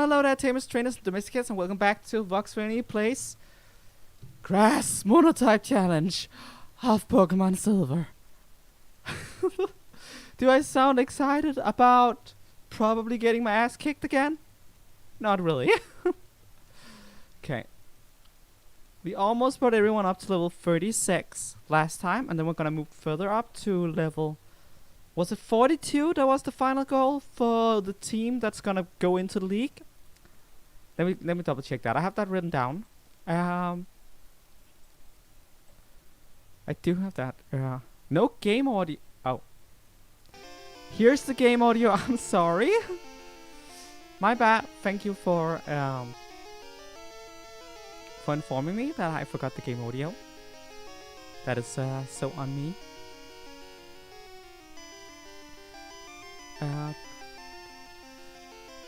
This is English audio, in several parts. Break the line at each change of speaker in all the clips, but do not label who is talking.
Hello there, tamers, trainers, and domesticates, and welcome back to Vox Syreni plays Grass MonotypeChallenge of Pokemon Silver. Do I sound excited about probably getting my ass kicked again? Not really. Okay. We almost brought everyone up to level 36 last time, and then we're gonna move further up to level... Was it 42? That was the final goal for the team that's gonna go into the league. Let me double check that. I have that written down. I do have that. No game audio. Oh, here's the game audio. I'm sorry. My bad. Thank you for informing me that I forgot the game audio. That is so on me.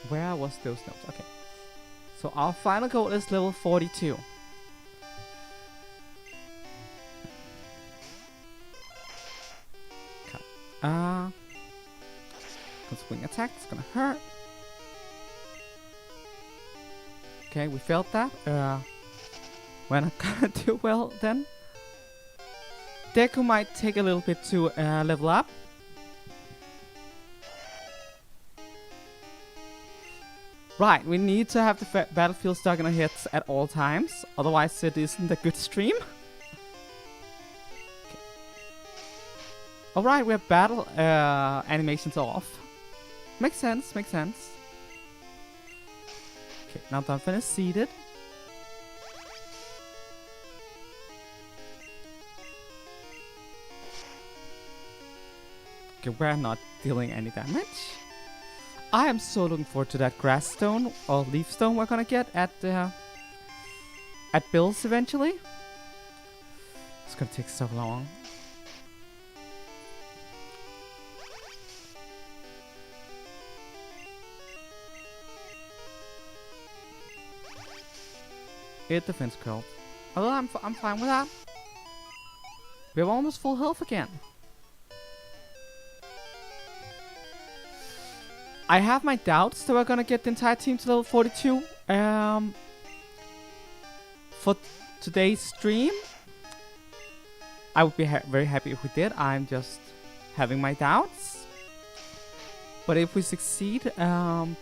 Where was those notes? Okay. So our final goal is level 42. Okay. Swing attack, it's gonna hurt. Okay, we failed that. We're not gonna do well then. Deku might take a little bit to level up. Right, we need to have the battlefield stuck in our heads at all times, otherwise it isn't a good stream. Okay. Alright, we have battle animations off. Makes sense, makes sense. Okay, now Dolphin is seated. Okay, we're not dealing any damage. I am so looking forward to that grass stone or leaf stone we're gonna get at Bill's eventually. It's gonna take so long. It defense curl. Although I'm fine with that. We have almost full health again. I have my doubts that we're gonna get the entire team to level 42 for today's stream. I would be very happy if we did. I'm just having my doubts. But if we succeed, then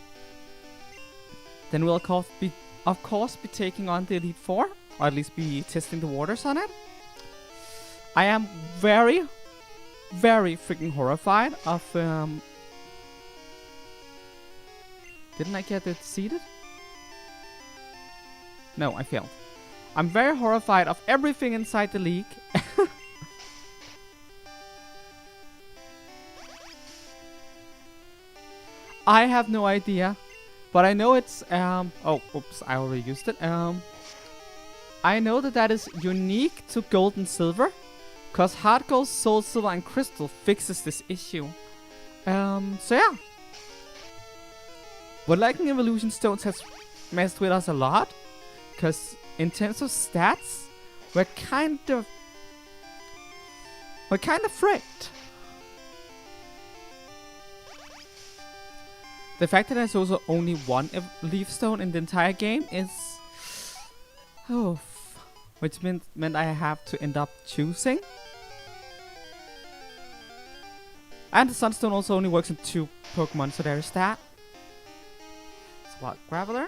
we'll of course be taking on the Elite Four, or at least be testing the waters on it. I am very, very freaking horrified of Didn't I get it seeded? No, I failed. I'm very horrified of everything inside the league. I have no idea. But I know it's... oh, oops, I already used it. I know that is unique to Gold and Silver. Because Heart Gold, Soul Silver, and Crystal fixes this issue. So yeah. But Lightning Evolution Stones has messed with us a lot, because in terms of stats, we're kind of fricked. The fact that there's also only one Leaf Stone in the entire game is... Oh, which meant I have to end up choosing. And the Sunstone also only works in 2 Pokemon, so there's that. What, Graveler?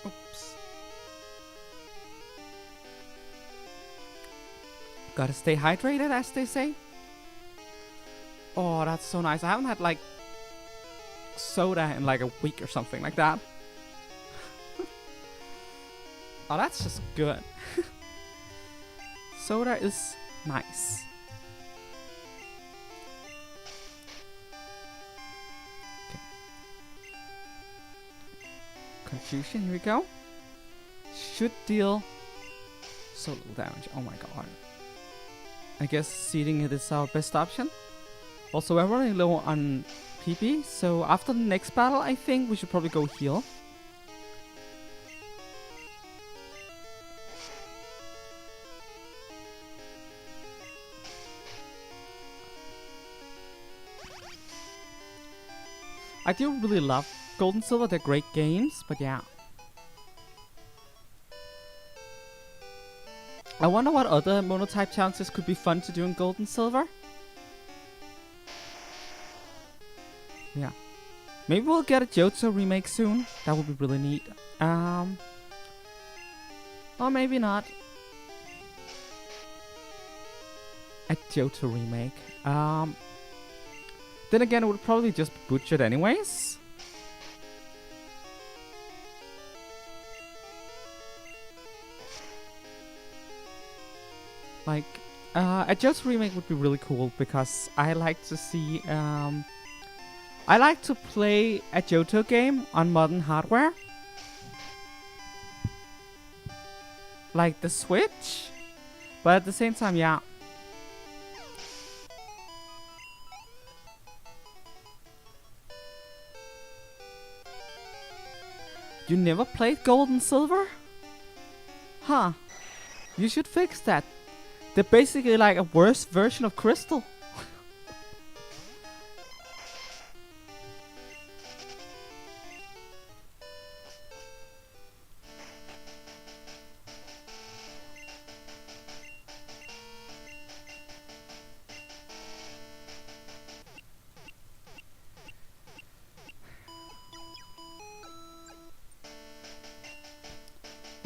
Oops. Gotta stay hydrated, as they say. Oh, that's so nice. I haven't had, like, soda in, like, a week or something like that. Oh, that's just good. Soda is nice. Confusion, here we go. Should deal so little damage. Oh my god. I guess seeding it is our best option. Also, we're running low on PP, so after the next battle, I think we should probably go heal. I do really love Gold and Silver. They're great games, but yeah. I wonder what other Monotype challenges could be fun to do in Gold and Silver. Yeah. Maybe we'll get a Johto remake soon. That would be really neat. Or maybe not. A Johto remake. Then again, it would probably just be butchered anyways. Like, a Johto remake would be really cool because I like to see, I like to play a Johto game on modern hardware. Like the Switch. But at the same time, yeah. You never played Gold and Silver? Huh. You should fix that. They're basically like a worse version of Crystal.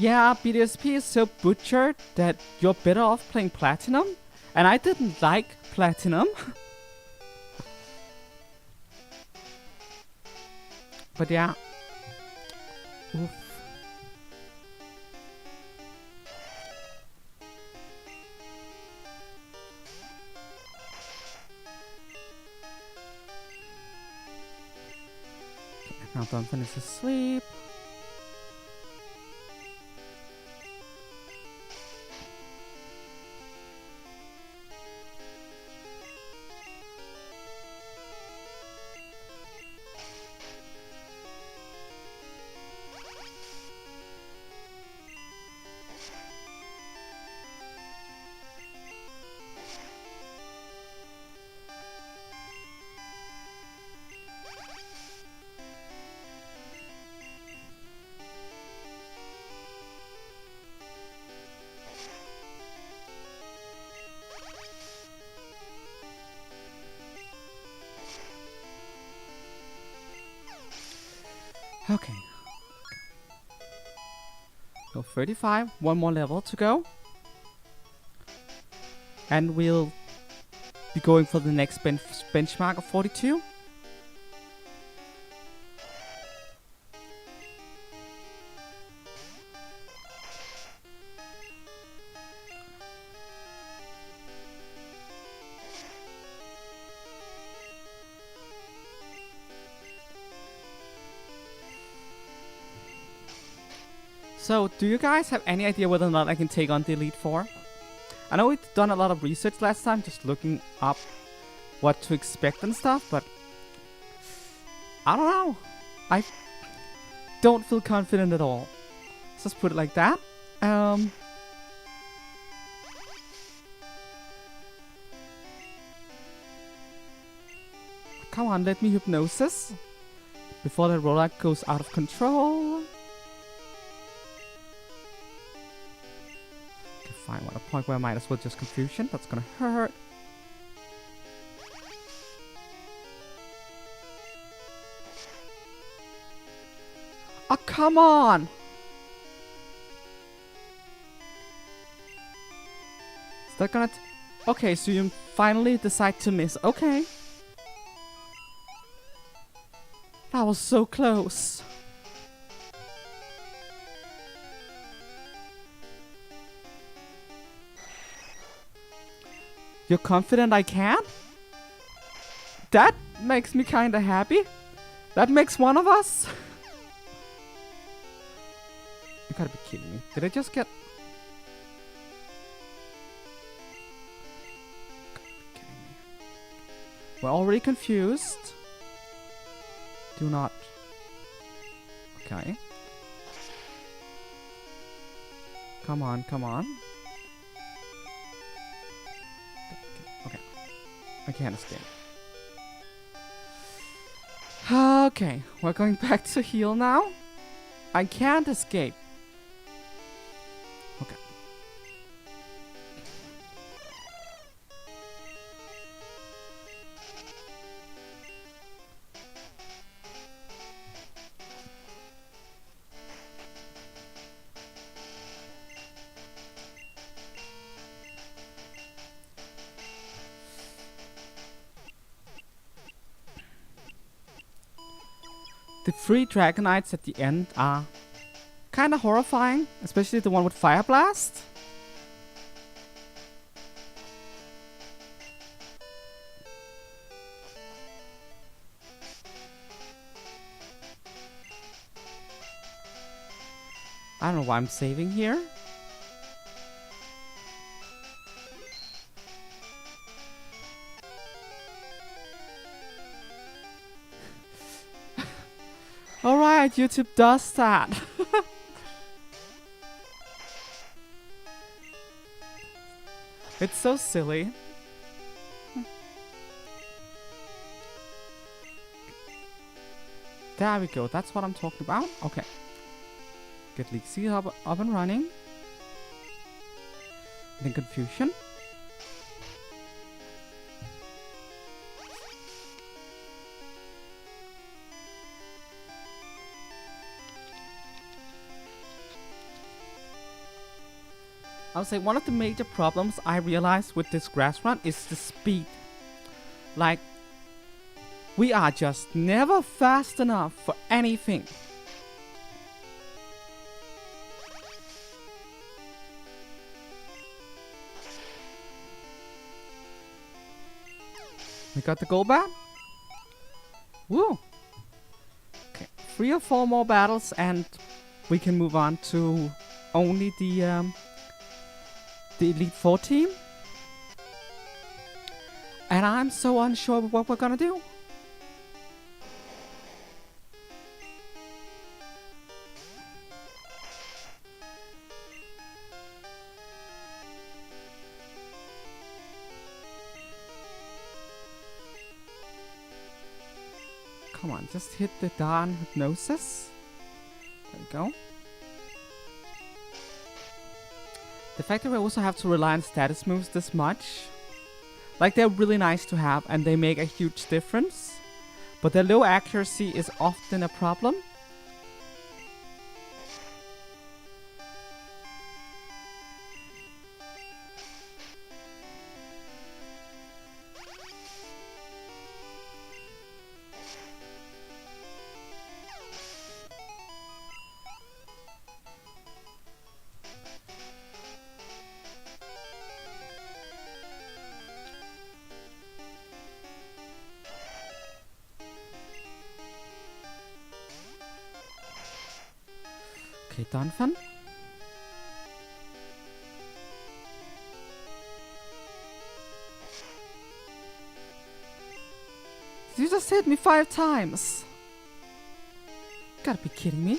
Yeah, BDSP is so butchered that you're better off playing Platinum. And I didn't like Platinum. But yeah. Oof. Okay, now Duncan is asleep. Okay. So 35, one more level to go. And we'll be going for the next benchmark of 42. So, do you guys have any idea whether or not I can take on the Elite Four? I know we've done a lot of research last time, just looking up what to expect and stuff, but I don't know. I don't feel confident at all. Let's just put it like that. Come on, let me hypnosis before the rollout goes out of control. Fine, at a point where I might as well just confusion. That's gonna hurt. Oh, come on! Is that gonna... Okay, so you finally decide to miss. Okay. That was so close. You're confident I can? That makes me kinda happy. That makes one of us. You gotta be kidding me. Did I just get... We're already confused. Do not... Okay. Come on, come on. Okay. I can't escape. Okay, we're going back to heal now. I can't escape. Okay. The 3 Dragonites at the end are kind of horrifying, especially the one with Fire Blast. I don't know why I'm saving here. Alright, YouTube does that. It's so silly. There we go, that's what I'm talking about. Okay. Get Legacy up and running. Then Confusion. I would say one of the major problems I realized with this grass run is the speed. Like, we are just never fast enough for anything. We got the gold bat. Woo! Okay, 3 or 4 more battles and we can move on to only the Elite 4 team. And I'm so unsure of what we're gonna do. Come on, just hit the darn hypnosis. There we go. The fact that we also have to rely on status moves this much, like, they're really nice to have and they make a huge difference, but their low accuracy is often a problem. Okay, done fun. You just hit me 5 times. Gotta be kidding me.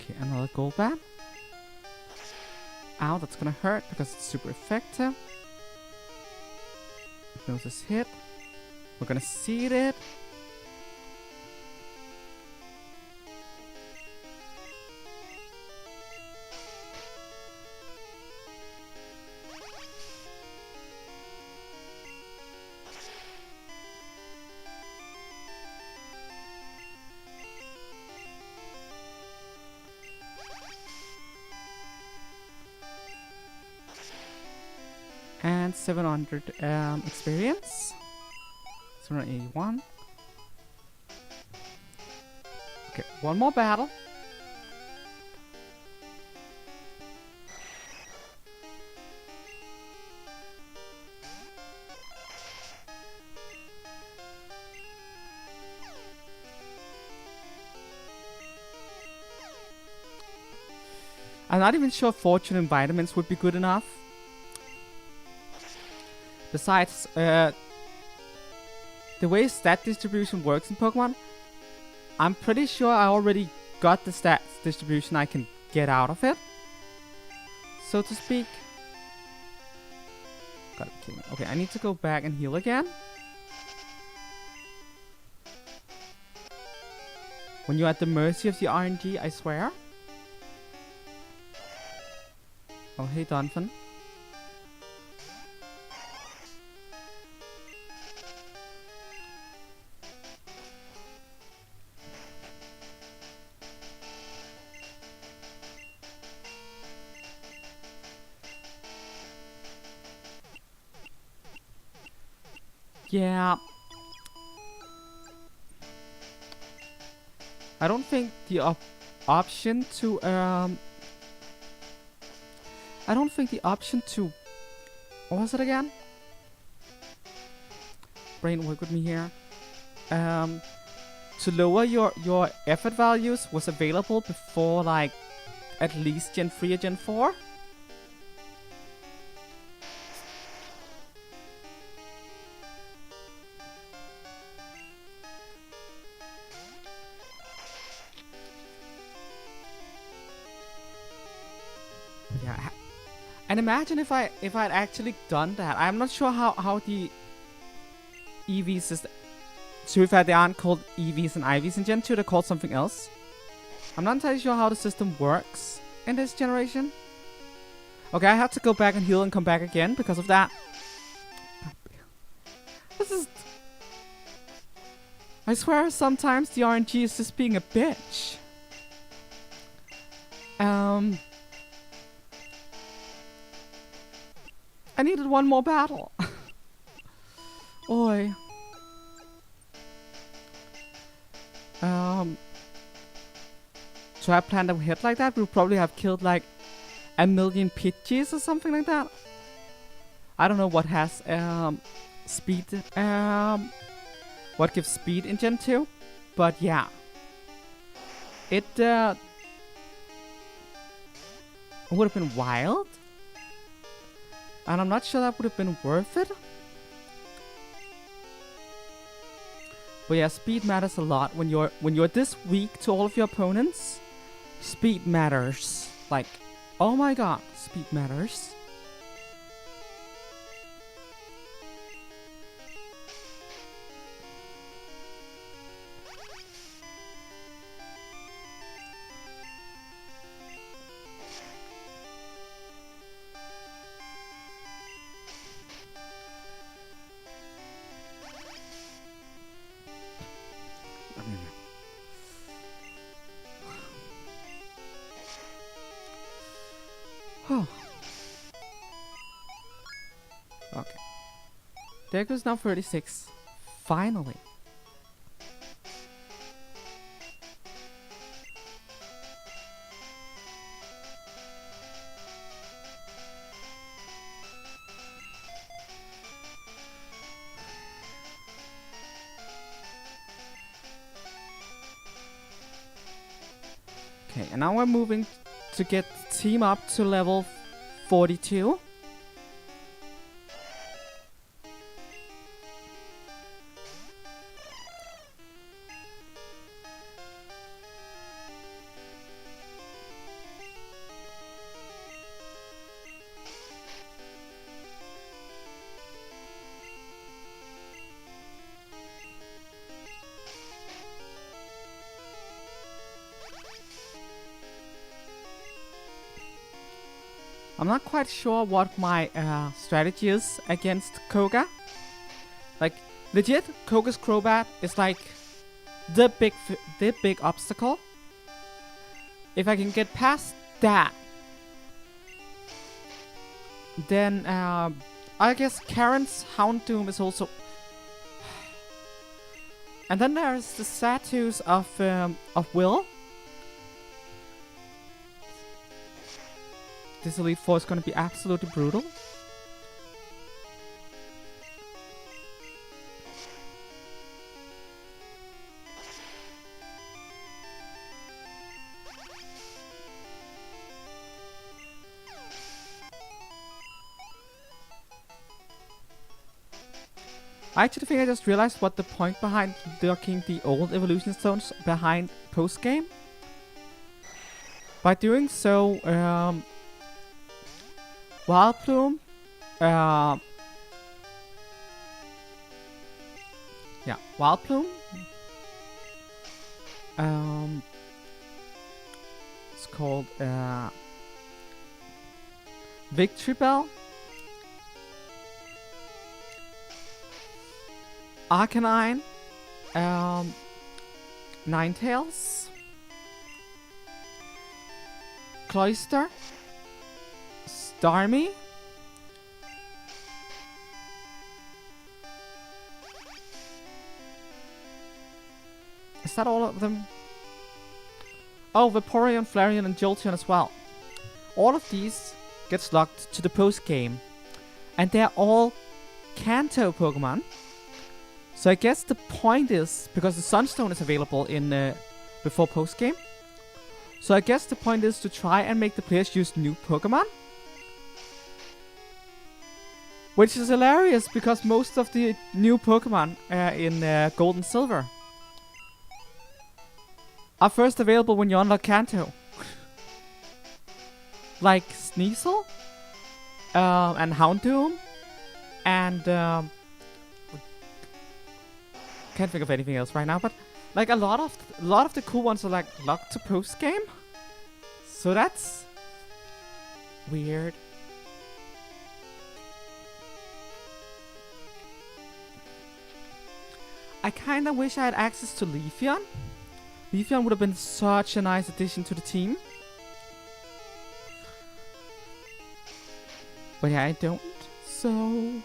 Okay, another gold bat. Ow, that's gonna hurt because it's super effective. Hypnosis hit. We're gonna seed it. And 700 experience. 781. Okay, one more battle. I'm not even sure fortune and vitamins would be good enough. Besides, the way stat distribution works in Pokemon, I'm pretty sure I already got the stats distribution I can get out of it, so to speak. Gotta be kidding me. Okay, I need to go back and heal again. When you're at the mercy of the RNG, I swear. Oh, hey, Donphan. Yeah. I don't think the option to I don't think the option to... What was it again? Brain, work with me here. To lower your effort values was available before, like, at least Gen 3 or Gen 4. Yeah. And imagine if I'd actually done that. I'm not sure how the EV system... So if they aren't called EVs and IVs in Gen 2, they're called something else. I'm not entirely sure how the system works in this generation. Okay, I have to go back and heal and come back again because of that. This is... I swear sometimes the RNG is just being a bitch. I needed one more battle. Oi. So I planned ahead like that, we'll probably have killed like 1,000,000 Pidgeys or something like that. I don't know what has speed, what gives speed in Gen 2, but yeah. It would have been wild. And I'm not sure that would have been worth it. But yeah, speed matters a lot when you're this weak to all of your opponents. Speed matters. Like, oh my god, speed matters. Okay. There goes now 36. Finally. Okay, and now we're moving to get the team up to level 42. I'm not quite sure what my strategy is against Koga. Like, legit, Koga's Crobat is like the big obstacle. If I can get past that, then I I guess Karen's Houndoom is also... And then there's the statues of Will. This Elite Four is gonna be absolutely brutal. I actually think I just realized what the point behind locking the old evolution stones behind post-game. By doing so, Wildplume, Wildplume, it's called, Victory Bell, Arcanine, Ninetales, Cloyster, Starmie, is that all of them? Oh, Vaporeon, Flareon, and Jolteon as well. All of these gets locked to the post game, and they're all Kanto Pokemon. So I guess the point is, because the Sunstone is available in before post game, so I guess the point is to try and make the players use new Pokemon. Which is hilarious, because most of the new Pokemon in Gold and Silver are first available when you unlock Kanto. Like Sneasel, and Houndoom, and can't think of anything else right now, but like a lot of the cool ones are like locked to post game. So that's weird. I kinda wish I had access to Leafeon. Leafeon would have been such a nice addition to the team. But yeah, I don't. So...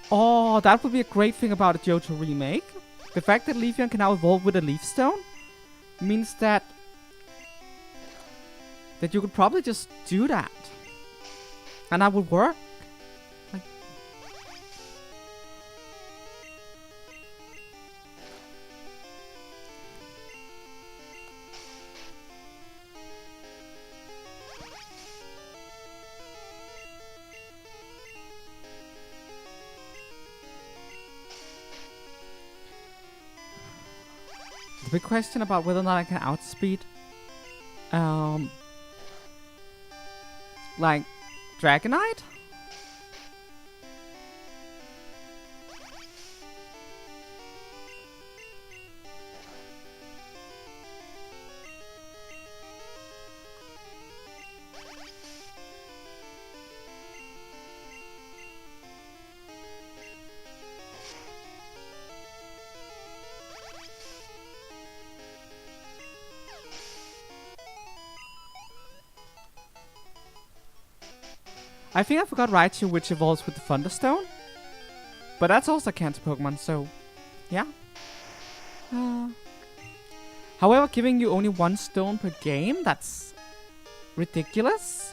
Oh, that would be a great thing about a Johto remake. The fact that Leafeon can now evolve with a Leaf Stone means that you could probably just do that. And that would work. Like, the big question about whether or not I can outspeed like Dragonite? I think I forgot Raichu, which evolves with the Thunderstone. But that's also a Kanto Pokemon, so yeah. However, giving you only one stone per game, that's ridiculous.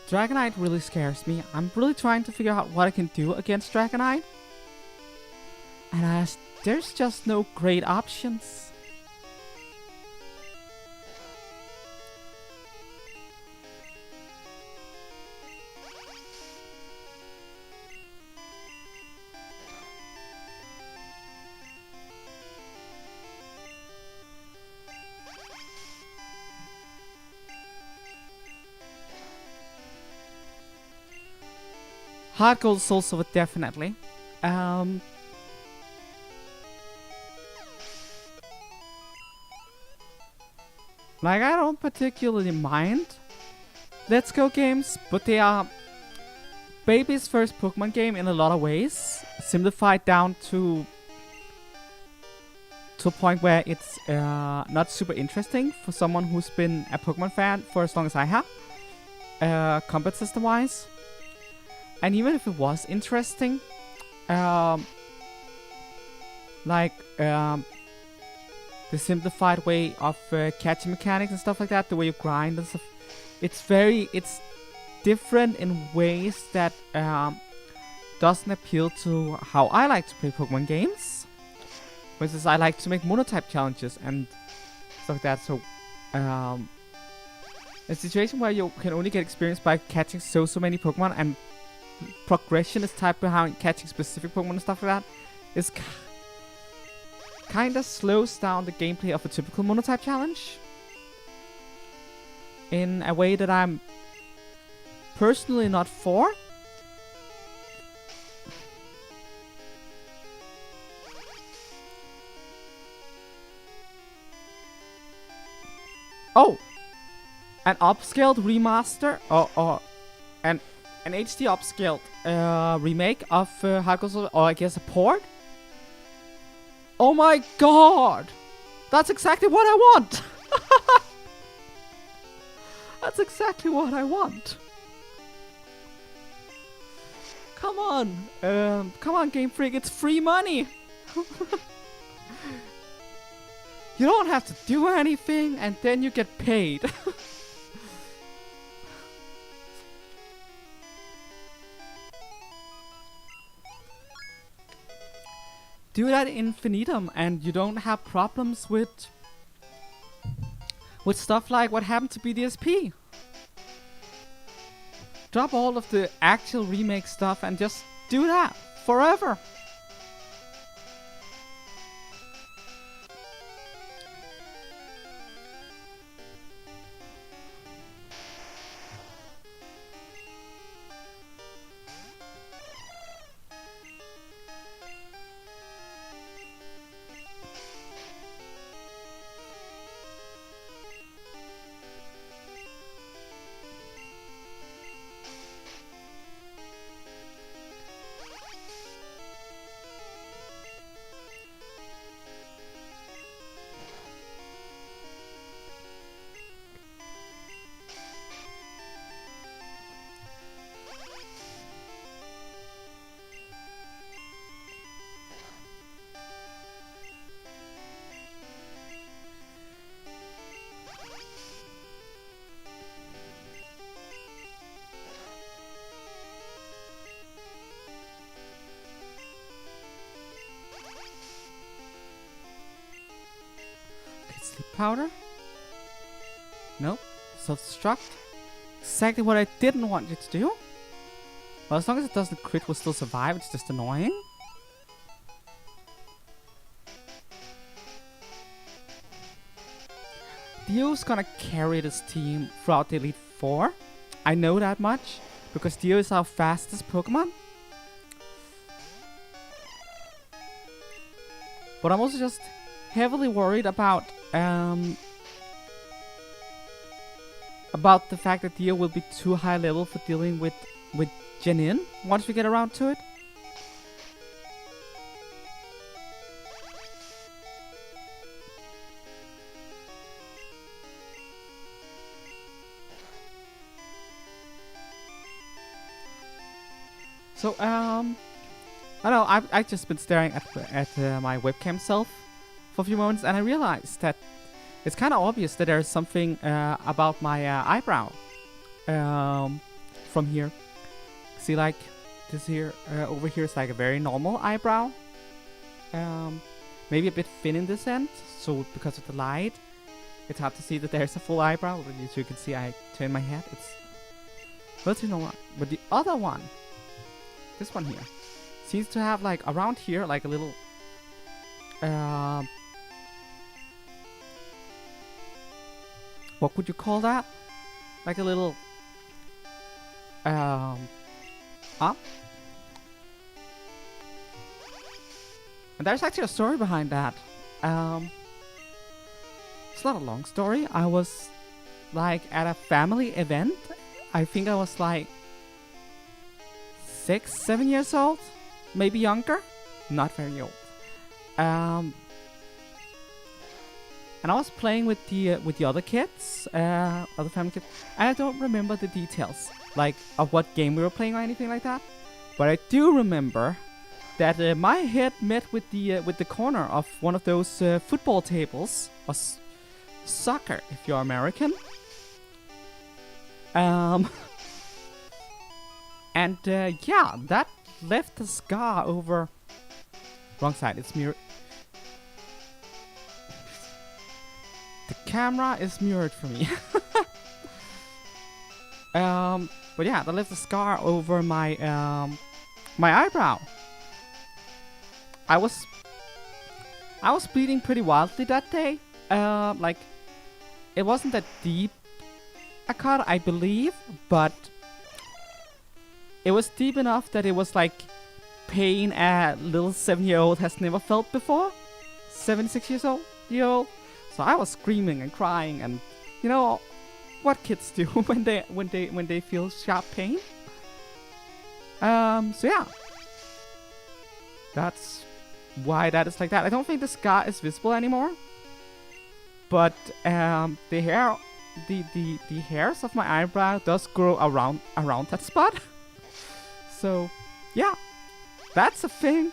Dragonite really scares me. I'm really trying to figure out what I can do against Dragonite. And there's just no great options. Heart gold soul silver definitely. Um, like I don't particularly mind Let's Go games, but they are baby's first Pokemon game in a lot of ways, simplified down to a point where it's not super interesting for someone who's been a Pokemon fan for as long as I have, combat system wise. And even if it was interesting, the simplified way of catching mechanics and stuff like that, the way you grind and stuff, it's different in ways that doesn't appeal to how I like to play Pokemon games. For instance, I like to make Monotype challenges and stuff like that, so a situation where you can only get experience by catching so many Pokemon, and progression is type behind catching specific Pokemon and stuff like that, is kinda slows down the gameplay of a typical Monotype challenge in a way that I'm personally not for. Oh! An upscaled remaster or an HD upscaled remake of Heart Gold Soul, or I guess a port? Oh my god! That's exactly what I want! That's exactly what I want! Come on Game Freak, it's free money! You don't have to do anything and then you get paid. Do that infinitum and you don't have problems with stuff like what happened to BDSP. Drop all of the actual remake stuff and just do that forever. Sleep powder? Nope. Self-destruct? Exactly what I didn't want you to do. Well, as long as it doesn't crit, we'll still survive. It's just annoying. Dio's gonna carry this team throughout the Elite Four. I know that much, because Dio is our fastest Pokemon. But I'm also just heavily worried about the fact that Dio will be too high level for dealing with Jenin once we get around to it. So I don't know, I've just been staring at my webcam self for a few moments, and I realized that it's kind of obvious that there's something about my eyebrow from here. See, like this here over here is like a very normal eyebrow, maybe a bit thin in this end, so because of the light it's hard to see that there's a full eyebrow. But as you can see, I turn my head, it's relatively normal. But the other one, this one here, seems to have like around here like a little what would you call that? Like a little And there's actually a story behind that. It's not a long story. I was like at a family event. I think I was like 6, 7 years old, maybe younger, not very old. And I was playing with the other kids, other family kids, and I don't remember the details, like of what game we were playing or anything like that. But I do remember that my head met with the corner of one of those football tables, or soccer if you're American. And yeah, that left a scar over. Wrong side. It's mirror. The camera is mirrored for me. But yeah, that left a scar over my my eyebrow. I was bleeding pretty wildly that day. Like, it wasn't that deep a cut, I believe, but it was deep enough that it was like pain a little 7-year-old has never felt before. 7, 6 years old. So I was screaming and crying, and you know what kids do when they feel sharp pain. So yeah, that's why that is like that. I don't think the scar is visible anymore, but the hairs of my eyebrow does grow around that spot. So yeah, that's a thing.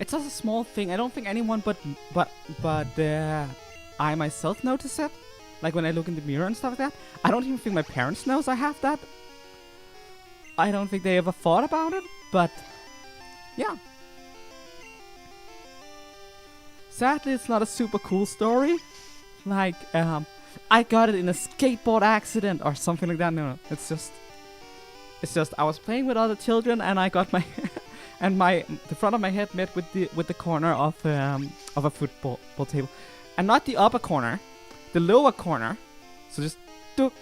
It's just a small thing. I don't think anyone but I myself notice it. Like when I look in the mirror and stuff like that. I don't even think my parents knows I have that. I don't think they ever thought about it, but yeah. Sadly, it's not a super cool story. Like, I got it in a skateboard accident or something like that. No, it's just I was playing with other children and I got my and the front of my head met with the corner of a football table, and not the upper corner, the lower corner. So just duck.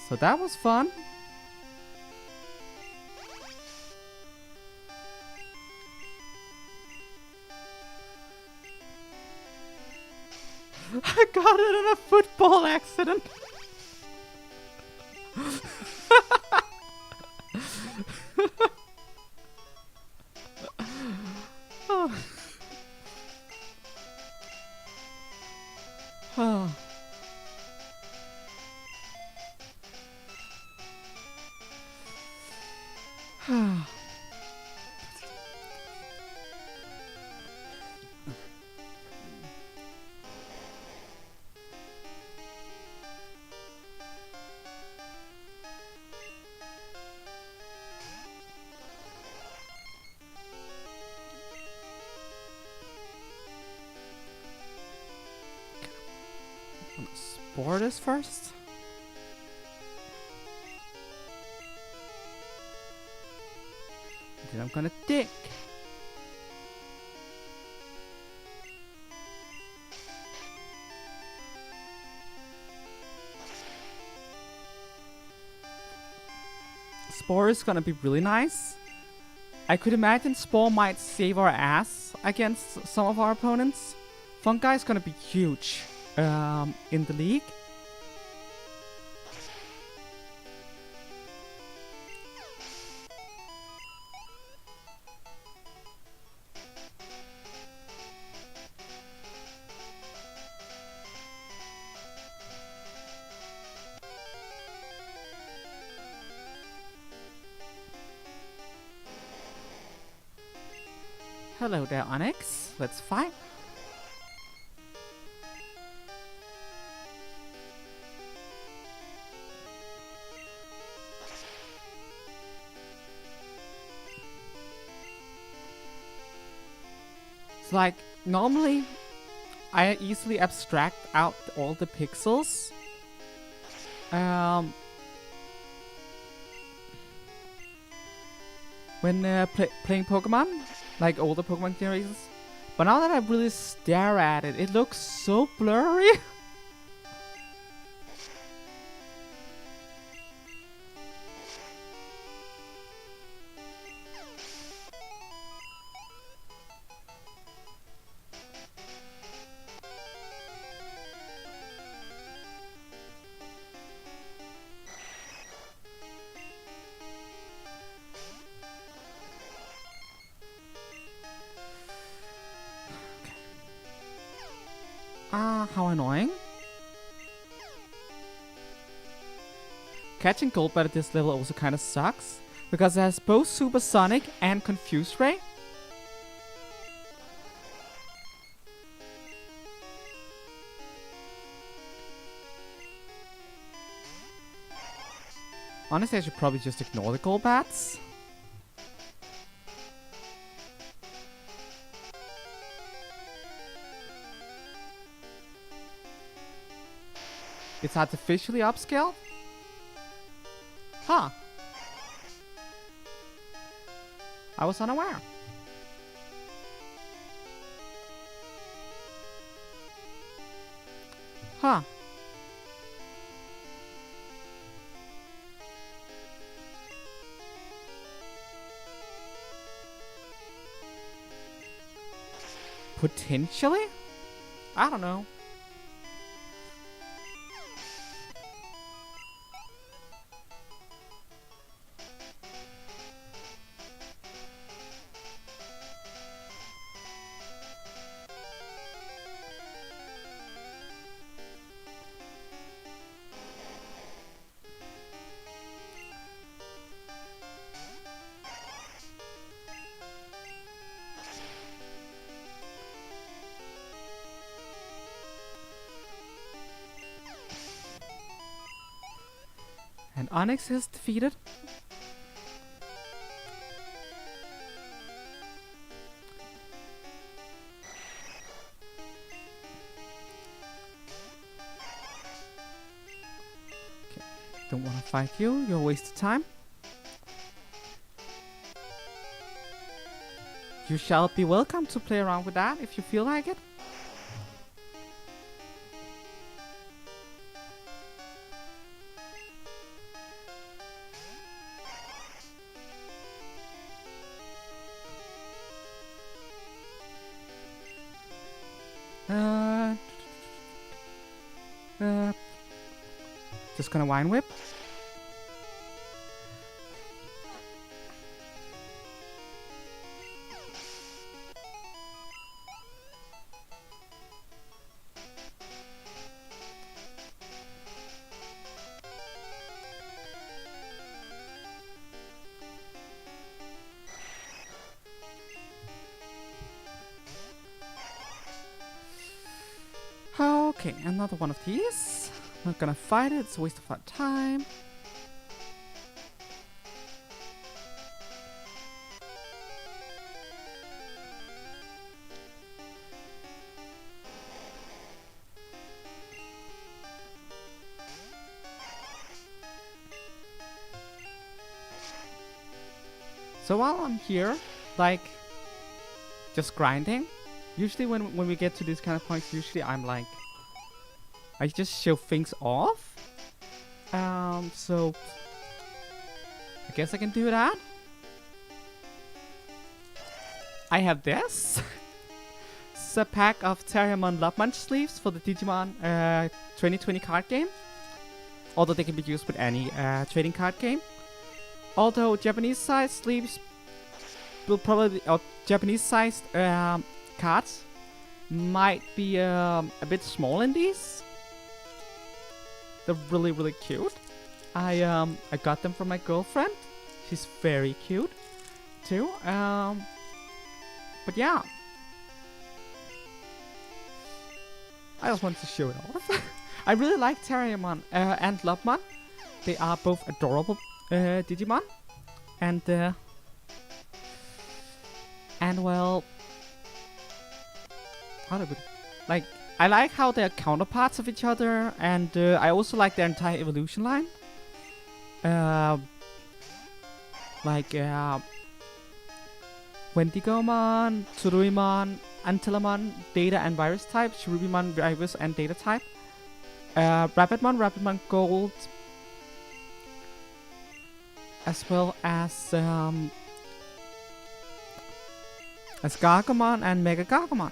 So that was fun. I got it in a football accident. Oh. Oh. I'm gonna spore this first. Then I'm gonna dig. Spore is gonna be really nice. I could imagine Spore might save our ass against some of our opponents. Fungi is gonna be huge in the league. Hello there, Onyx. Let's fight. It's like, normally I easily abstract out all the pixels. When playing Pokemon, like older Pokemon generations. But now that I really stare at it, it looks so blurry. How annoying. Catching Goldbat at this level also kind of sucks, because it has both Supersonic and Confuse Ray. Honestly, I should probably just ignore the Golbats. It's artificially upscaled? Huh. I was unaware. Huh. Potentially? I don't know. And Onyx is defeated. Okay, don't want to fight you. You're a waste of time. You shall be welcome to play around with that if you feel like it. Just gonna Wine Whip. Okay, another one of these. Not gonna fight it, it's a waste of our time. So while I'm here, like, just grinding, usually when we get to these kind of points, usually I'm like, I just show things off. So I guess I can do that. I have this. This is a pack of Terriermon Love Munch sleeves for the Digimon 2020 card game. Although they can be used with any trading card game. Although Japanese sized sleeves will probably, or Japanese sized cards might be a bit small in these. They're really, really cute. I got them from my girlfriend. She's very cute too. But yeah, I just wanted to show it off. I really like Terriermon and Lopmon. They are both adorable Digimon, and well, how do I put it? Like, I like how they're counterparts of each other, and I also like their entire evolution line. Like Wendigomon, Tsuruimon, Antilamon, Data and Virus type, Cherubimon, Virus and Data type, Rapidmon Gold, as well as Gargomon and Mega Gargomon.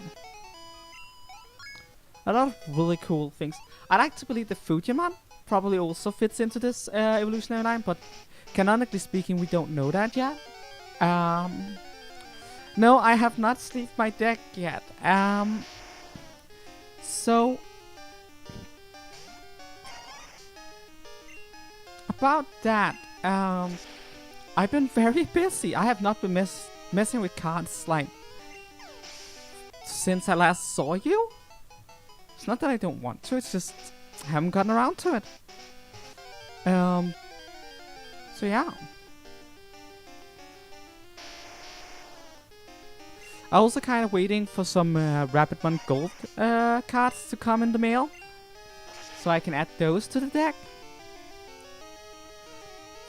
A lot of really cool things. I like to believe the Fujimon probably also fits into this evolutionary line, but canonically speaking, we don't know that yet. No, I have not sleeved my deck yet. So about that, I've been very busy. I have not been messing with cards like since I last saw you. It's not that I don't want to, it's just I haven't gotten around to it. So yeah. I'm also kind of waiting for some Rapidmon Gold cards to come in the mail, so I can add those to the deck.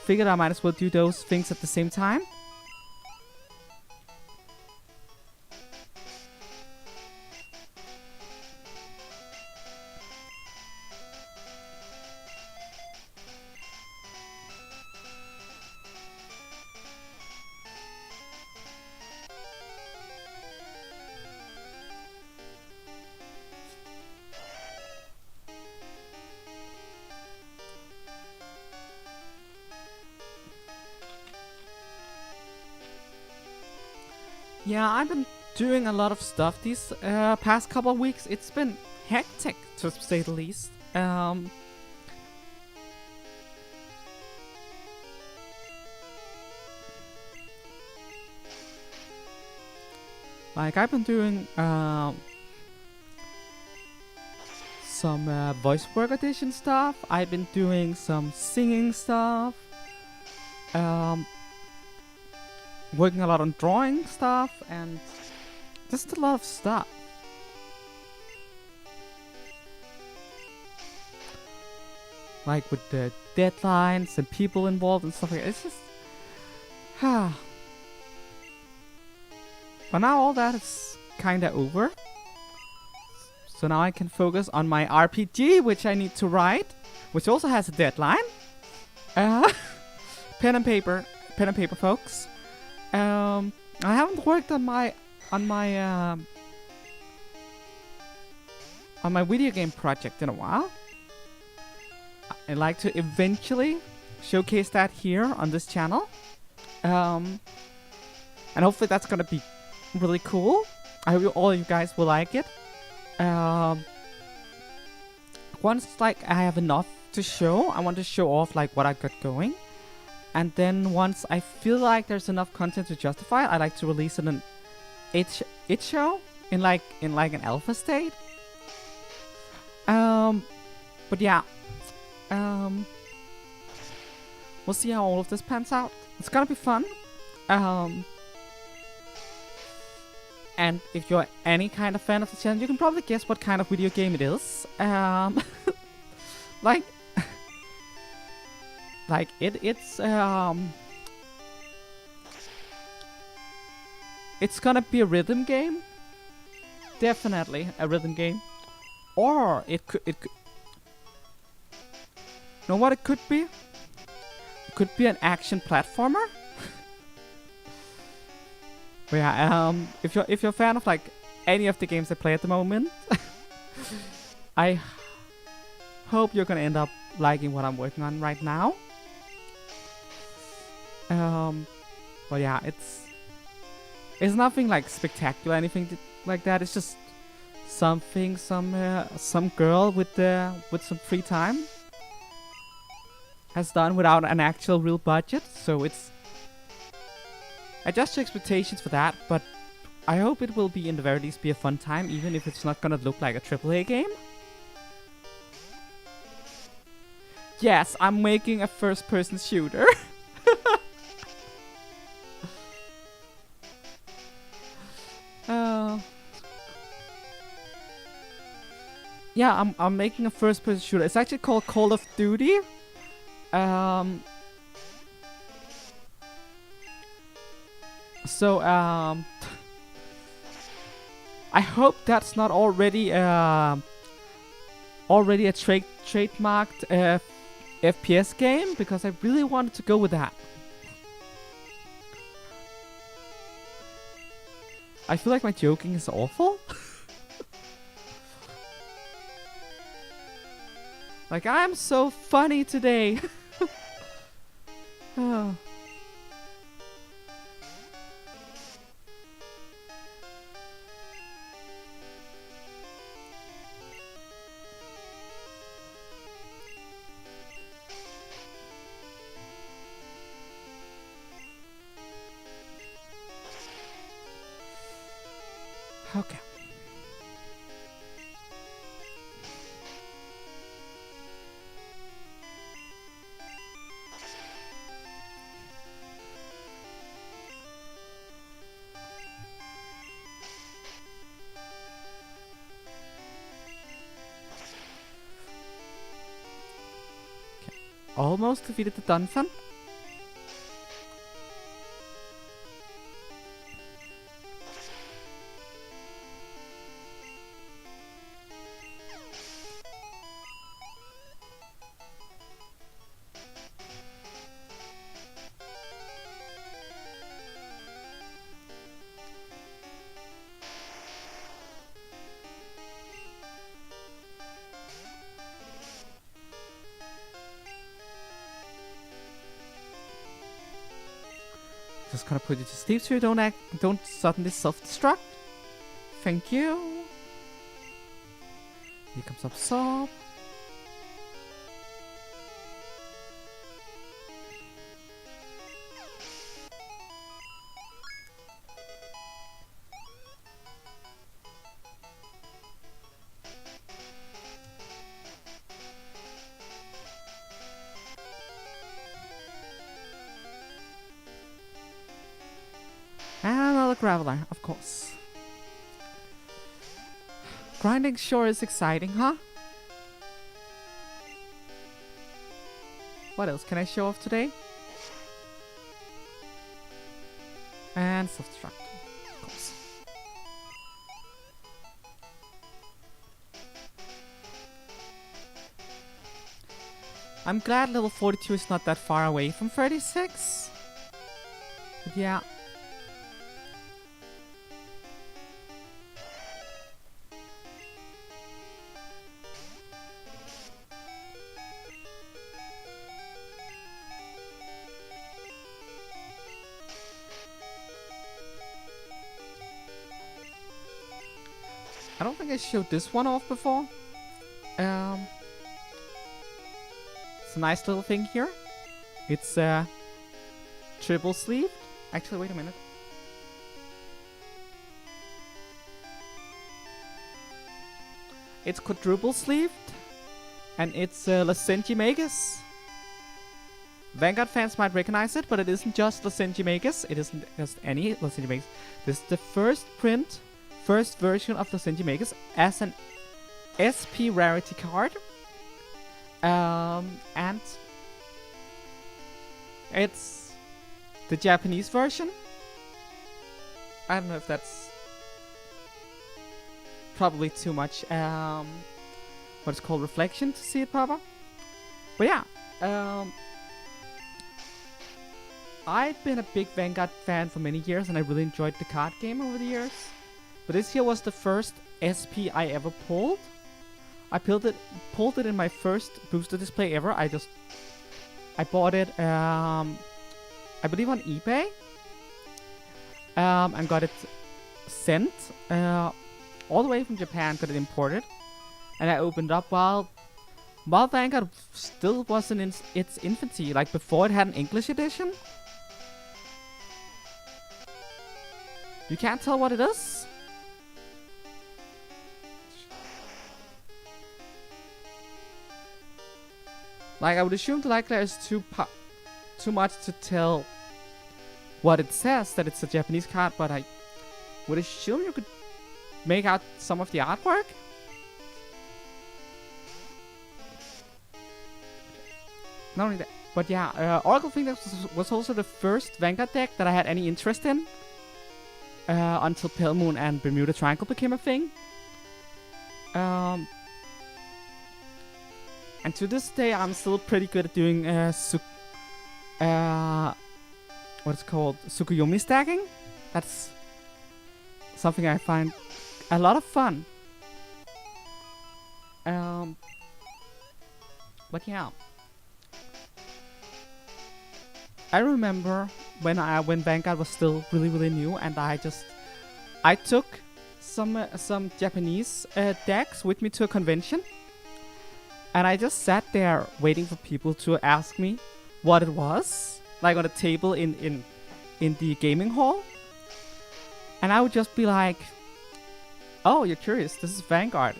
Figured I might as well do those things at the same time. Yeah, I've been doing a lot of stuff these past couple of weeks. It's been hectic, to say the least. Like, I've been doing some voice work audition stuff. I've been doing some singing stuff. Working a lot on drawing stuff and just a lot of stuff. Like with the deadlines and people involved and stuff like that. It's just but now all that is kinda over. So now I can focus on my RPG, which I need to write, which also has a deadline. Pen and paper, folks. I haven't worked on my video game project in a while. I'd like to eventually showcase that here on this channel, and hopefully that's gonna be really cool. I hope all you guys will like it. Once like I have enough to show, I want to show off like what I got going. And then once I feel like there's enough content to justify it, I like to release it in itch.io in like an alpha state. But yeah, we'll see how all of this pans out. It's gonna be fun. And if you're any kind of fan of the channel, you can probably guess what kind of video game it is. Like. Like it's gonna be a rhythm game, definitely a rhythm game, or it could know what it could be? It could be an action platformer. But yeah, if you're a fan of like any of the games I play at the moment, I hope you're gonna end up liking what I'm working on right now. But yeah, it's nothing like spectacular, anything like that. It's just something some girl with some free time has done without an actual real budget. So it's adjust your expectations for that, but I hope it will be in the very least be a fun time, even if it's not gonna look like a AAA game. Yes, I'm making a first-person shooter. yeah, I'm making a first-person shooter. It's actually called Call of Duty. So I hope that's not already a trademarked FPS game, because I really wanted to go with that. I feel like my joking is awful. Like, I'm so funny today. Oh. Okay. Almost defeated the dungeon. Just gonna put you to sleep so you don't suddenly self-destruct. Thank you. Here comes Absorb. And another Graveler, of course. Grinding sure is exciting, huh? What else can I show off today? And self-destruct, of course. I'm glad level 42 is not that far away from 36. But yeah. I don't think I showed this one off before. It's a nice little thing here. It's triple sleeve. Actually, wait a minute. It's quadruple sleeved, and it's Magus. Vanguard fans might recognize it, but it isn't just Magus. It isn't just any Magus. This is the first version of Magus as an SP rarity card. And it's the Japanese version. I don't know if that's probably too much what's called reflection to see it proper. But yeah, I've been a big Vanguard fan for many years, and I really enjoyed the card game over the years. But this here was the first SP I ever pulled. I pulled it in my first booster display ever. I bought it, I believe on eBay, and got it sent all the way from Japan. Got it imported, and I opened up while Vanguard still was in its infancy, like before it had an English edition. You can't tell what it is? Like, I would assume the likelihood is too much to tell what it says, that it's a Japanese card, but I would assume you could make out some of the artwork. not only that, but yeah, Oracle Phoenix was also the first Vanguard deck that I had any interest in. Until Pale Moon and Bermuda Triangle became a thing. And to this day, I'm still pretty good at doing what's called Tsukuyomi stacking. That's something I find a lot of fun. But yeah, I remember when Vanguard was still really new, and I took some Japanese decks with me to a convention, and I just sat there waiting for people to ask me what it was, like on a table in the gaming hall, and I would just be like, "Oh, you're curious? This is Vanguard.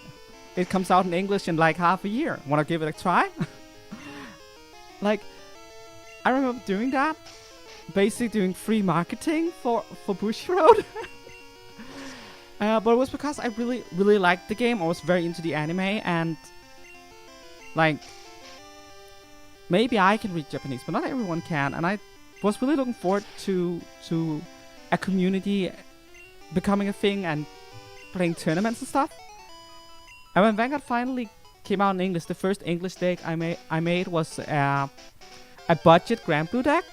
It comes out in English in like half a year. Wanna give it a try?" Like, I remember doing that, basically doing free marketing for Bushiroad. But it was because I really liked the game. I was very into the anime, and like, maybe I can read Japanese, but not everyone can. And I was really looking forward to a community becoming a thing and playing tournaments and stuff. And when Vanguard finally came out in English, the first English deck I made was a budget Grand Blue deck.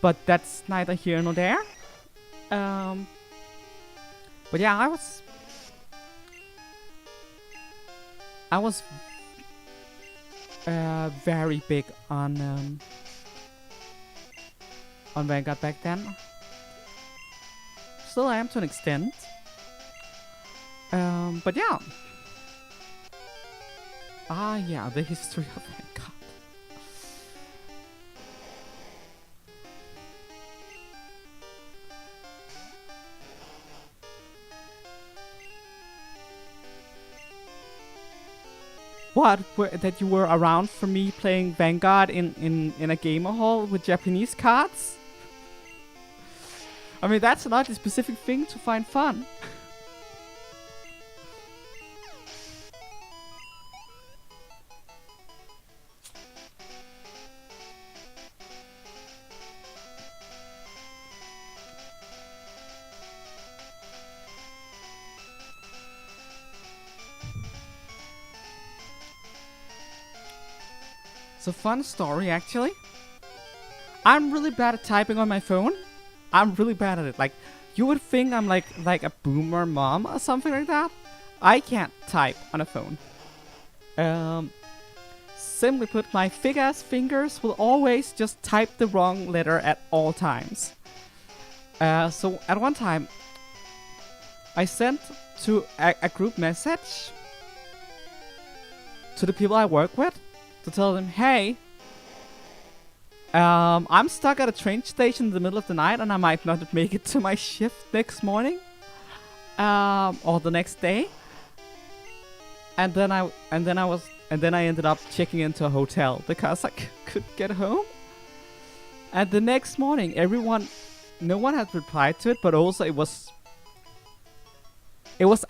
But that's neither here nor there. But yeah, I was very big on Vanguard back then. Still am to an extent. But yeah. Yeah, the history of Vanguard. What? That you were around for me playing Vanguard in a gamer hall with Japanese cards? I mean, that's not a specific thing to find fun. It's a fun story, actually. I'm really bad at typing on my phone. I'm really bad at it. Like, you would think I'm like a boomer mom or something like that. I can't type on a phone. Simply put, my thick-ass fingers will always just type the wrong letter at all times. So at one time, I sent to a group message to the people I work with to tell them, hey, I'm stuck at a train station in the middle of the night and I might not make it to my shift next morning, or the next day. And then I ended up checking into a hotel because I couldn't get home. And the next morning, no one had replied to it, but also it was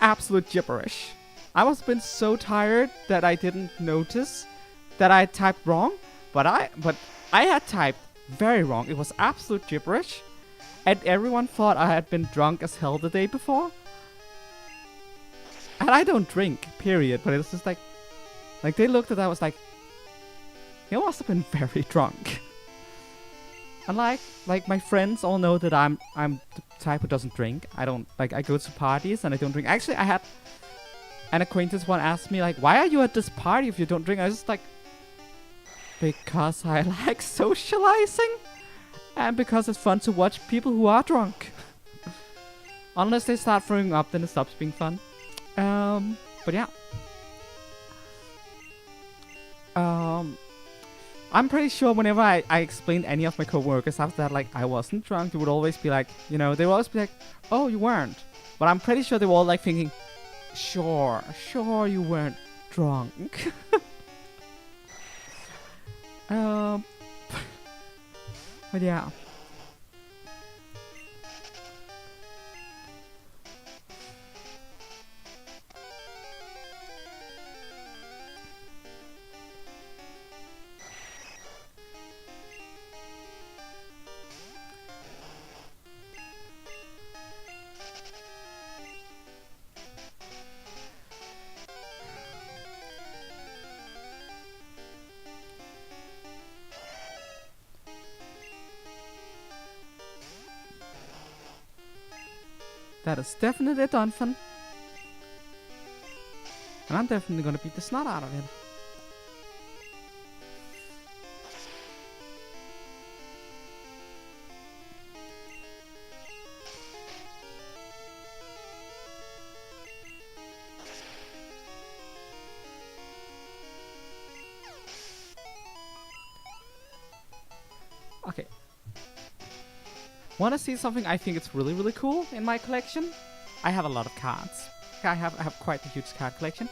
absolute gibberish. I must have been so tired that I didn't notice that I typed wrong, but I had typed very wrong. It was absolute gibberish, and everyone thought I had been drunk as hell the day before. And I don't drink, period. But it was just like they looked at that, was like, you must have been very drunk. And like my friends all know that I'm the type who doesn't drink. I go to parties and I don't drink. Actually, I had an acquaintance one asked me like, why are you at this party if you don't drink? I was just like, because I like socializing, and because it's fun to watch people who are drunk. Unless they start throwing up, then it stops being fun. But yeah. I'm pretty sure whenever I explained any of my coworkers after that, like, I wasn't drunk, they would always be like, they would always be like, oh, you weren't. But I'm pretty sure they were all like thinking, sure, you weren't drunk. But yeah. That is definitely a Dunfin. And I'm definitely gonna beat the snot out of it. Okay. Wanna see something I think it's really, really cool in my collection? I have a lot of cards. I have quite a huge card collection.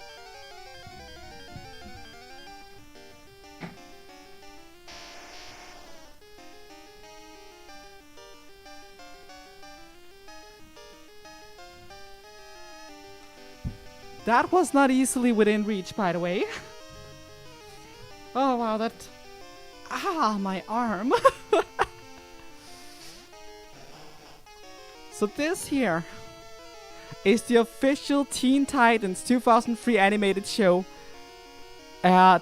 That was not easily within reach, by the way. Oh wow, that... Ah, my arm. So this here is the official Teen Titans 2003 animated show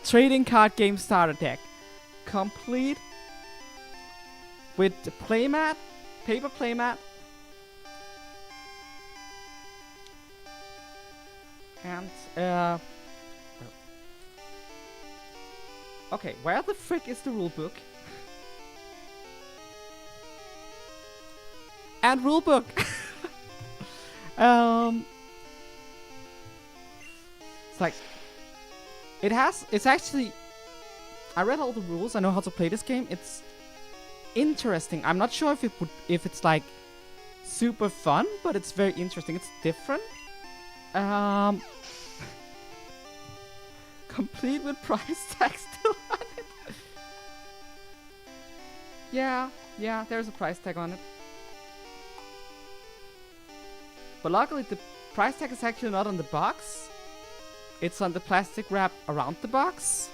trading card game starter deck. Complete with the playmat, paper playmat, and okay, where the frick is the rulebook? And rulebook. It's like it's actually, I read all the rules. I know how to play this game. It's interesting. I'm not sure if it's like super fun, but it's very interesting. It's different. Complete with price tag still on it. Yeah, there's a price tag on it. But luckily the price tag is actually not on the box. It's on the plastic wrap around the box.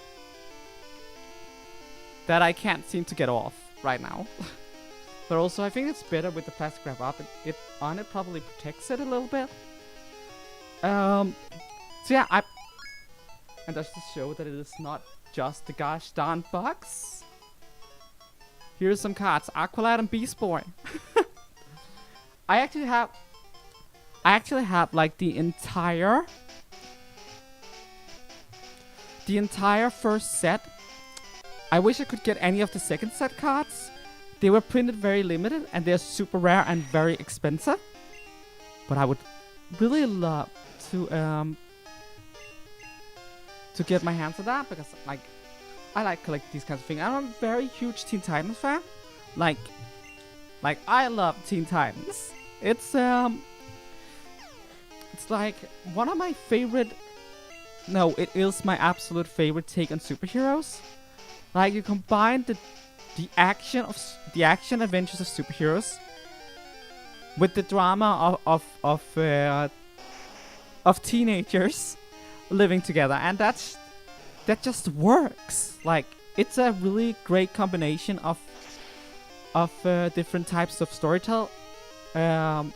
That I can't seem to get off right now. But also I think it's better with the plastic wrap up. It on it probably protects it a little bit. So yeah, and just to show that it is not just the gosh darn box. Here's some cards. Aqualad and Beast Boy. I actually have like the entire first set. I wish I could get any of the second set cards. They were printed very limited and they're super rare and very expensive. But I would really love to get my hands on that because like I like collect these kinds of things. I'm a very huge Teen Titans fan. Like I love Teen Titans. It's like one of my favorite. No, it is my absolute favorite take on superheroes. Like you combine the action adventures of superheroes with the drama of teenagers living together, and that just works. Like it's a really great combination of different types of storytelling, or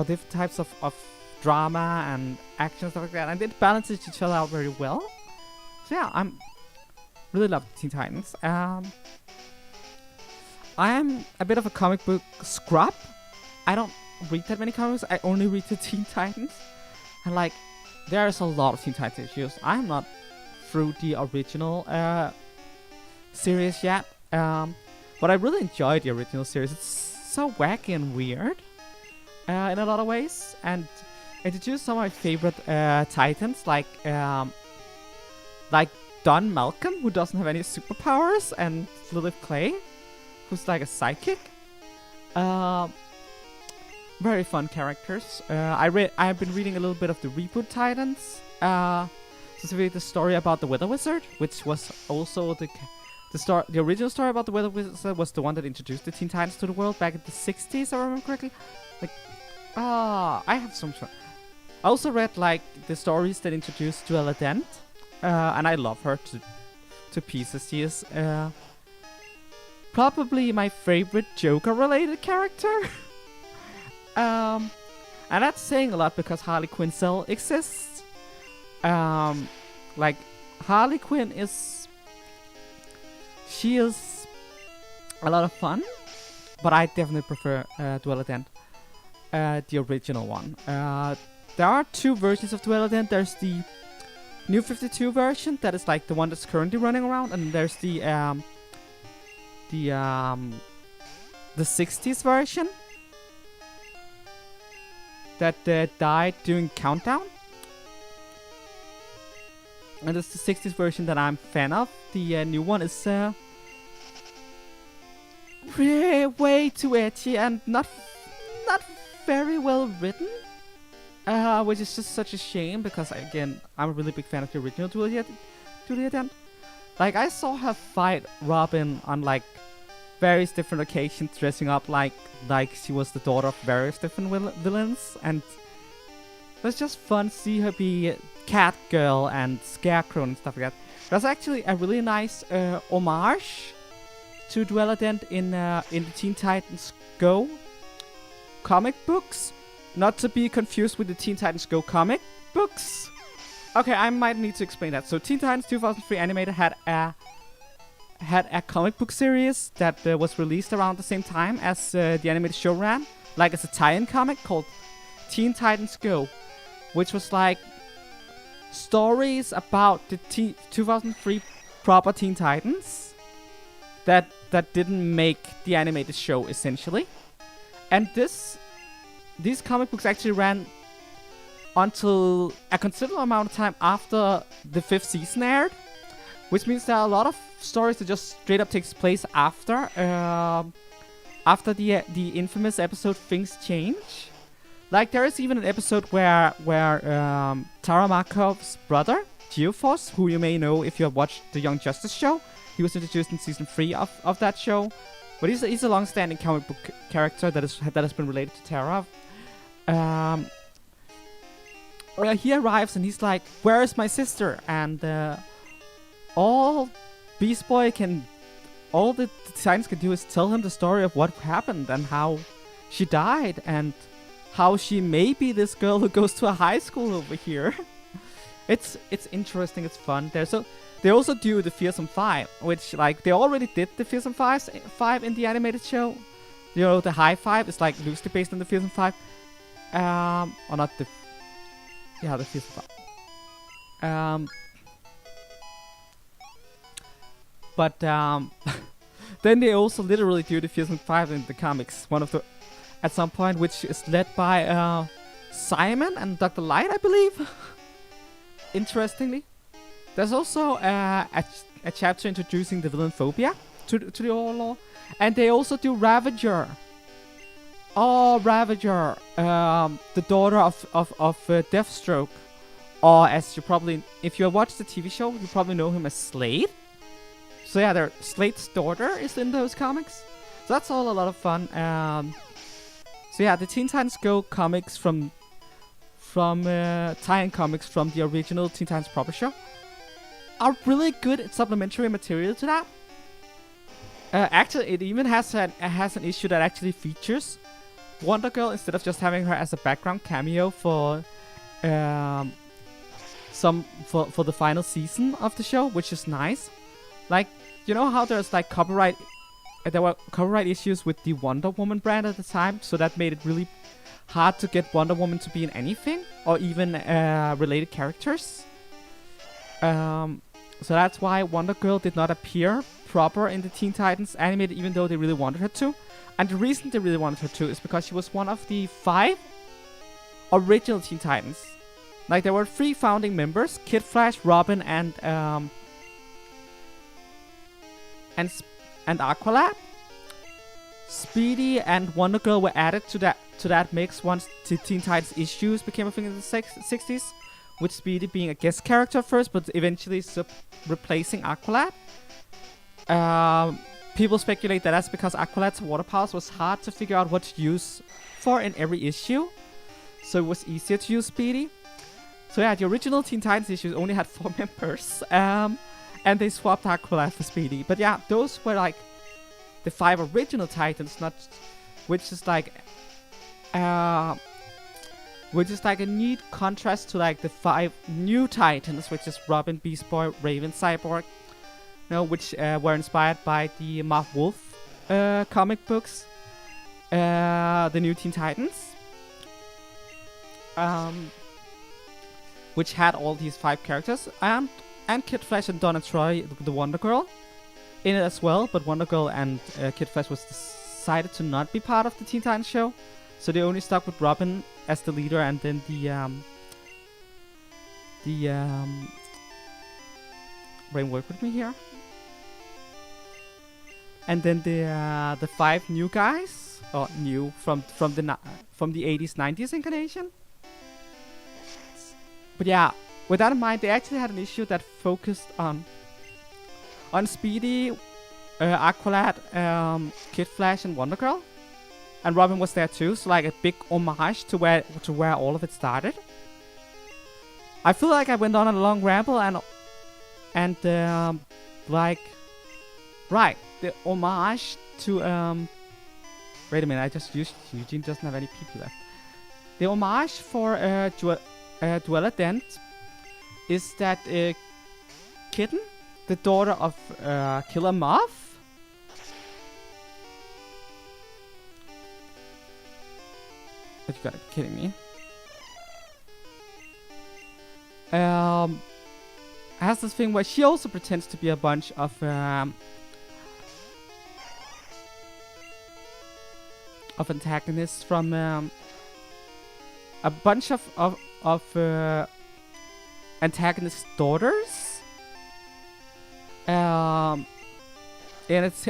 different types of drama and action and stuff like that, and it balances each other out very well. So yeah, I'm really love Teen Titans. I am a bit of a comic book scrub. I don't read that many comics. I only read the Teen Titans, and like there's a lot of Teen Titans issues. I'm not through the original series yet, but I really enjoyed the original series. It's so wacky and weird in a lot of ways, and introduced some of my favorite Titans, like Don Malcolm, who doesn't have any superpowers, and Lilith Clay, who's like a psychic. Very fun characters. I've been reading a little bit of the reboot Titans, specifically the story about the Weather Wizard, which was also the original story about the Weather Wizard was the one that introduced the Teen Titans to the world back in the 60s, if I remember correctly. Like, I have some. I also read like the stories that introduced Duella Dent, and I love her to pieces. She is probably my favorite Joker-related character. And that's saying a lot because Harley Quinn still exists. Like Harley Quinn she is a lot of fun, but I definitely prefer Duella Dent. the original one. There are two versions of Duellident. There's the New 52 version that is like the one that's currently running around, and there's the 60s version that died during Countdown. And it's the 60s version that I'm a fan of. The new one is way too edgy and not very well written. Which is just such a shame because, again, I'm a really big fan of the original Duellident. Like, I saw her fight Robin on, like, various different occasions, dressing up like she was the daughter of various different villains. And it was just fun to see her be Catgirl and Scarecrow and stuff like that. There's actually a really nice homage to Duellident in the Teen Titans Go comic books. Not to be confused with the Teen Titans Go comic books. Okay, I might need to explain that. So Teen Titans 2003 animated had a comic book series that was released around the same time as the animated show ran, like as a tie-in comic called Teen Titans Go, which was like stories about the 2003 proper Teen Titans that didn't make the animated show, essentially. And these comic books actually ran until a considerable amount of time after the 5th season aired, which means there are a lot of stories that just straight up takes place after the infamous episode Things Change. Like, there is even an episode where Tara Markov's brother, Geoforce, who you may know if you have watched the Young Justice show, he was introduced in season 3 of that show. But he's a long-standing comic book character that has been related to Tara. He arrives and he's like, "Where is my sister?" And all Beast Boy all the Titans can do is tell him the story of what happened and how she died and how she may be this girl who goes to a high school over here. It's interesting. It's fun. They also do the Fearsome Five, which, like, they already did the Fearsome Five in the animated show. You know, the High Five is like loosely based on the Fearsome Five. Or not the... Yeah, the Fearsome Five. But then they also literally do the Fearsome Five in the comics. At some point, which is led by Simon and Dr. Light, I believe. Interestingly. There's also a chapter introducing the villain Phobia to the Overlord. And they also do Ravager. Oh, Ravager. The daughter of Deathstroke. Or as you probably... If you have watched the TV show, you probably know him as Slade. So yeah, Slade's daughter is in those comics. So that's all a lot of fun. So yeah, the Teen Titans Go comics from tie-in comics from the original Teen Titans proper show are really good supplementary material to that. Actually, it even has an issue that actually features Wonder Girl instead of just having her as a background cameo for the final season of the show, which is nice. Like, you know how there's like there were copyright issues with the Wonder Woman brand at the time, so that made it really hard to get Wonder Woman to be in anything or even related characters. So that's why Wonder Girl did not appear proper in the Teen Titans animated, even though they really wanted her to. And the reason they really wanted her to is because she was one of the 5 original Teen Titans. Like, there were 3 founding members: Kid Flash, Robin, and Aqualad. Speedy and Wonder Girl were added to that mix once the Teen Titans issues became a thing in the 60s, with Speedy being a guest character first, but eventually replacing Aqualad. People speculate that that's because Aqualad's water powers was hard to figure out what to use for in every issue, so it was easier to use Speedy. So yeah, the original Teen Titans issues only had 4 members, and they swapped Aqualad for Speedy. But yeah, those were like the 5 original Titans, which is like a neat contrast to like the 5 new Titans, which is Robin, Beast Boy, Raven, Cyborg, which were inspired by the Marv Wolf comic books, the new Teen Titans. um, which had all these 5 characters, and Kid Flash and Donna Troy, the Wonder Girl, in it as well. But Wonder Girl and Kid Flash was decided to not be part of the Teen Titans show, so they only stuck with Robin as the leader, and then brain work with me here. And then the 5 new guys, or new from the 80s 90s incarnation. But yeah, with that in mind, they actually had an issue that focused on Speedy, Aqualad, Kid Flash, and Wonder Girl, and Robin was there too. So like a big homage to where all of it started. I feel like I went on a long ramble and like, right, the homage to wait a minute, I just used Eugene doesn't have any PP left. The homage for Duella Dent is that Kitten, the daughter of Killer Moth, but you gotta be kidding me, has this thing where she also pretends to be a bunch of antagonists from a bunch of antagonist daughters, in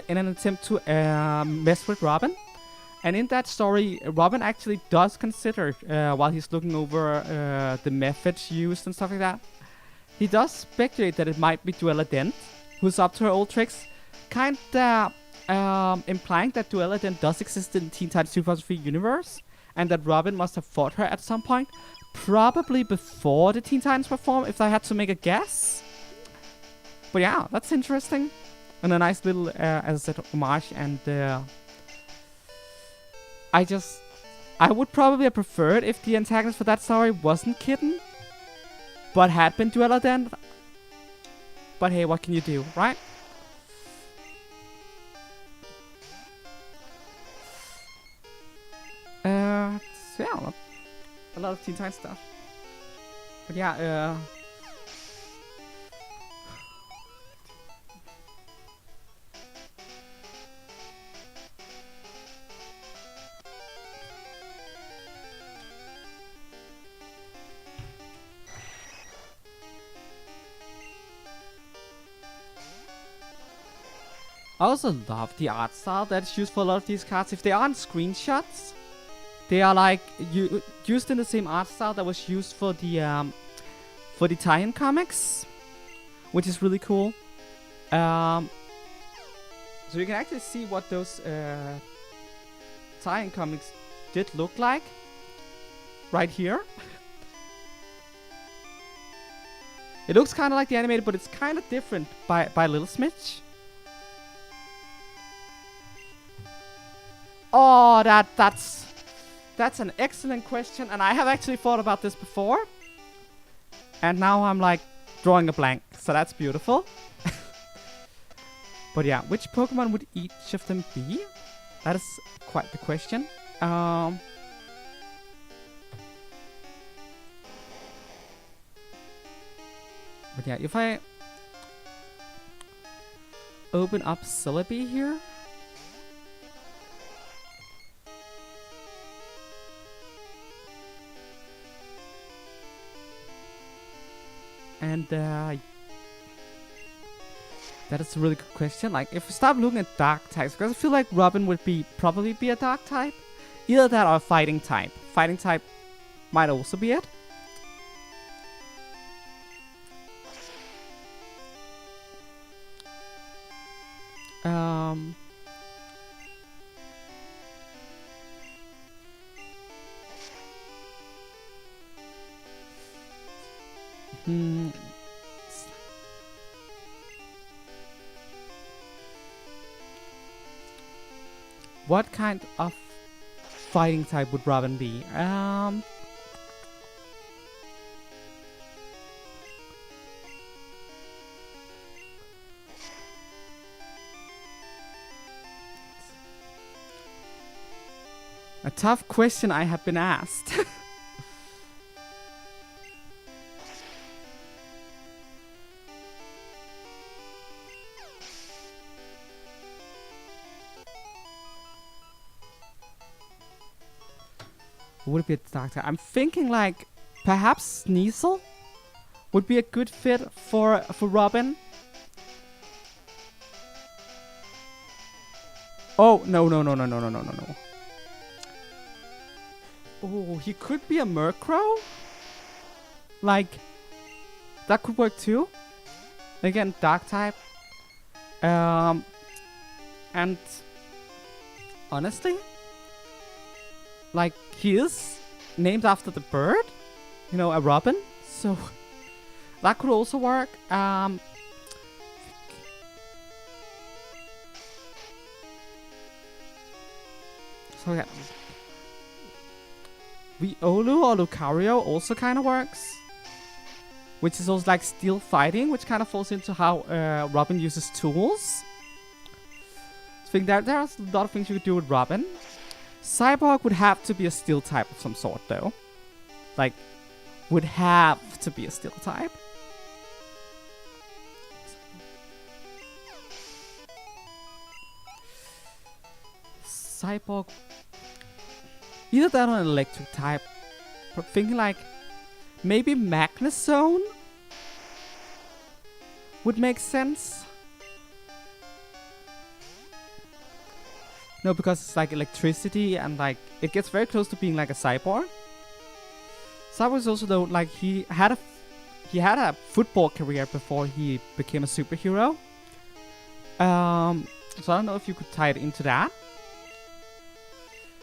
an attempt to mess with Robin. And in that story, Robin actually does consider, while he's looking over the methods used and stuff like that, he does speculate that it might be Duella Dent who's up to her old tricks, kinda implying that Duella Dent does exist in Teen Titans 2003 universe, and that Robin must have fought her at some point, probably before the Teen Titans were formed, if I had to make a guess. But yeah, that's interesting, and a nice little, as I said, homage. And I would probably have preferred if the antagonist for that story wasn't Kitten, but had been Duella Dent. But hey, what can you do, right? So yeah, a lot of Teen Titans stuff. But yeah, I also love the art style that's used for a lot of these cards. If they aren't screenshots, they are like used in the same art style that was used for the tie-in comics, which is really cool. So you can actually see what those tie-in comics did look like right here. It looks kind of like the animated, but it's kind of different by Little Smidge. Oh, that's an excellent question, and I have actually thought about this before, and now I'm like drawing a blank, so that's beautiful. But yeah, which Pokemon would each of them be? That is quite the question. But yeah, if I open up Celebi here, and that is a really good question. Like, if we start looking at dark types, because I feel like Robin would probably be a dark type. Either that or a fighting type. Fighting type might also be it. What kind of fighting type would Robin be? A tough question I have been asked. Who would be a dark type? I'm thinking like perhaps Sneasel would be a good fit for Robin. Oh, no. Oh, he could be a Murkrow. Like, that could work too. Again, dark type. And honestly, like, he is named after the bird. You know, a robin. So, that could also work. So yeah, Riolu or Lucario also kind of works, which is also like steel fighting, which kind of falls into how Robin uses tools. I think that there's a lot of things you could do with Robin. Cyborg would have to be a steel type of some sort, though. Like, would have to be a steel type. Cyborg. Either that or an electric type. But thinking like maybe Magnezone would make sense. No, because it's like electricity and like it gets very close to being like a cyborg. Cyborg is also though like he had a football career before he became a superhero. So I don't know if you could tie it into that.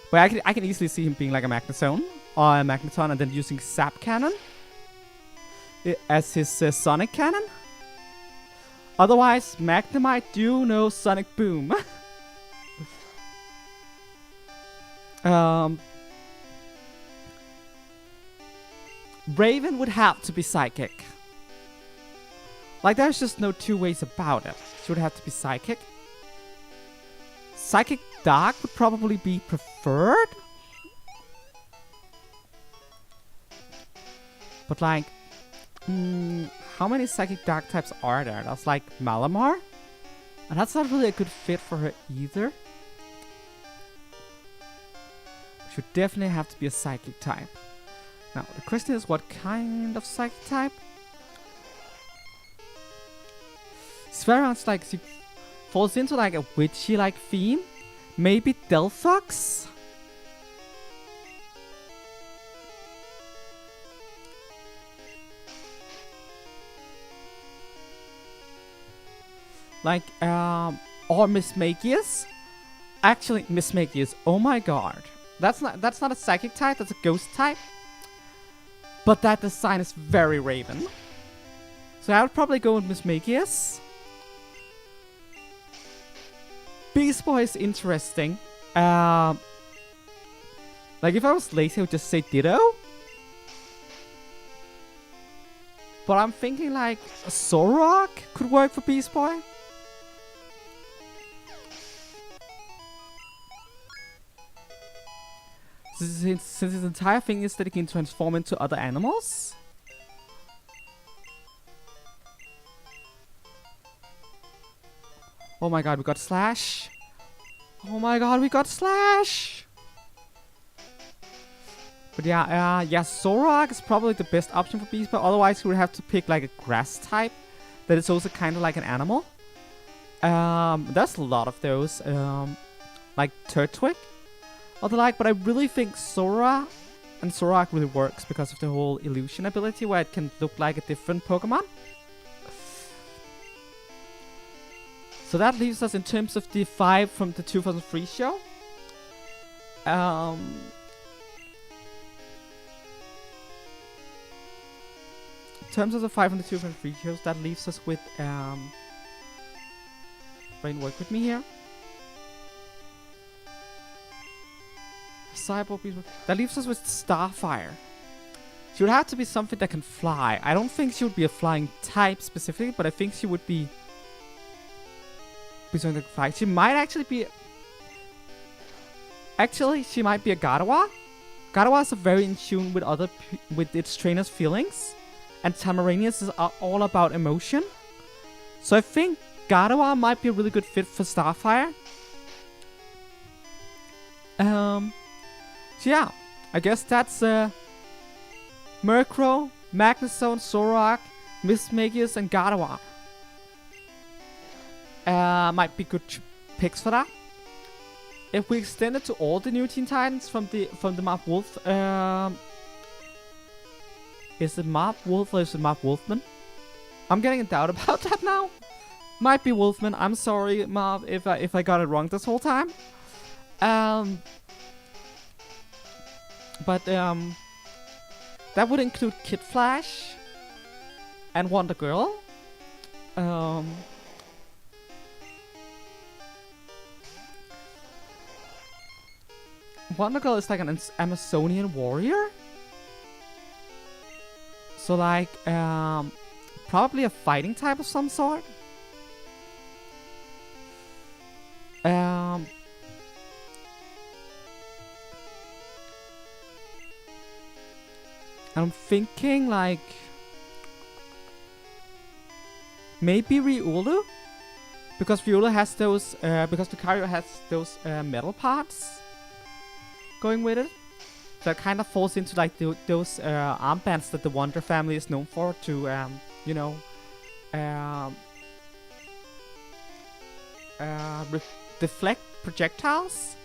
But I can easily see him being like a Magnezone or a Magneton and then using Zap Cannon as his Sonic Cannon. Otherwise, Magnemite do no Sonic Boom. Raven would have to be Psychic. Like, there's just no two ways about it. She would have to be Psychic. Psychic Dark would probably be preferred. But like, how many Psychic Dark types are there? That's like Malamar. And that's not really a good fit for her either. She would definitely have to be a Psychic type. Now, the question is what kind of Psychic type? It's very much like she falls into like a witchy-like theme. Maybe Delphox? Like, or Miss Magius? Actually, Miss Magius, oh my god. That's not a Psychic type, that's a Ghost type. But that design is very Raven. So I would probably go with Miss Magius. Beast Boy is interesting. Like if I was lazy, I would just say Ditto. But I'm thinking like a Zoroark could work for Beast Boy. Since his entire thing is that he can transform into other animals. Oh my god, we got Slash. Oh my god, we got Slash. But yeah, Zoroark is probably the best option for Beast Boy. Otherwise, we would have to pick like a grass type that is also kind of like an animal. There's a lot of those, like Turtwig or the like. But I really think Zoroark really works because of the whole illusion ability, where it can look like a different Pokemon. So that leaves us in terms of the 5 from the 2003 show. In terms of the 5 from the 2003 shows, that leaves us with Brain, work with me here. Cyborg Beast. That leaves us with Starfire. She would have to be something that can fly. I don't think she would be a flying type specifically, but I think she would be something that can fly. She might actually be... Actually, she might be a Gardevoir. Gardevoir is very in tune with with its trainer's feelings. And Tamaranius is all about emotion. So I think Gardevoir might be a really good fit for Starfire. So yeah, I guess that's Murkrow, Magnezone, Zoroark, Mismagius, and Gardevoir. Might be good picks for that. If we extend it to all the new Teen Titans from the Marv Wolf, is it Marv Wolf or is it Marv Wolfman? I'm getting in doubt about that now. Might be Wolfman. I'm sorry, Marv, if I got it wrong this whole time. But that would include Kid Flash and Wonder Girl. Wonder Girl is like an Amazonian warrior. So like, probably a fighting type of some sort. I'm thinking like maybe Riolu, because Riolu has those, because Lucario has those metal parts going with it. So it kind of falls into like those armbands that the Wonder family is known for to, you know, deflect projectiles.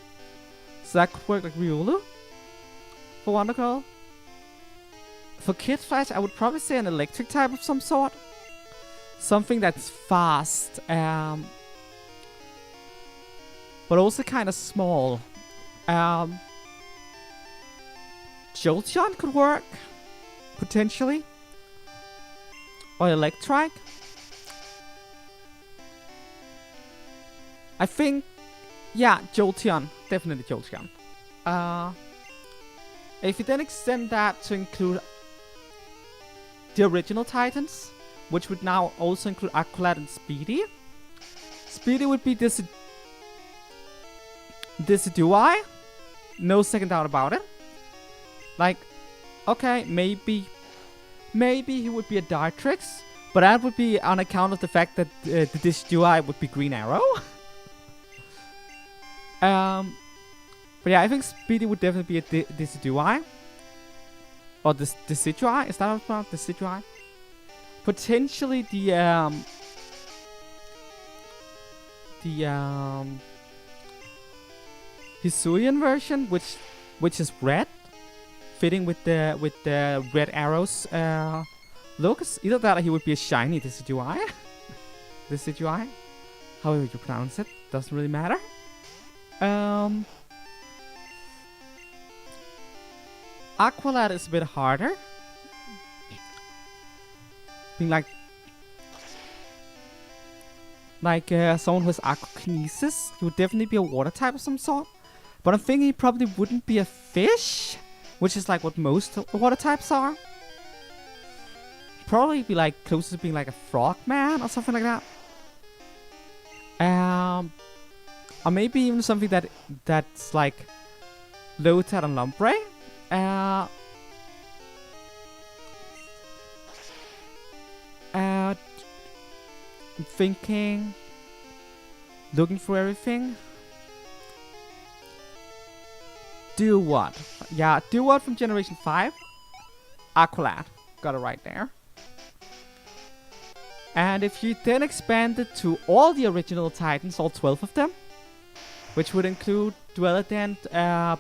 So that could work like Riolu for Wonder Girl. For Kid Flash, I would probably say an electric type of some sort. Something that's fast, but also kind of small. Jolteon could work, potentially. Or Electrike. I think, yeah, Jolteon. Definitely Jolteon. If you then extend that to include the original Titans, which would now also include Aqualad and Speedy. Speedy would be Decidueye. No second doubt about it. Like, okay, maybe he would be a Dartrix, but that would be on account of the fact that the Decidueye would be Green Arrow. But yeah, I think Speedy would definitely be a Decidueye. Or the Decidueye? Is that how it's pronounced? Decidueye? Potentially the Hisuian version, which is red, fitting with the red arrows looks. Either that or he would be a shiny Decidueye. Decidueye. However you pronounce it, doesn't really matter. Aqualad is a bit harder. Being like someone who has Aquakinesis, he would definitely be a water type of some sort. But I'm thinking he probably wouldn't be a fish, which is like what most water types are. Probably be like closest to being like a frogman or something like that. Or maybe even something that's like Lotad and Lombre. I'm thinking, looking for everything. Duwat. Yeah, Duwat from Generation 5. Aqualad. Got it right there. And if you then expand it to all the original Titans, all 12 of them, which would include Dueladent,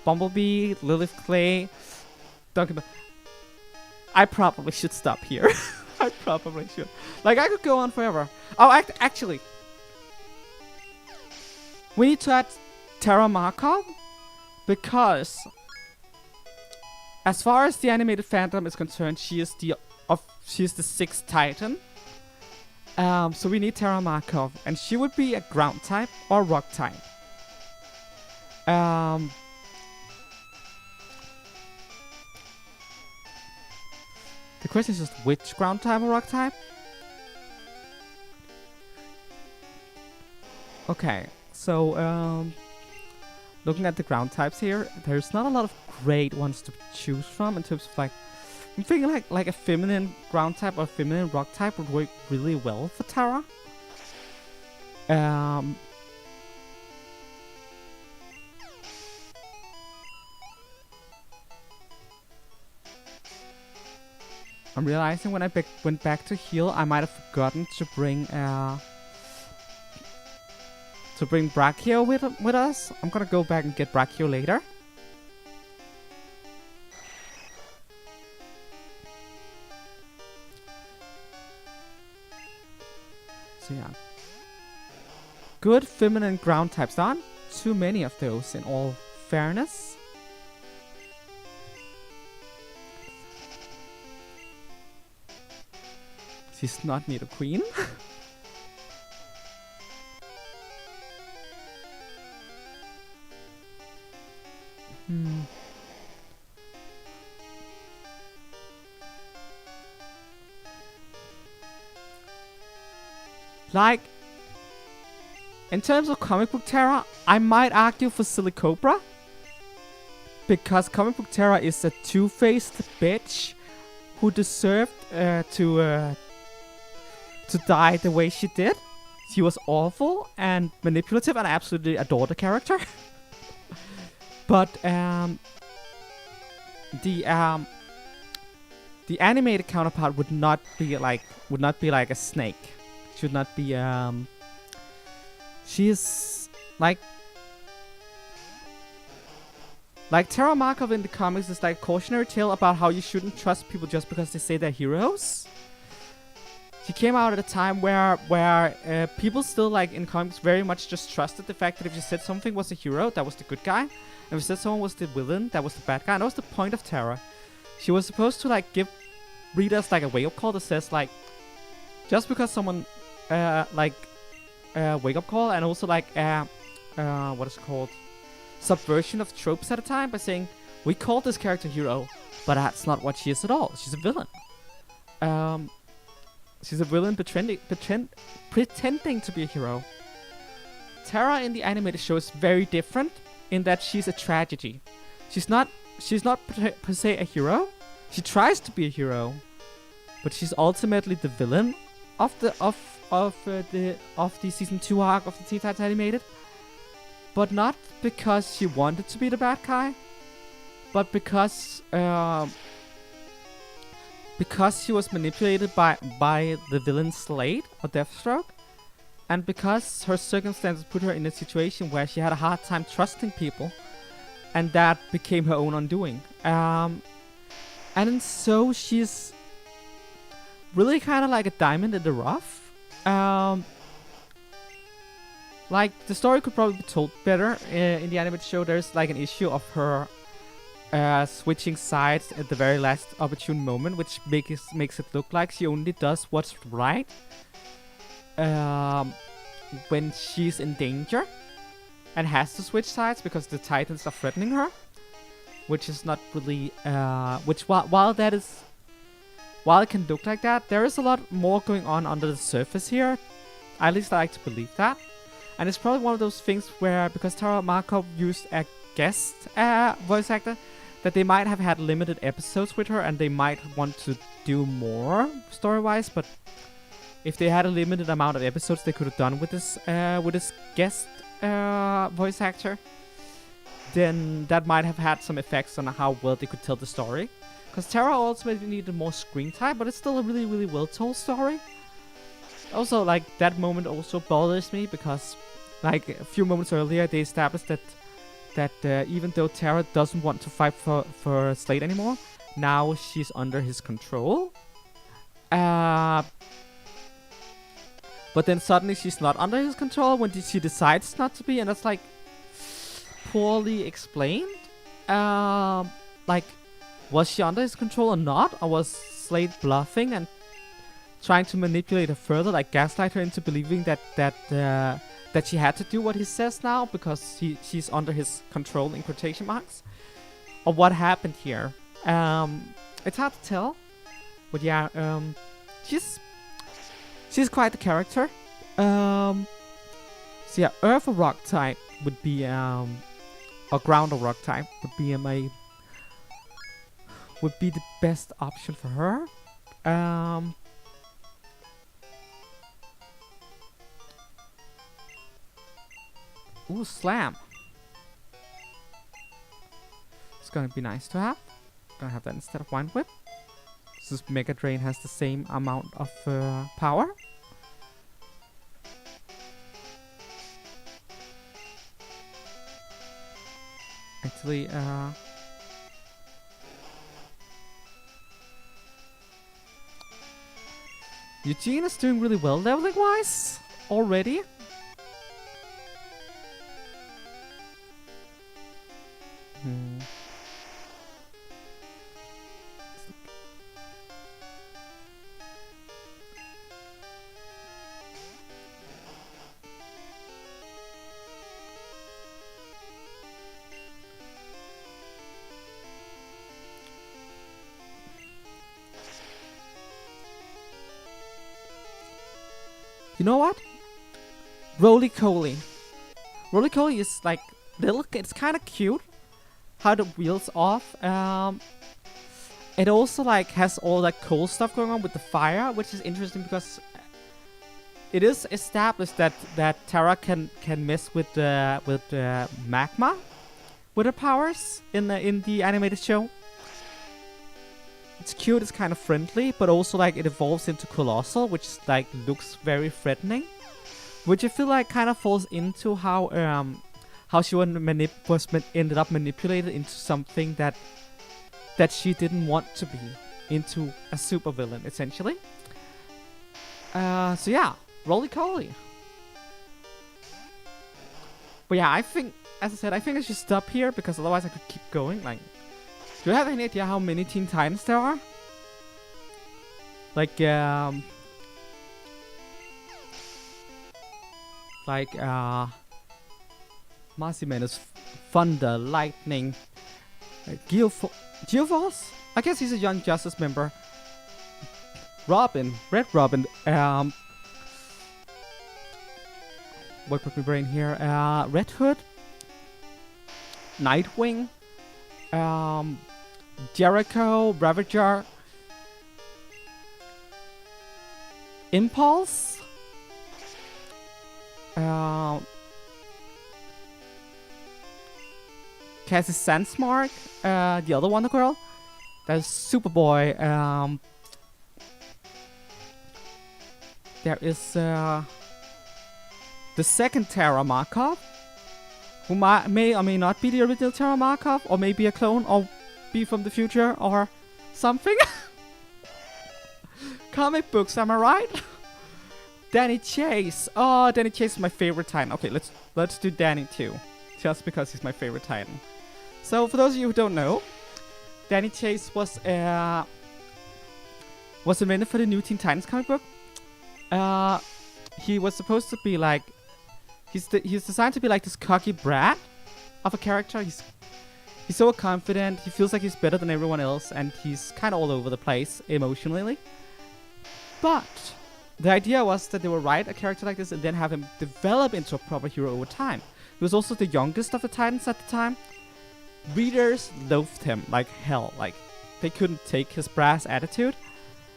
Bumblebee, Lilith Clay, Donkey. I probably should stop here. I probably should. Like, I could go on forever. Oh, actually. We need to add Terra Markov, because as far as the animated fandom is concerned, she is the 6th Titan. So we need Terra Markov, and she would be a ground type or rock type. The question is just which ground type or rock type? Okay, so looking at the ground types here, there's not a lot of great ones to choose from in terms of like, I'm thinking like a feminine ground type or feminine rock type would work really well for Terra. I'm realizing when I went back to heal, I might have forgotten to bring Brachio with us. I'm gonna go back and get Brachio later. So yeah. Good feminine ground types. There aren't too many of those in all fairness. She's not need a queen. Like, in terms of comic book Terra, I might argue for Silicobra. Because comic book Terra is a two-faced bitch who deserved to die the way she did. She was awful and manipulative, and I absolutely adore the character. But the animated counterpart would not be like a snake. Should not be she is like Tara Markov in the comics is like a cautionary tale about how you shouldn't trust people just because they say they're heroes. She came out at a time where people still, like, in comics very much just trusted the fact that if you said something was a hero, that was the good guy. And if you said someone was the villain, that was the bad guy. And that was the point of Terra. She was supposed to, like, give readers, like, a wake-up call that says, like, just because someone, wake-up call, and also, like, what is it called? Subversion of tropes at a time by saying, we called this character hero, but that's not what she is at all. She's a villain. She's a villain pretending to be a hero. Terra in the animated show is very different in that she's a tragedy. She's not per se a hero. She tries to be a hero, but she's ultimately the villain of the season 2 arc of the Teen Titans animated. But not because she wanted to be the bad guy, but because she was manipulated by the villain Slade or Deathstroke, and because her circumstances put her in a situation where she had a hard time trusting people, and that became her own undoing. And so she's really kind of like a diamond in the rough. Like, the story could probably be told better. In the animated show, there's like an issue of her switching sides at the very last opportune moment, which makes it look like she only does what's right when she's in danger and has to switch sides because the Titans are threatening her, which is not really while it can look like that, there is a lot more going on under the surface here. At least I like to believe that. And it's probably one of those things where, because Tara Markov used a guest voice actor, that they might have had limited episodes with her and they might want to do more story-wise, but if they had a limited amount of episodes they could have done with this guest voice actor, then that might have had some effects on how well they could tell the story. Because Tara ultimately needed more screen time, but it's still a really, really well-told story. Also, like, that moment also bothers me because, like, a few moments earlier they established that even though Tara doesn't want to fight for Slade anymore, now she's under his control. But then suddenly she's not under his control when she decides not to be, and that's like poorly explained. Like, was she under his control or not, or was Slade bluffing and trying to manipulate her further, like gaslight her into believing that she had to do what he says now because she's under his control in quotation marks? Or what happened here? It's hard to tell. But yeah, she's quite the character. So yeah, Earth or Rock type would be or Ground or Rock type would be the best option for her. Ooh, Slam. It's gonna be nice to have. Gonna have that instead of Wind Whip. versus Mega Drain has the same amount of power. Actually, Eugene is doing really well leveling wise already. You know what? Roly-Coly. Roly-Coly is like little. It's kind of cute. How the wheels off. It also like has all that cool stuff going on with the fire, which is interesting because it is established that Terra can mess with magma with her powers in the animated show. It's cute, it's kind of friendly, but also like it evolves into Colossal, which like looks very threatening, which I feel like kind of falls into how she ended up manipulated into something that she didn't want to be, into a supervillain essentially. So yeah, Roly-Coly. But yeah, I think, as I said, I think I should stop here because otherwise I could keep going. Like, do you have any idea how many Teen Titans there are? Like Marcyman, Thunder, Lightning, Geoforce? I guess he's a Young Justice member. Robin, Red Robin, what put my brain here? Red Hood, Nightwing, Jericho, Ravager, Impulse, Cassie Sandsmark, the other Wonder Girl, there's Superboy, there is the second Terra Markov, who may or may not be the original Terra Markov, or may be a clone, or be from the future, or something. Comic books, am I right? Danny Chase. Oh, Danny Chase is my favorite Titan. Okay, let's do Danny too, just because he's my favorite Titan. So, for those of you who don't know, Danny Chase was invented for the new Teen Titans comic book. He was supposed to be like, he's designed to be like this cocky brat of a character. He's so confident. He feels like he's better than everyone else, and he's kind of all over the place emotionally. But the idea was that they would write a character like this and then have him develop into a proper hero over time. He was also the youngest of the Titans at the time. Readers loathed him like hell. Like, they couldn't take his brass attitude.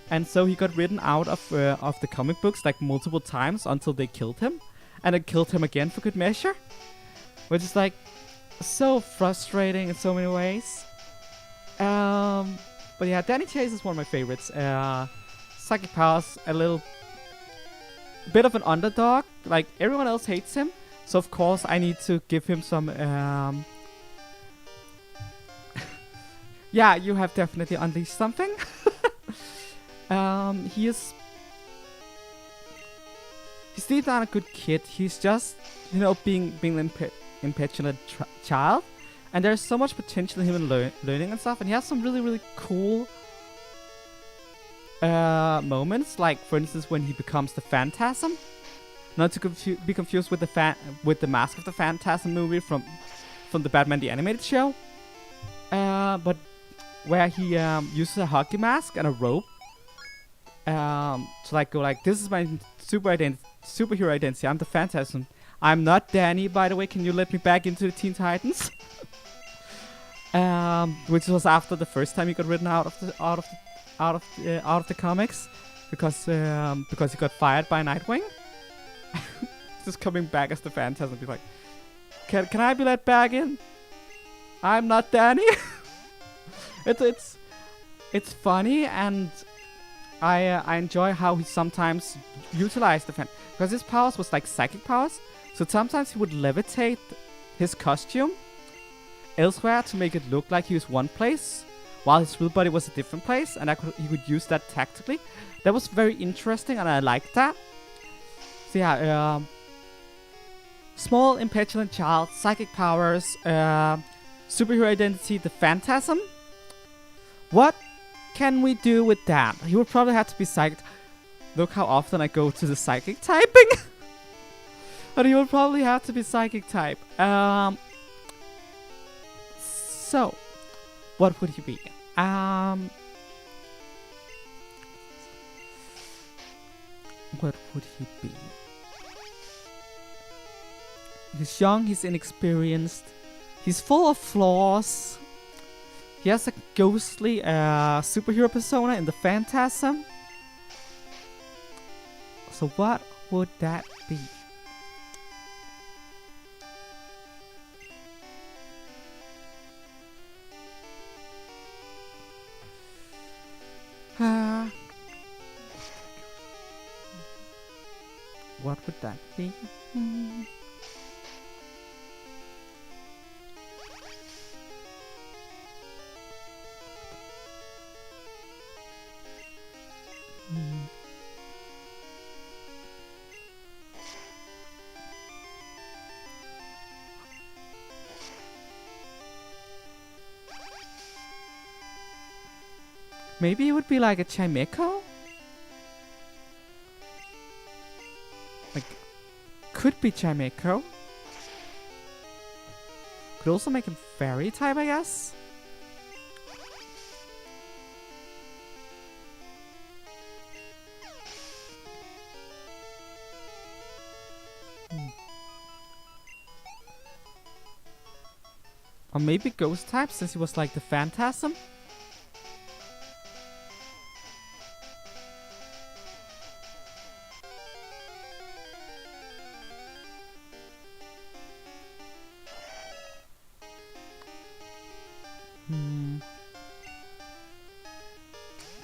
And so he got written out of the comic books like multiple times until they killed him. And then killed him again for good measure. Which is like so frustrating in so many ways. But yeah, Danny Chase is one of my favorites. Psychic powers, a little bit of an underdog. Like, everyone else hates him. So of course I need to give him some... yeah, you have definitely unleashed something. He's deep down a good kid. He's just, you know, being an impetulant child. And there's so much potential in him in learning and stuff. And he has some really, really cool moments. Like, for instance, when he becomes the Phantasm. Not to be confused with the Mask of the Phantasm movie from the Batman the Animated Show. But where he uses a hockey mask and a rope. To like go like, this is my superhero identity. I'm the Phantasm. I'm not Danny, by the way. Can you let me back into the Teen Titans? Which was after the first time he got written out of the comics, because he got fired by Nightwing. Just coming back as the Phantasm, be like, can I be let back in? I'm not Danny. it's it's funny, and I enjoy how he sometimes utilized the fan, because his powers was like psychic powers. So sometimes he would levitate his costume elsewhere to make it look like he was one place, while his real body was a different place, and he could use that tactically. That was very interesting, and I liked that. So yeah, small impetulant child, psychic powers, superhero identity, the phantasm. What can we do with that? He would probably have to be psychic. Look how often I go to the psychic typing. But he would probably have to be psychic type. So, what would he be? What would he be? He's young, he's inexperienced, he's full of flaws. He has a ghostly superhero persona in the Phantasm. So what would that be? What would that be? Maybe it would be like a Chimeco? Like, could be Chimeco. Could also make him fairy type, I guess. Or maybe ghost type, since he was like the Phantasm.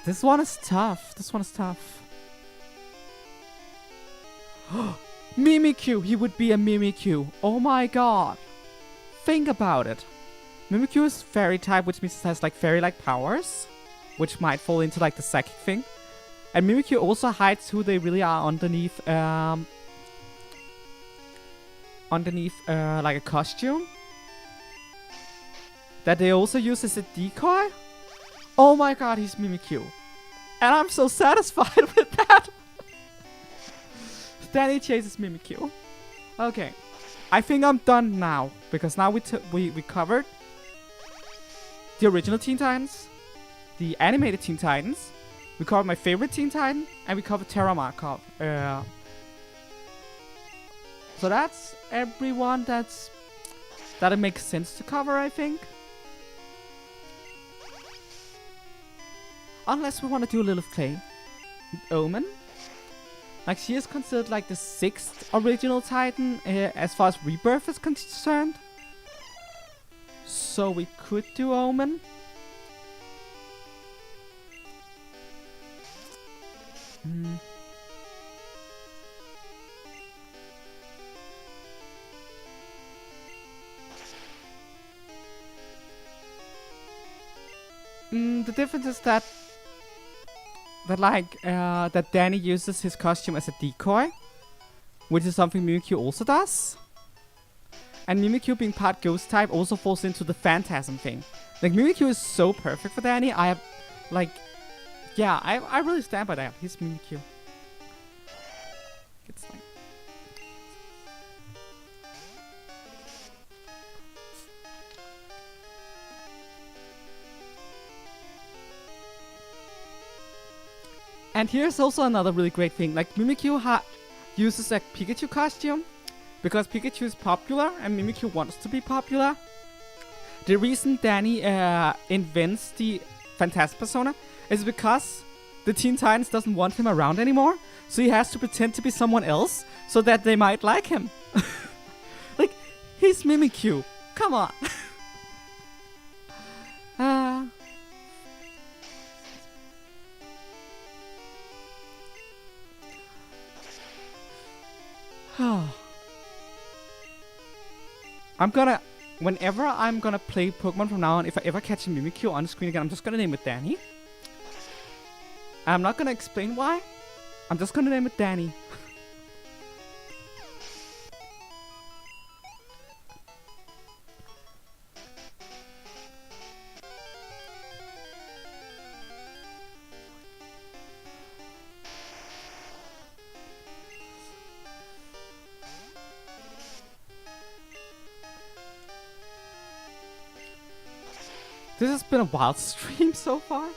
This one is tough. This one is tough. Mimikyu! He would be a Mimikyu. Oh my god. Think about it. Mimikyu is fairy type, which means it has like fairy-like powers, which might fall into like the psychic thing. And Mimikyu also hides who they really are underneath like a costume that they also use as a decoy. Oh my god, he's Mimikyu. And I'm so satisfied with that. Danny chases Mimikyu. Okay. I think I'm done now, because now we covered the original Teen Titans, the animated Teen Titans, we covered my favorite Teen Titan, and we covered Terra Markov. So that's everyone that it makes sense to cover, I think. Unless we want to do a little play. Omen. Like, she is considered like the 6th original Titan as far as Rebirth is concerned. So we could do Omen. The difference is that Danny uses his costume as a decoy, which is something Mimikyu also does. And Mimikyu being part ghost type also falls into the Phantasm thing. Like, Mimikyu is so perfect for Danny. I really stand by that. He's Mimikyu. It's like, and here's also another really great thing. Like, Mimikyu uses a Pikachu costume because Pikachu is popular and Mimikyu wants to be popular. The reason Danny invents the Phantasm persona is because the Teen Titans doesn't want him around anymore. So he has to pretend to be someone else so that they might like him. Like, he's Mimikyu. Come on. whenever I'm gonna play Pokemon from now on, if I ever catch a Mimikyu on screen again, I'm just gonna name it Danny. I'm not gonna explain why. I'm just gonna name it Danny. This has been a wild stream so far.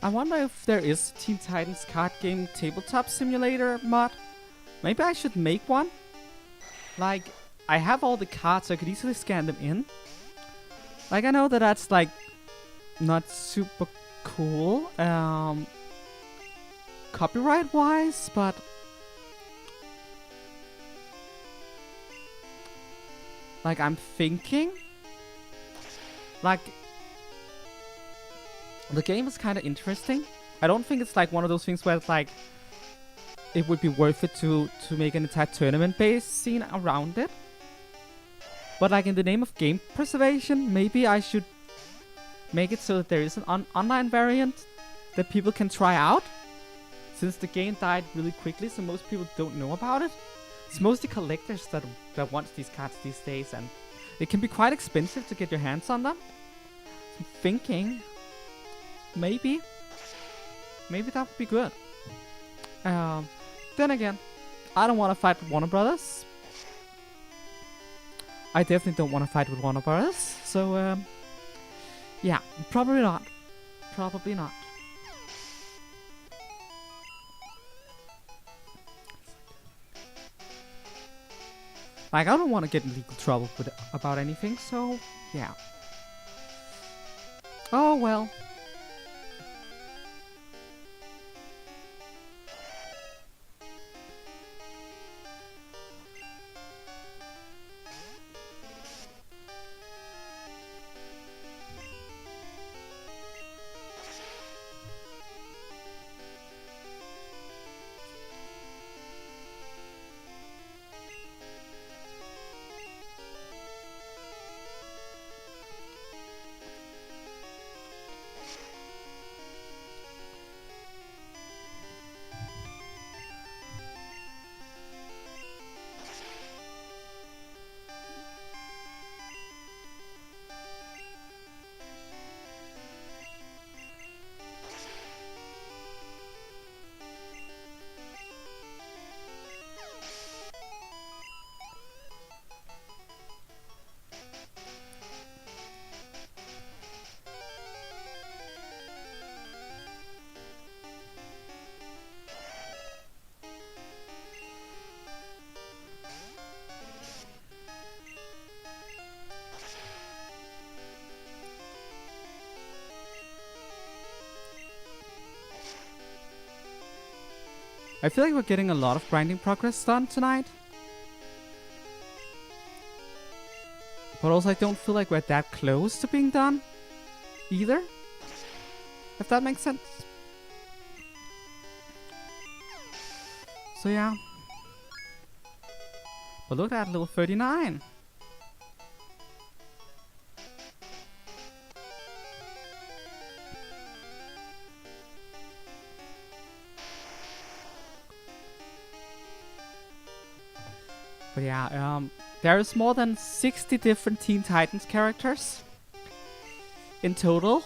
I wonder if there is Teen Titans card game tabletop simulator mod. Maybe I should make one. Like, I have all the cards, so I could easily scan them in. Like, I know that that's like not super cool, copyright wise, but like I'm thinking, like the game is kind of interesting. I don't think it's like one of those things where it's like it would be worth it to make an entire tournament-based scene around it. But like in the name of game preservation, maybe I should make it so that there is an online variant that people can try out. Since the game died really quickly, so most people don't know about it. It's mostly collectors that want these cards these days, and it can be quite expensive to get your hands on them. So I'm thinking, maybe that would be good. Then again, I don't want to fight with Warner Brothers. I definitely don't want to fight with Warner Brothers. So, yeah, probably not. Probably not. Like, I don't want to get in legal trouble about anything, so yeah. Oh well. I feel like we're getting a lot of grinding progress done tonight. But also I don't feel like we're that close to being done either. If that makes sense. So yeah. But look at that, level 39. But yeah, there's more than 60 different Teen Titans characters in total.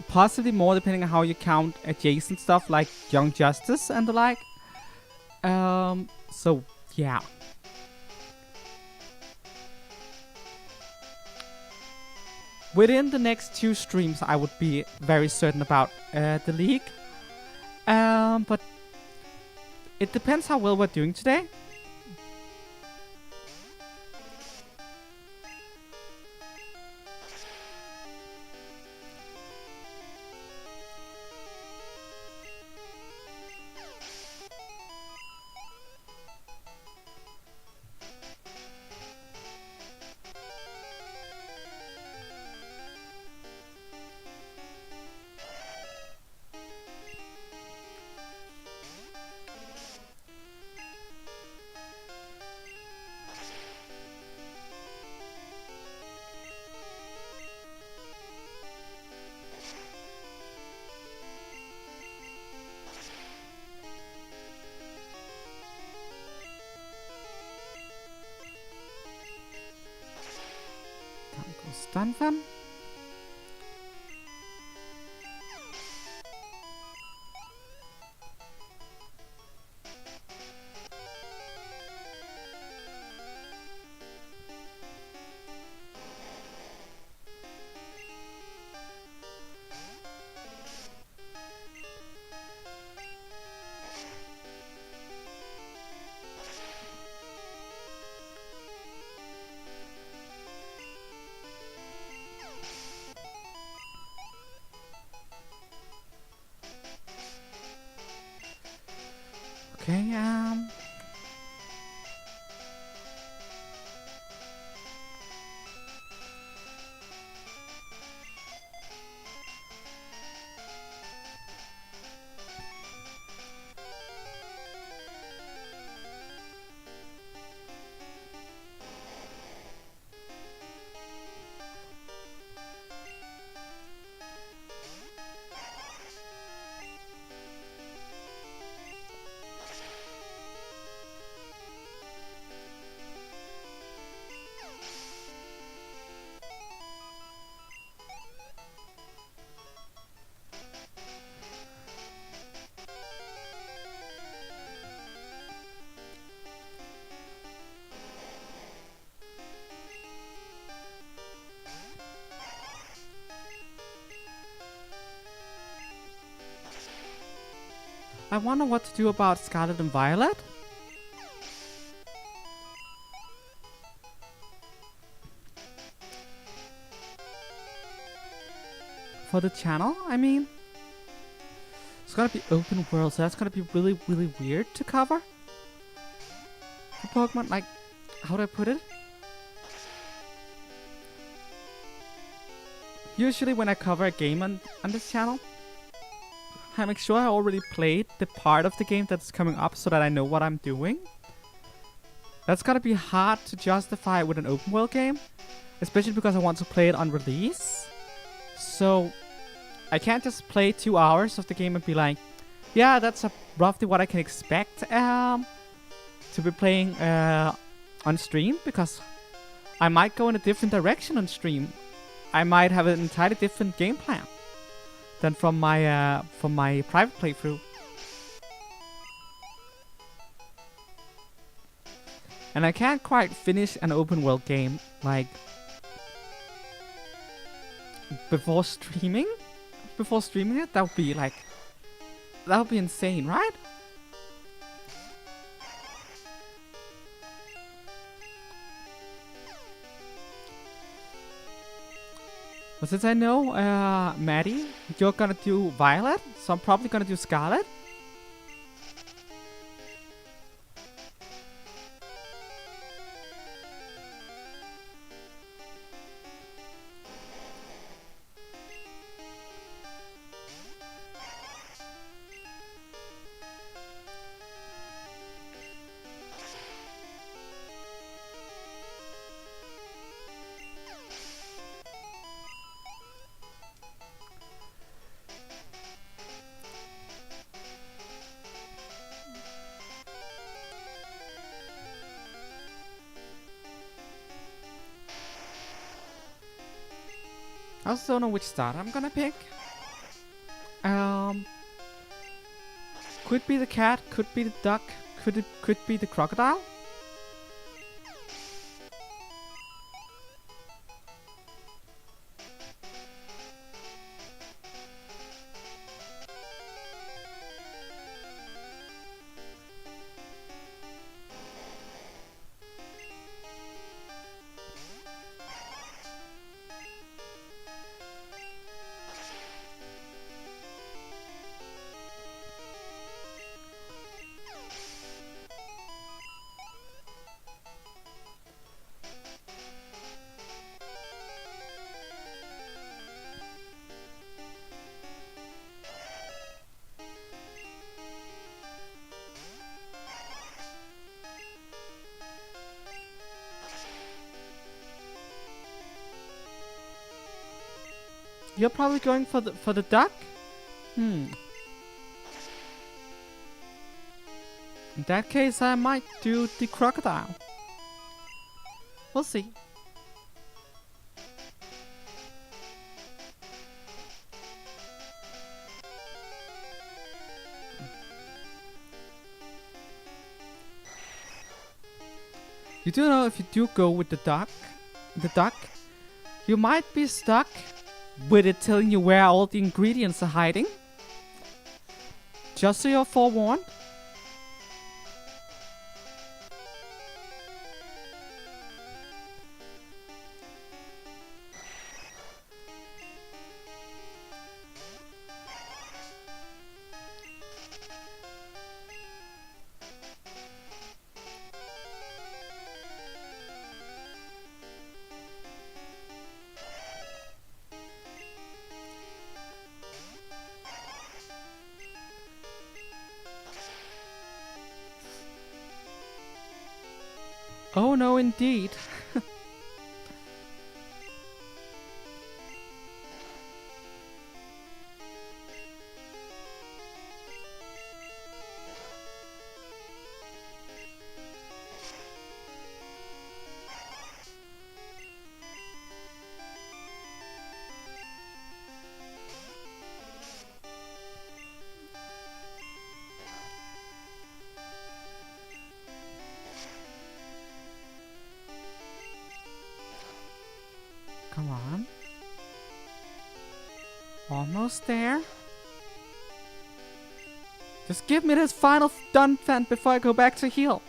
Possibly more depending on how you count adjacent stuff like Young Justice and the like. So yeah. Within the next 2 streams I would be very certain about the league. But it depends how well we're doing today. Can't go stun them. Okay, I wonder what to do about Scarlet and Violet. For the channel, I mean. It's gonna be open world, so that's gonna be really, really weird to cover. For Pokemon, like, how do I put it? Usually when I cover a game on this channel, I make sure I already played the part of the game that's coming up so that I know what I'm doing. That's gonna be hard to justify with an open world game, especially because I want to play it on release. So I can't just play 2 hours of the game and be like, yeah, that's roughly what I can expect to be playing on stream, because I might go in a different direction on stream. I might have an entirely different game plan than from my private playthrough. And I can't quite finish an open world game like before streaming. Before streaming it, that would be like, that would be insane, right? But since I know, Maddie, you're gonna do Violet, so I'm probably gonna do Scarlet. I also don't know which starter I'm gonna pick. Could be the cat, could be the duck, could be the crocodile. You're probably going for the duck? In that case, I might do the crocodile. We'll see. You do know if you do go with the duck, you might be stuck with it telling you where all the ingredients are hiding. Just so you're forewarned. Oh no, indeed. Come on. Almost there. Just give me this final done fan before I go back to heal.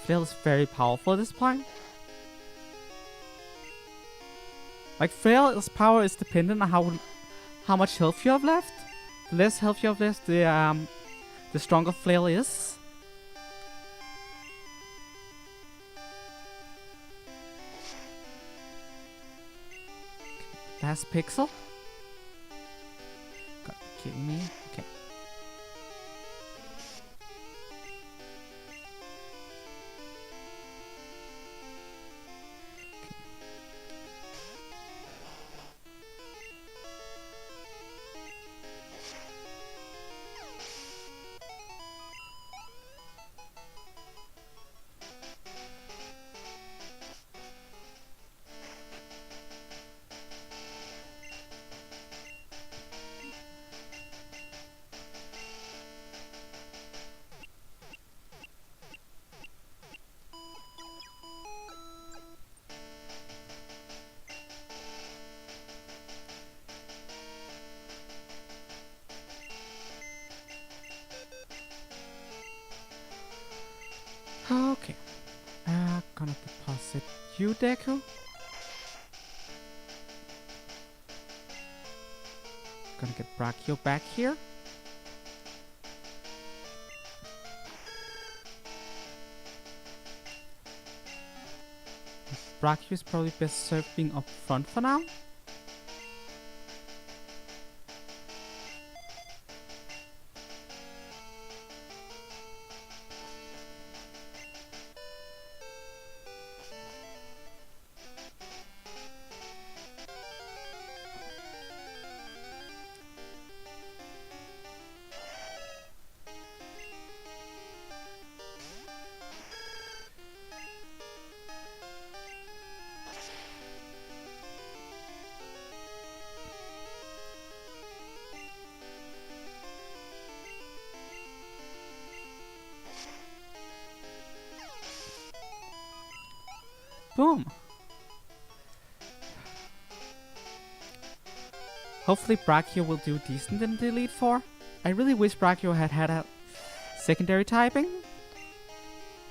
Flail is very powerful at this point. Like, Flail's power is dependent on how much health you have left. The less health you have left, the stronger Flail is. Last pixel. God, kidding me? Okay. Okay. Gonna deposit you, Deku. Gonna get Brachio back here. Brachio is probably best served being up front for now. Boom. Hopefully Brachio will do decent in the Elite Four. I really wish Brachio had a secondary typing.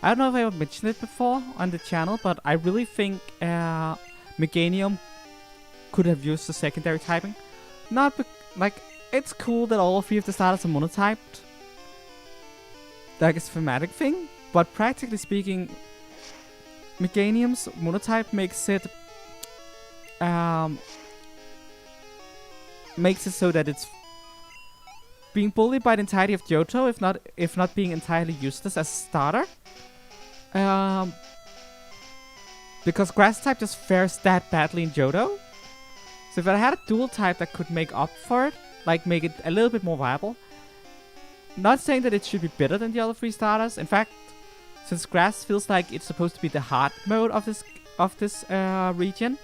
I don't know if I mentioned it before on the channel, but I really think Meganium could have used the secondary typing. Like, it's cool that all three of the starters are monotyped. Like a thematic thing, but practically speaking, Meganium's monotype makes it so that it's being bullied by the entirety of Johto, if not being entirely useless as a starter. Because grass type just fares that badly in Johto. So if I had a dual type that could make up for it, like make it a little bit more viable. Not saying that it should be better than the other three starters. In fact, since grass feels like it's supposed to be the hard mode of this region,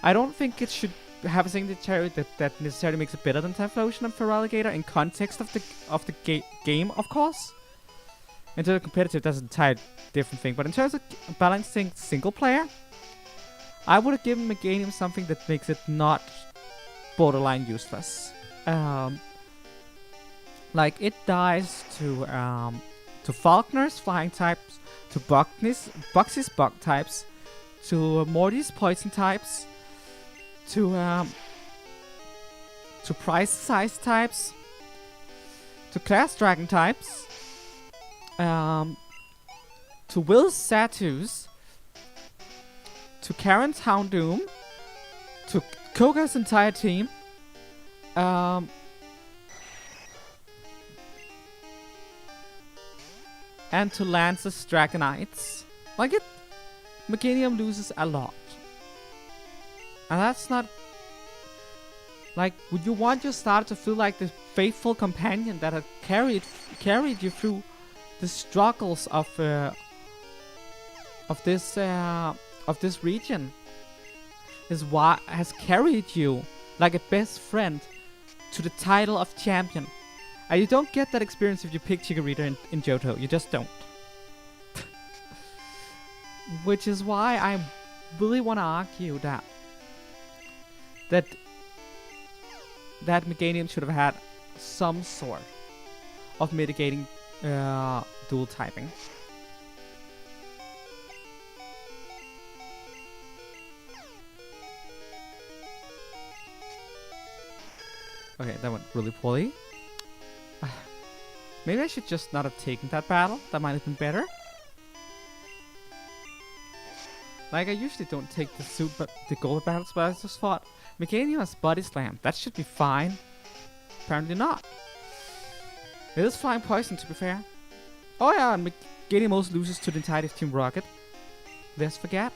I don't think it should have a secondary that necessarily makes it better than Typhlosion and Feraligatr in context of the game, of course. In terms of competitive, that's an entire different thing. But in terms of balancing single player, I would have given Meganium something that makes it not borderline useless. Like it dies to Falconers, flying types, to Buxy's bug types, to Morty's poison types, to price size types, to class dragon types, to Will's Satus, to Karen's Houndoom, to Koga's entire team, and to Lance's Dragonites. Like it, Meganium loses a lot. And that's not... Like, would you want your starter to feel like the faithful companion that had carried you through the struggles of this region? Has carried you like a best friend to the title of champion. And you don't get that experience if you pick Chikorita in Johto. You just don't. Which is why I really want to argue that Meganium should have had some sort of mitigating dual typing. Okay, that went really poorly. Maybe I should just not have taken that battle. That might have been better. Like, I usually don't take the gold battles, but I just thought Meganium has Body Slam. That should be fine. Apparently not. It is Flying Poison, to be fair. Oh yeah, and Meganium also loses to the entirety of Team Rocket. Let's forget.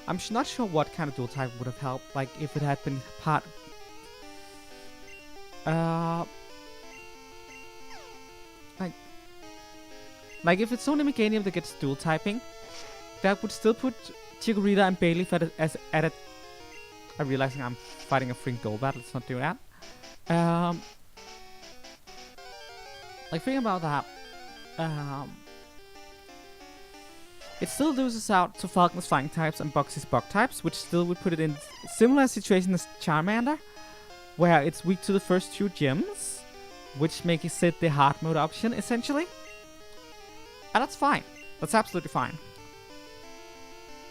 I'm not sure what kind of dual type would have helped. Like, if it had been part... Like if it's only Meganium that gets dual typing, that would still put Chikorita and Bayleaf at a... I'm realizing I'm fighting a freaking gold battle. Let's not do that. Like, thinking about that, it still loses out to Falcon's flying types and Buxy's bug types, which still would put it in similar situation as Charmander, where it's weak to the first two gyms, which makes it the hard mode option, essentially. And that's fine. That's absolutely fine.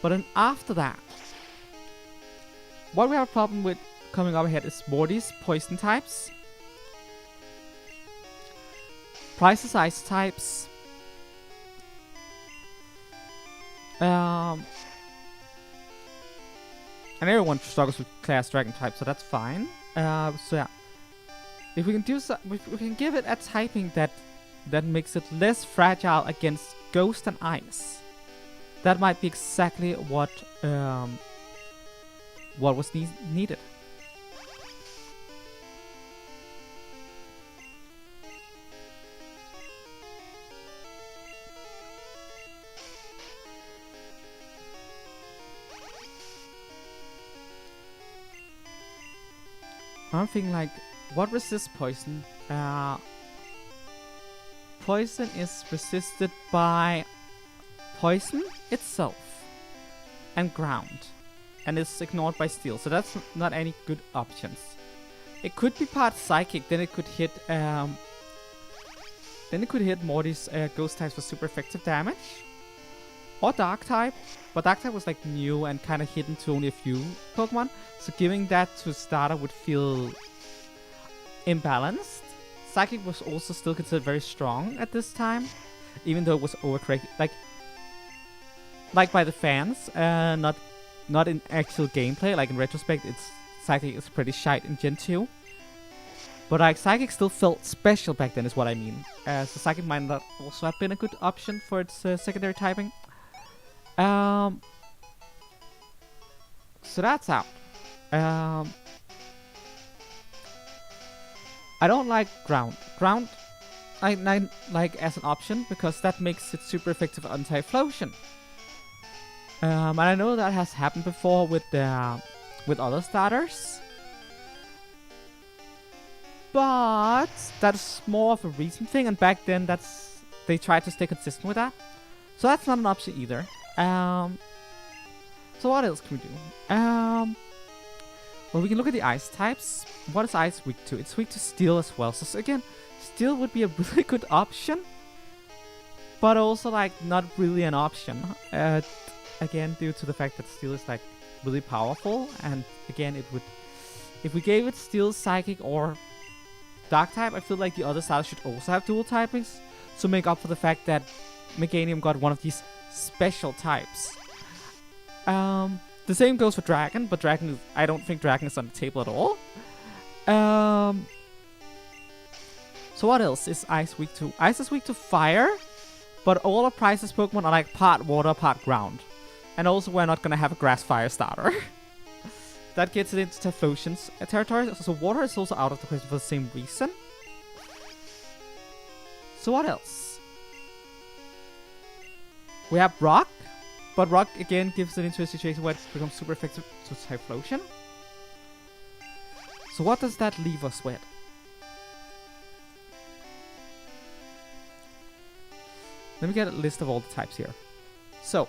But then after that, what we have a problem with coming up ahead is Morty's poison types, Price's ice types, and everyone struggles with class dragon type, so that's fine. So yeah, if we can do so, if we can give it a typing that makes it less fragile against ghost and ice, that might be exactly what was needed. I'm thinking, like, what resists poison? Poison is resisted by poison itself and ground, and is ignored by steel, so that's not any good options. It could be part psychic, then it could hit Morty's ghost types for super effective damage, or dark type, but dark type was like new and kind of hidden to only a few Pokemon, so giving that to a starter would feel imbalanced. Psychic was also still considered very strong at this time, even though it was overcorrected, like by the fans, not in actual gameplay. Like in retrospect, Psychic is pretty shite in Gen 2. But like Psychic still felt special back then, is what I mean. So Psychic might not also have been a good option for its secondary typing. So that's out. I don't like ground. Ground, I like as an option because that makes it super effective on Typhlosion. And I know that has happened before with other starters. but that's more of a recent thing, and back then they tried to stay consistent with that. So that's not an option either. So what else can we do? Well, we can look at the ice types. What is ice weak to? It's weak to steel as well. So again, steel would be a really good option, but also like not really an option. Again, due to the fact that steel is like really powerful, and again, it would, if we gave it steel, psychic, or dark type, I feel like the other styles should also have dual typings to make up for the fact that Meganium got one of these special types. The same goes for Dragon, but Dragon is, I don't think Dragon is on the table at all. So what else is Ice weak to? Ice is weak to fire, but all of Prizes Pokemon are like part water, part ground. And also we're not gonna have a grass fire starter. That gets it into Typhlosion's territory. So water is also out of the question for the same reason. So what else? We have rock, but rock again gives it into a situation where it becomes super effective to Typhlosion. So what does that leave us with? Let me get a list of all the types here. So,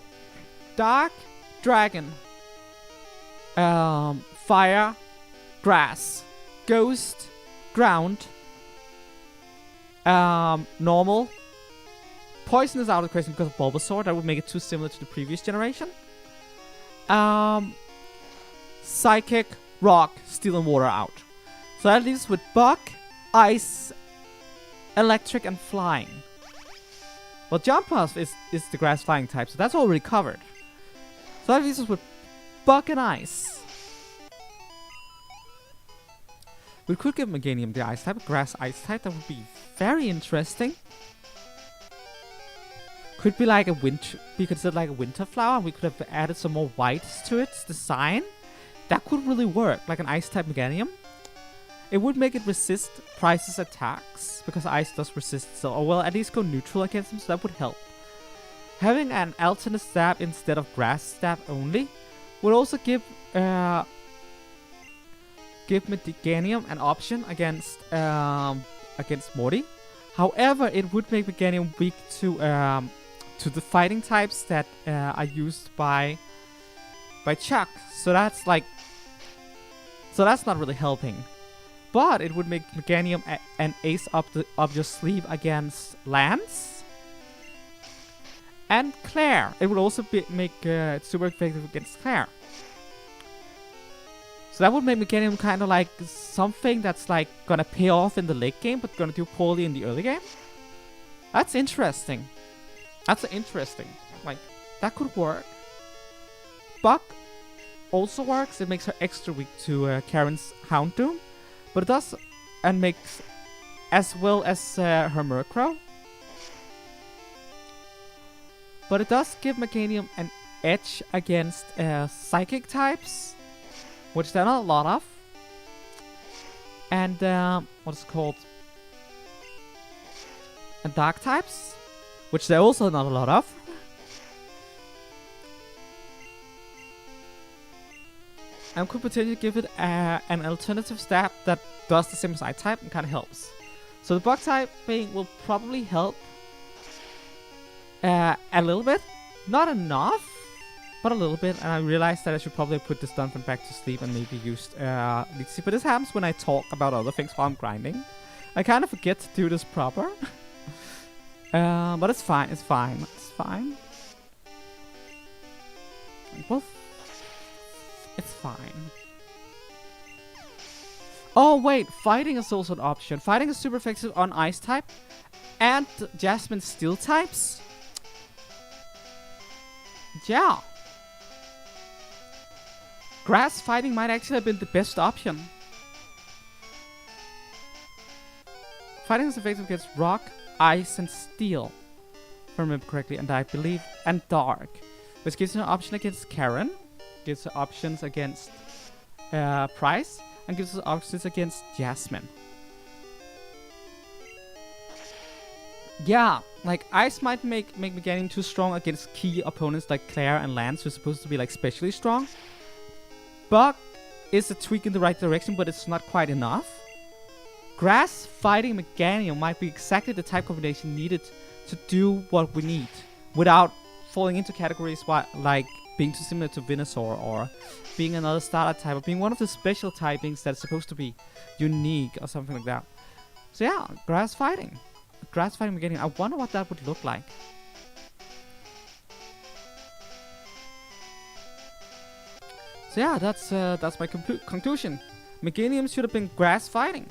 dark, dragon, fire, grass, ghost, ground, normal. Poison is out of the question because of Bulbasaur. That would make it too similar to the previous generation. Psychic, rock, steel, and water out. So that leaves us with bug, ice, electric, and flying. Well, jump off is the grass flying type, so that's already covered. So that leaves us with bug and ice. We could give Meganium the ice type, grass ice type. That would be very interesting. Could be like a winter, be considered like a winter flower. We could have added some more whites to its design. That could really work, like an ice type Meganium. It would make it resist Prizes attacks, because ice does resist, so, or well, at least go neutral against them, so that would help. Having an alternate stab instead of grass stab only would also give Meganium an option against Morty. However, it would make Meganium weak to the fighting types that are used by Chuck. So that's like, so that's not really helping. But it would make Meganium an ace up your sleeve against Lance and Claire. It would also make it super effective against Claire. So that would make Meganium kind of like something that's like gonna pay off in the late game, but gonna do poorly in the early game. That's interesting. That's interesting. Like, that could work. Buck also works. It makes her extra weak to Karen's Houndoom. But it does, and makes, as well as her Murkrow. But it does give Meganium an edge against Psychic types, which there are not a lot of. And, what's it called? And Dark types, which there are also not a lot of. And could potentially give it an alternative stab that does the same as I-type and kind of helps. So the bug typing will probably help a little bit. Not enough, but a little bit. And I realized that I should probably put this Dunphin back to sleep and maybe use Leedsy. But this happens when I talk about other things while I'm grinding. I kind of forget to do this proper. But it's fine, it's fine, it's fine. Well, it's fine. Oh wait, fighting is also an option. Fighting is super effective on ice type and Jasmine steel types. Yeah. Grass fighting might actually have been the best option. Fighting is effective against rock, ice, and steel, if I remember correctly, and I believe, and dark, which gives you an option against Karen. Gives us options against Price, and gives us options against Jasmine. Yeah, like Ice might make Meganium too strong against key opponents like Claire and Lance, who's supposed to be like specially strong. Bug is a tweak in the right direction, but it's not quite enough. Grass fighting Meganium might be exactly the type combination needed to do what we need, without falling into categories like being too similar to Venusaur, or being another starter type, or being one of the special typings that's supposed to be unique, or something like that. So yeah, grass fighting Meganium. I wonder what that would look like. So yeah, that's my conclusion. Meganium should have been grass fighting.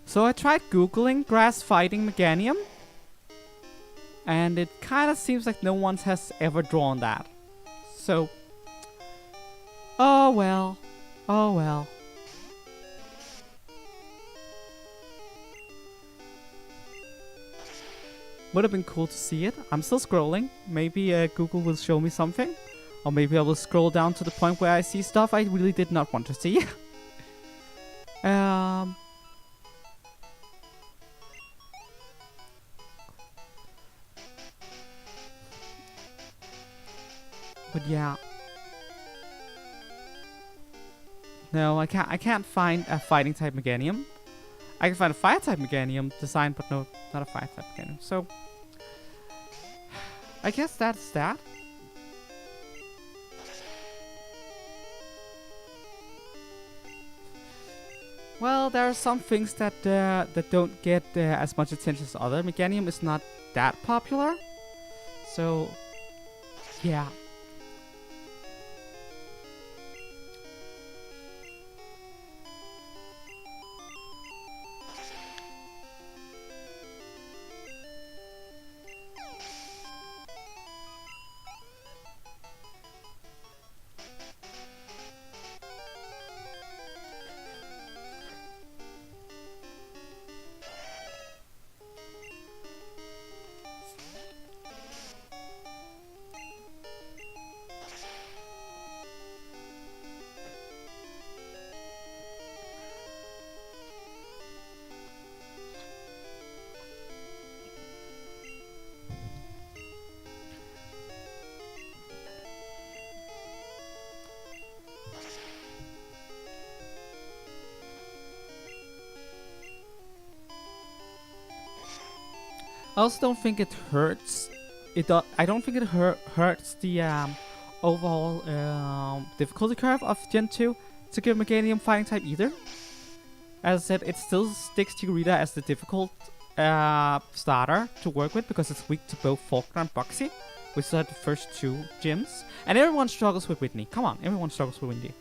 So I tried googling grass fighting Meganium, and it kind of seems like no one has ever drawn that. So, oh well, oh well. Would have been cool to see it. I'm still scrolling. Maybe Google will show me something, or maybe I will scroll down to the point where I see stuff I really did not want to see. But yeah. No, I can't find a fighting type Meganium. I can find a fire type Meganium design, but no, not a fire type Meganium. So I guess that's that. Well, there are some things that that don't get as much attention as other. Meganium is not that popular, so yeah. I also don't think it hurts. I don't think it hurts the overall difficulty curve of Gen 2 to give Meganium fighting type either. As I said, it still sticks Chikorita as the difficult starter to work with because it's weak to both Faulkner and Boxy, which are the first two gyms. And everyone struggles with Whitney. Come on, everyone struggles with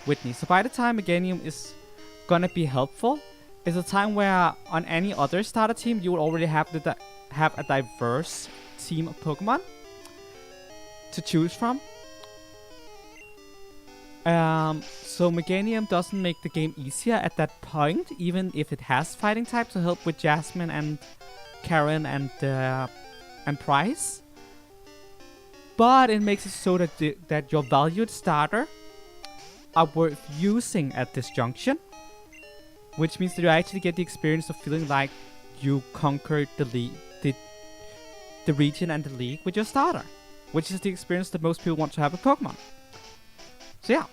Whitney. So by the time Meganium is gonna be helpful, is a time where on any other starter team you will already have a diverse team of Pokemon to choose from. So Meganium doesn't make the game easier at that point, even if it has fighting type to help with Jasmine and Karen and Price. But it makes it so that that your valued starter are worth using at this junction, which means that you actually get the experience of feeling like you conquered the region and the league with your starter, which is the experience that most people want to have with Pokemon. So yeah,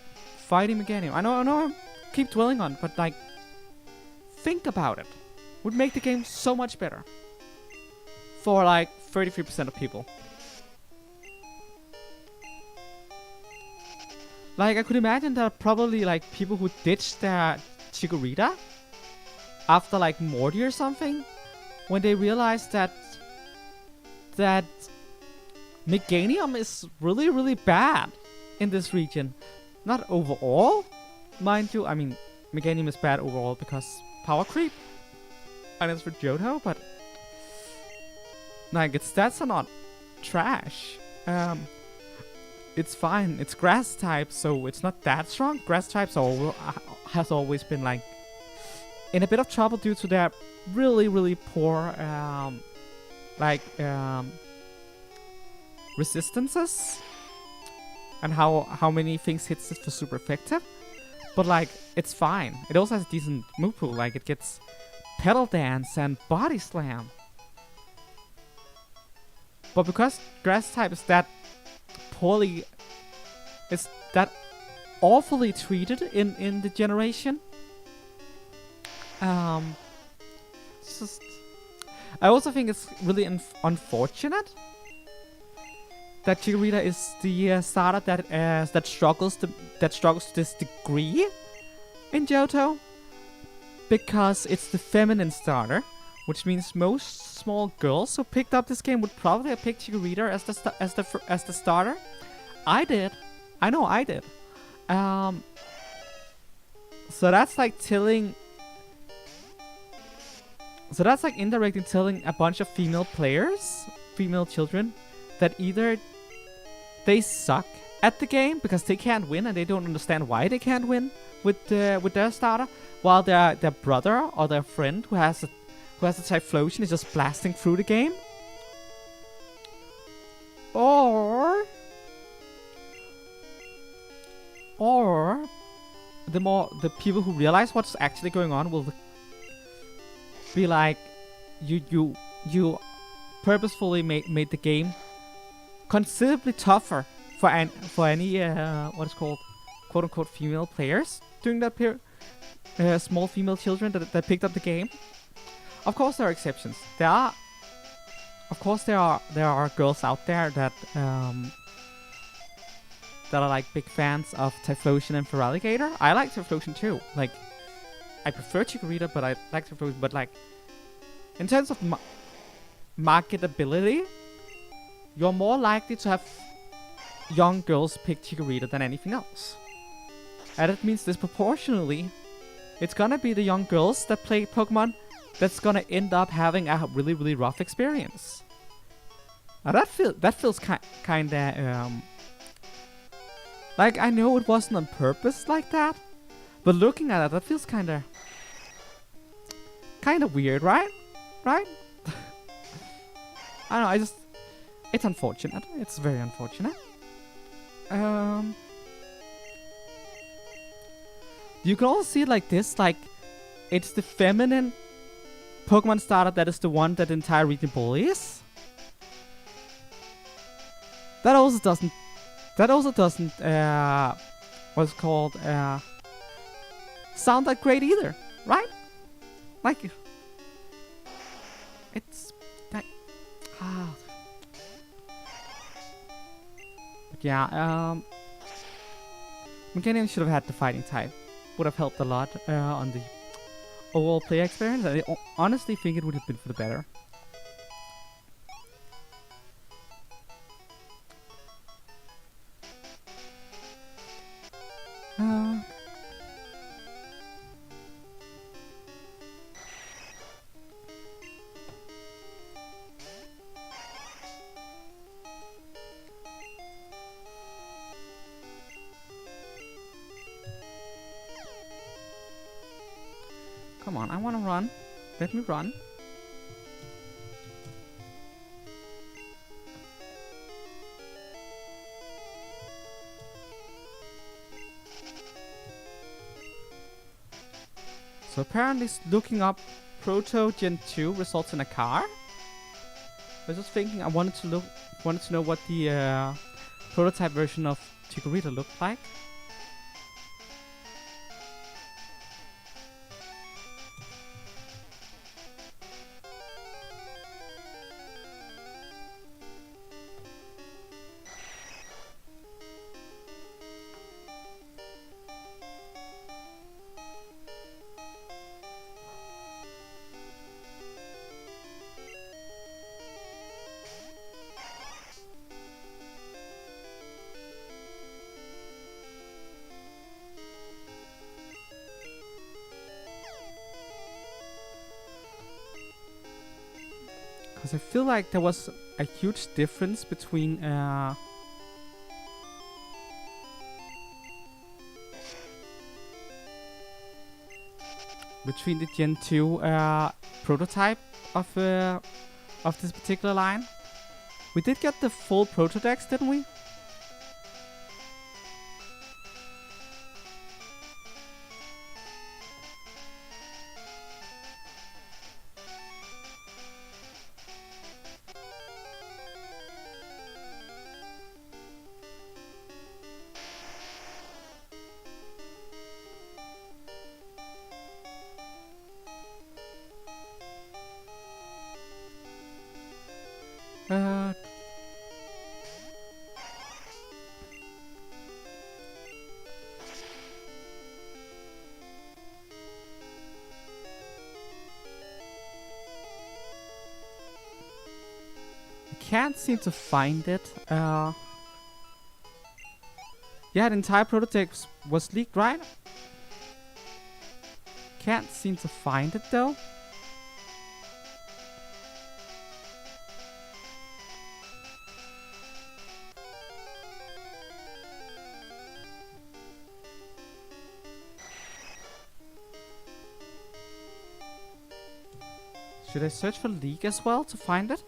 fighting Meganium. I know I keep dwelling on, but like, think about it. would make the game so much better for like 33% of people. Like, I could imagine there are probably like people who ditched their Chikorita after like Morty or something, when they realized that Meganium is really bad in this region. Not overall, mind you. I mean, Meganium is bad overall because power creep, and it's for Johto, but like its stats are not trash. It's fine. It's grass type, so it's not that strong. Grass types has always been like in a bit of trouble due to their really poor resistances and how many things hits it for super effective. But like, it's fine. It also has a decent move pool. Like, it gets Pedal Dance and Body Slam. But because grass type is that poorly, is that awfully treated in the generation, it's just, I also think it's really unfortunate that Chikorita is the starter that struggles to this degree in Johto, because it's the feminine starter, which means most small girls who picked up this game would probably have picked Chikorita as the starter. I did. I know I did. So that's like telling. So that's like indirectly telling a bunch of female players, female children, that either they suck at the game because they can't win and they don't understand why they can't win with their starter, while their brother or their friend who has a Typhlosion is just blasting through the game. Or the people who realize what's actually going on will be like, you purposefully made the game considerably tougher for any what is called quote unquote female players during that period. Small female children that picked up the game. Of course, there are exceptions. There are girls out there that are like big fans of Typhlosion and Feraligatr. I like Typhlosion too. Like, I prefer Chikorita, but I like Typhlosion. But like, in terms of marketability, you're more likely to have young girls pick Chikorita than anything else. And it means disproportionately, it's gonna be the young girls that play Pokemon that's gonna end up having a really rough experience. Now that feels kinda like, I know it wasn't on purpose like that, but looking at it, that feels kinda weird, right? Right? I don't know. It's unfortunate. It's very unfortunate. You can also see it like this, like, it's the feminine Pokemon starter that is the one that the entire region bullies. That also doesn't what's called sound that great either, right? Like, it's that yeah, Meganium should have had the fighting type. Would have helped a lot on the overall player experience. I honestly think it would have been for the better. Come on, I want to run. Let me run. So apparently looking up Proto Gen 2 results in a car. I was just thinking, I wanted to know what the prototype version of Chikorita looked like. Because I feel like there was a huge difference between the Gen 2 prototype of this particular line. We did get the full Protodex, didn't we? Can't seem to find it. Yeah, the entire prototype was leaked, right? Can't seem to find it though. Should I search for leak as well to find it?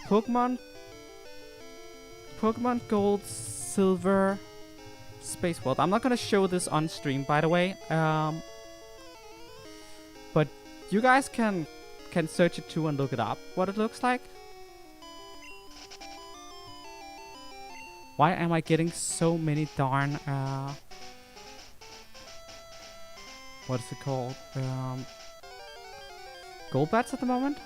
Pokemon Gold, Silver, Space World. I'm not gonna show this on stream, by the way. But you guys can search it too and look it up, what it looks like. Why am I getting so many darn what is it called? Gold bats at the moment?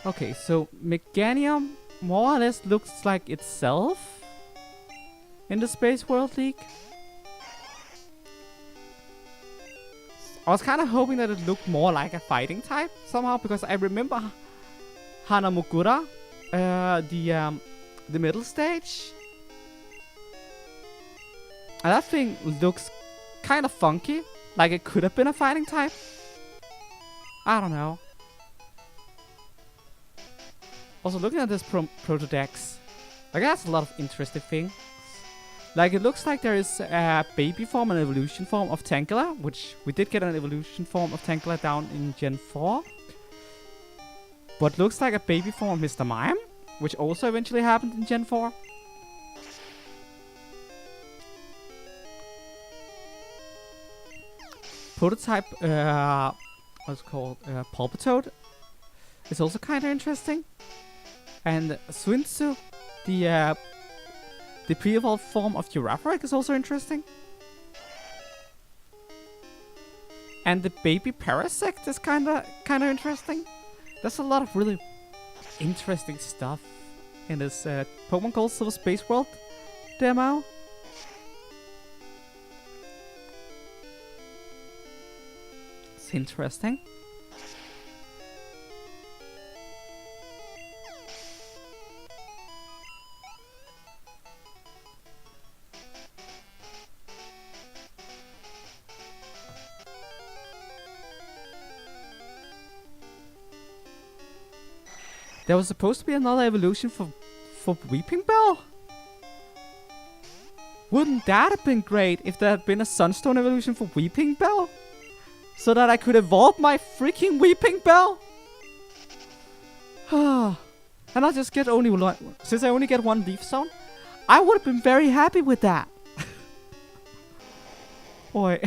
Okay, so Meganium more or less looks like itself in the Space World League. I was kind of hoping that it looked more like a fighting type somehow, because I remember Hanamugura, the middle stage, and that thing looks kind of funky, like it could have been a fighting type. I don't know. Also, looking at this Protodex, like, that's a lot of interesting things. Like, it looks like there is a baby form and evolution form of Tangela, which we did get an evolution form of Tangela down in Gen 4. But looks like a baby form of Mr. Mime, which also eventually happened in Gen 4. Prototype, what's it called? Pulpitoad is also kind of interesting. And Swinsu, the pre-evolved form of Girafarig, is also interesting. And the baby Parasect is kind of interesting. There's a lot of really interesting stuff in this Pokemon Gold Silver Space World demo. It's interesting. There was supposed to be another evolution for Weeping Bell. Wouldn't that have been great if there had been a Sunstone evolution for Weeping Bell? So that I could evolve my freaking Weeping Bell? And I just get only one, since I only get one Leaf Zone, I would have been very happy with that. Boy.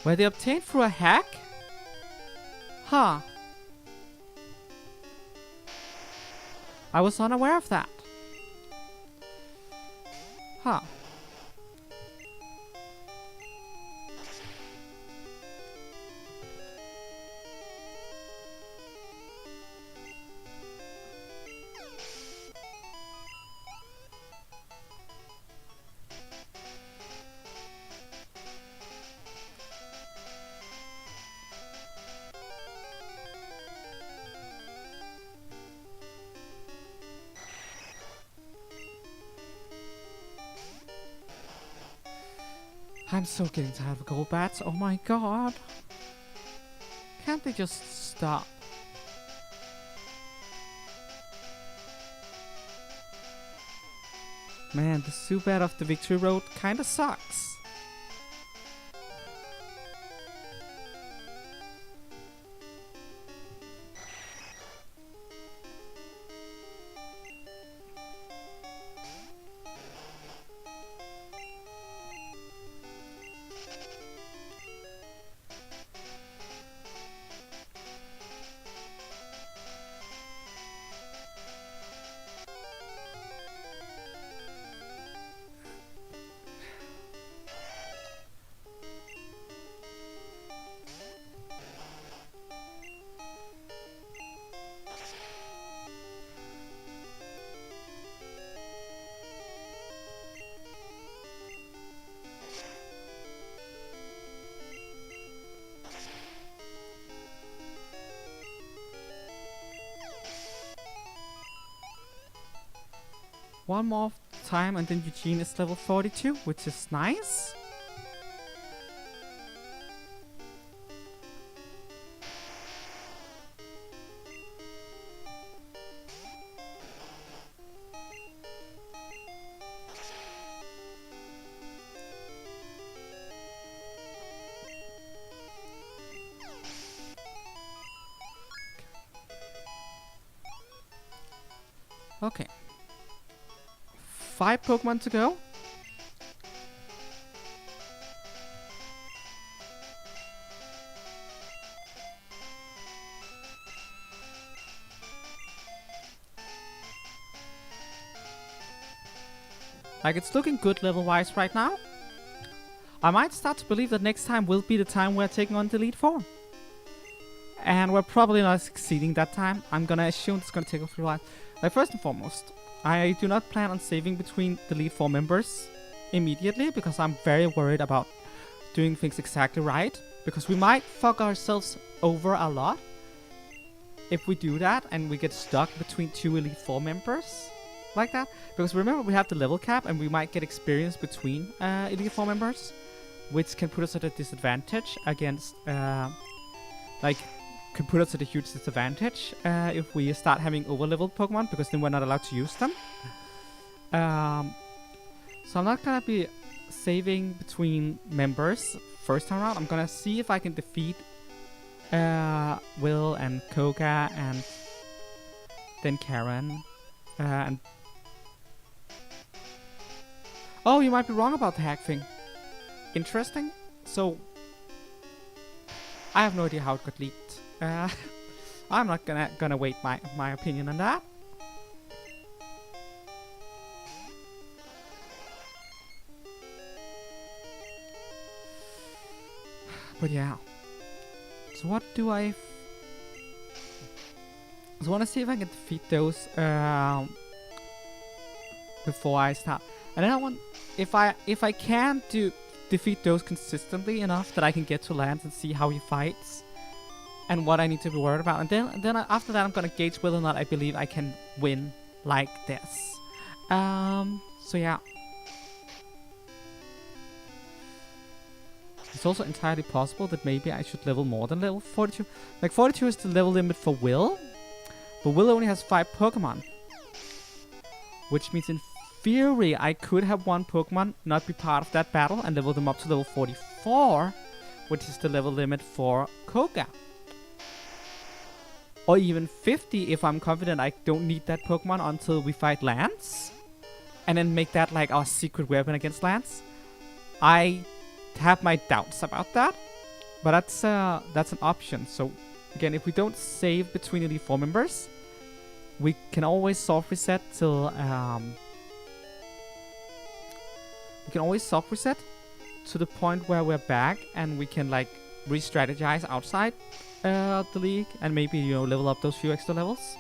Were they obtained through a hack? Huh. I was unaware of that. Huh. I'm so getting tired of gold bats. Oh my god. Can't they just stop? Man, the Zubat of the Victory Road kinda sucks. One more time and then Eugene is level 42, which is nice. Okay. 5 Pokemon to go. Like, it's looking good level-wise right now. I might start to believe that next time will be the time we're taking on the Elite Four. And we're probably not succeeding that time. I'm gonna assume it's gonna take a few while. Like, first and foremost, I do not plan on saving between the Elite Four members immediately, because I'm very worried about doing things exactly right. Because we might fuck ourselves over a lot if we do that and we get stuck between 2 Elite Four members like that. Because remember, we have the level cap and we might get experience between Elite Four members, which can put us at a disadvantage against, can put us at a huge disadvantage if we start having over-leveled Pokemon, because then we're not allowed to use them. So I'm not gonna be saving between members first time around. I'm gonna see if I can defeat Will and Koga and then Karen. And oh, you might be wrong about the hack thing. Interesting. So I have no idea how it got leaked. I'm not gonna wait my opinion on that. But yeah. So what do I? So I wanna see if I can defeat those before I start. And then I want, if I can defeat those consistently enough that I can get to Lance and see how he fights and what I need to be worried about. And then after that, I'm gonna gauge whether or not I believe I can win like this. So yeah. It's also entirely possible that maybe I should level more than level 42. Like 42 is the level limit for Will, but Will only has 5 Pokemon, which means in theory I could have one Pokemon not be part of that battle and level them up to level 44, which is the level limit for Koga. Or even 50 if I'm confident I don't need that Pokemon until we fight Lance, and then make that like our secret weapon against Lance. I have my doubts about that, But that's an option. So again, if we don't save between Elite Four members, we can always soft reset till we can always soft reset to the point where we're back and we can like re-strategize outside the league and maybe, you know, level up those few extra levels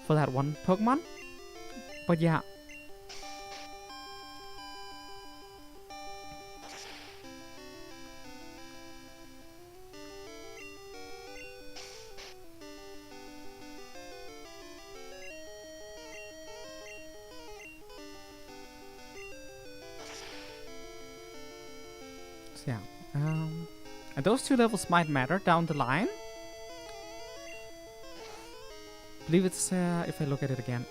for that one Pokemon. But yeah. So yeah. And those two levels might matter down the line. I believe it's, if I look at it again,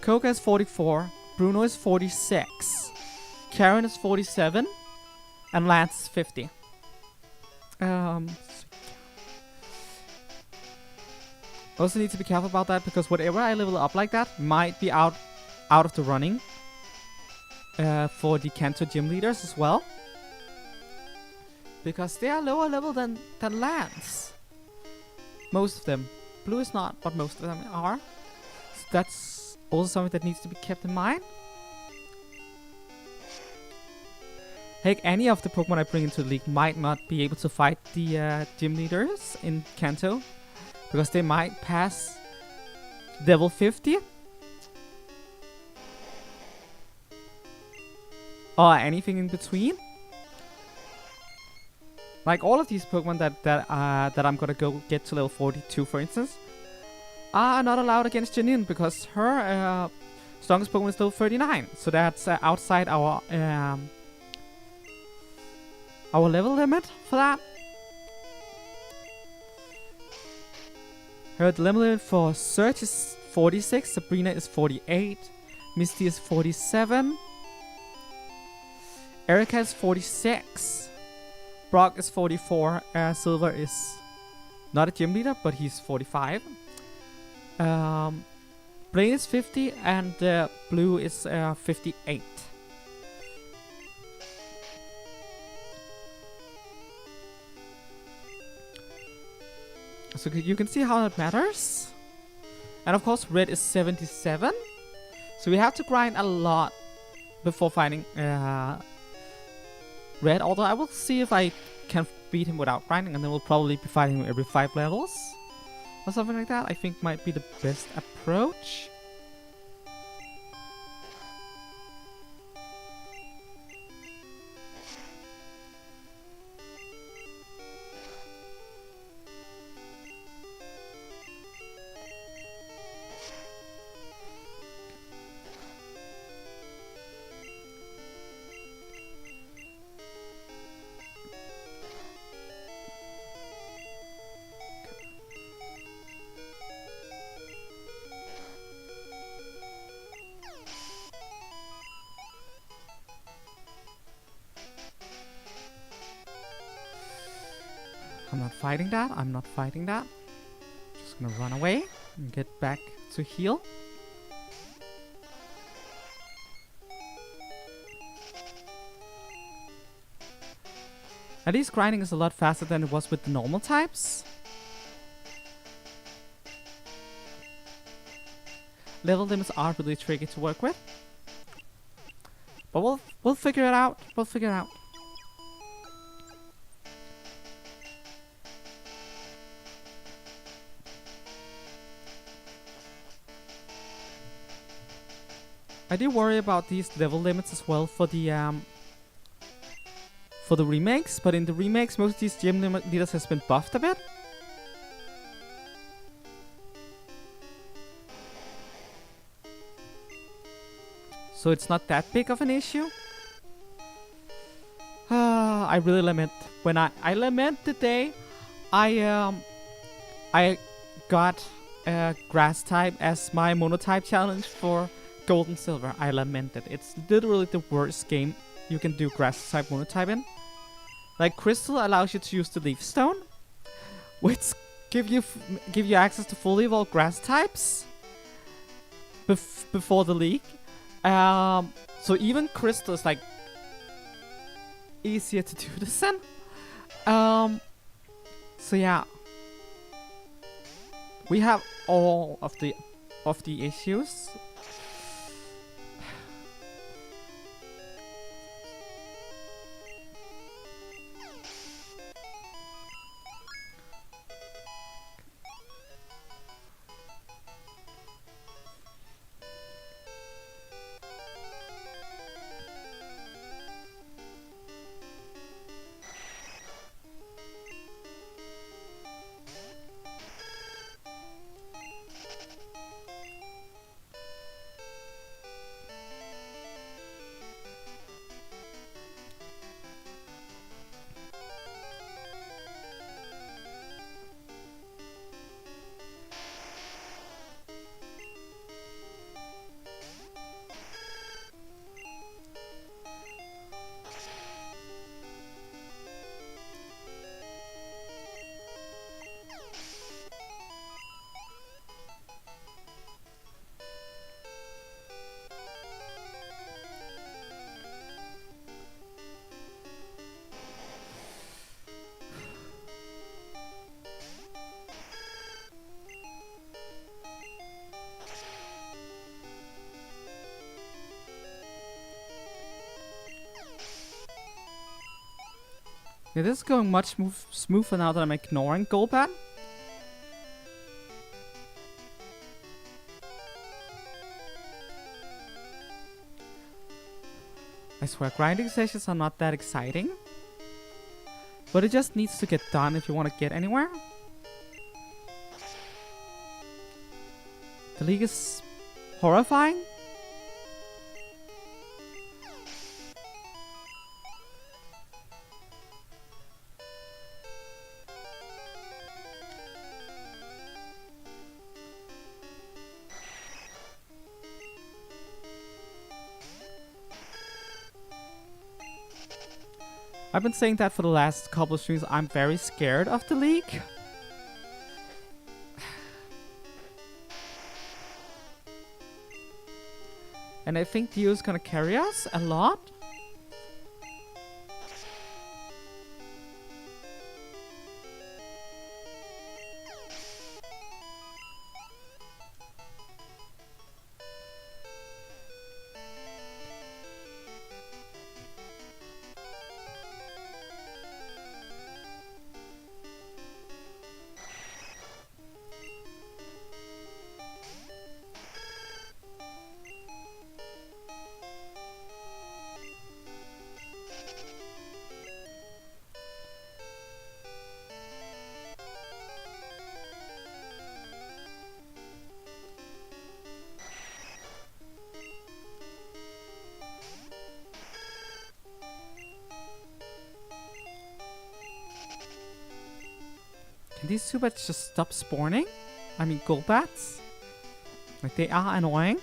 Koga is 44, Bruno is 46, Karen is 47, and Lance is 50. Also need to be careful about that, because whatever I level up like that might be out of the running for the Kanto gym leaders as well, because they are lower level than Lance. Most of them. Blue is not, but most of them are. So that's also something that needs to be kept in mind. Heck, any of the Pokemon I bring into the league might not be able to fight the gym leaders in Kanto, because they might pass level 50. Or anything in between. Like all of these Pokemon that I'm gonna go get to level 42, for instance, are not allowed against Janine because her strongest Pokemon is level 39. So that's outside our level limit for that. Her level limit for Search is 46, Sabrina is 48, Misty is 47, Erica is 46. Brock is 44, Silver is not a gym leader, but he's 45. Blaine is 50, and Blue is 58. So you can see how that matters. And of course, Red is 77. So we have to grind a lot before finding Red, although I will see if I can beat him without grinding, and then we'll probably be fighting him every 5 levels or something like that. I think might be the best approach. I'm not fighting that. I'm not fighting that. Just gonna run away and get back to heal. At least grinding is a lot faster than it was with the normal types. Level limits are really tricky to work with. But we'll figure it out. We'll figure it out. I do worry about these level limits as well for the remakes, but in the remakes most of these gym leaders has been buffed a bit. So it's not that big of an issue. I really lament when I lament the day I got grass type as my monotype challenge for Gold and Silver. I lament it. It's literally the worst game you can do grass type monotype in. Like Crystal allows you to use the Leaf Stone, which give you access to fully evolved grass types before the league. So even Crystal is like, easier to do this in. So yeah, we have all of the issues. Yeah, this is going much smoother now that I'm ignoring Golbat. I swear, grinding sessions are not that exciting. But it just needs to get done if you want to get anywhere. The league is horrifying. I've been saying that for the last couple of streams. I'm very scared of the league. And I think Dio is gonna carry us a lot. Can these Zubats just stop spawning? I mean, Golbats? Like, they are annoying.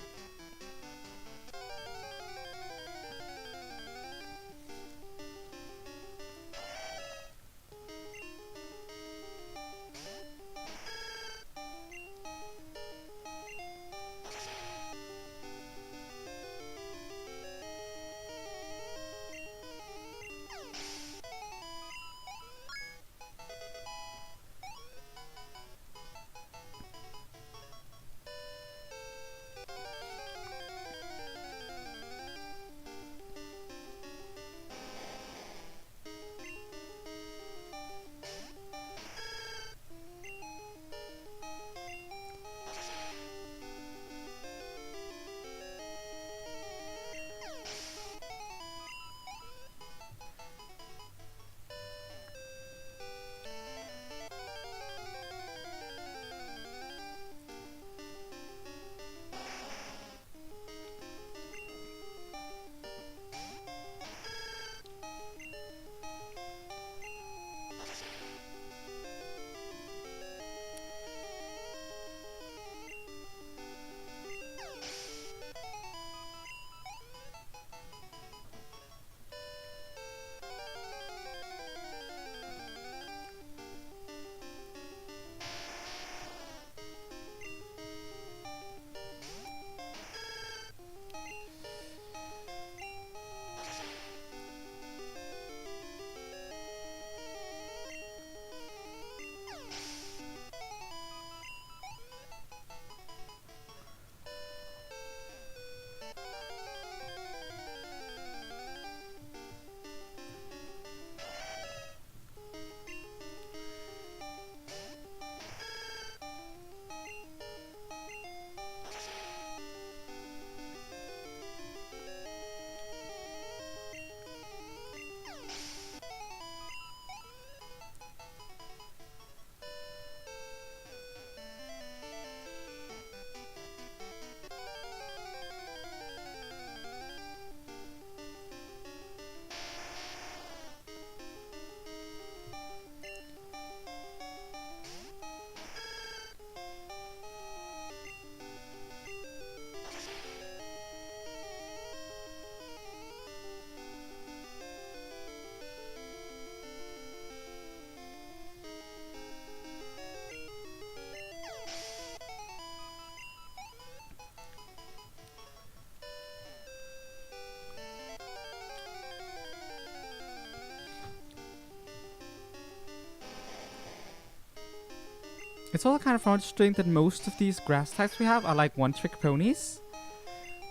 It's also kind of interesting that most of these grass types we have are like one-trick ponies.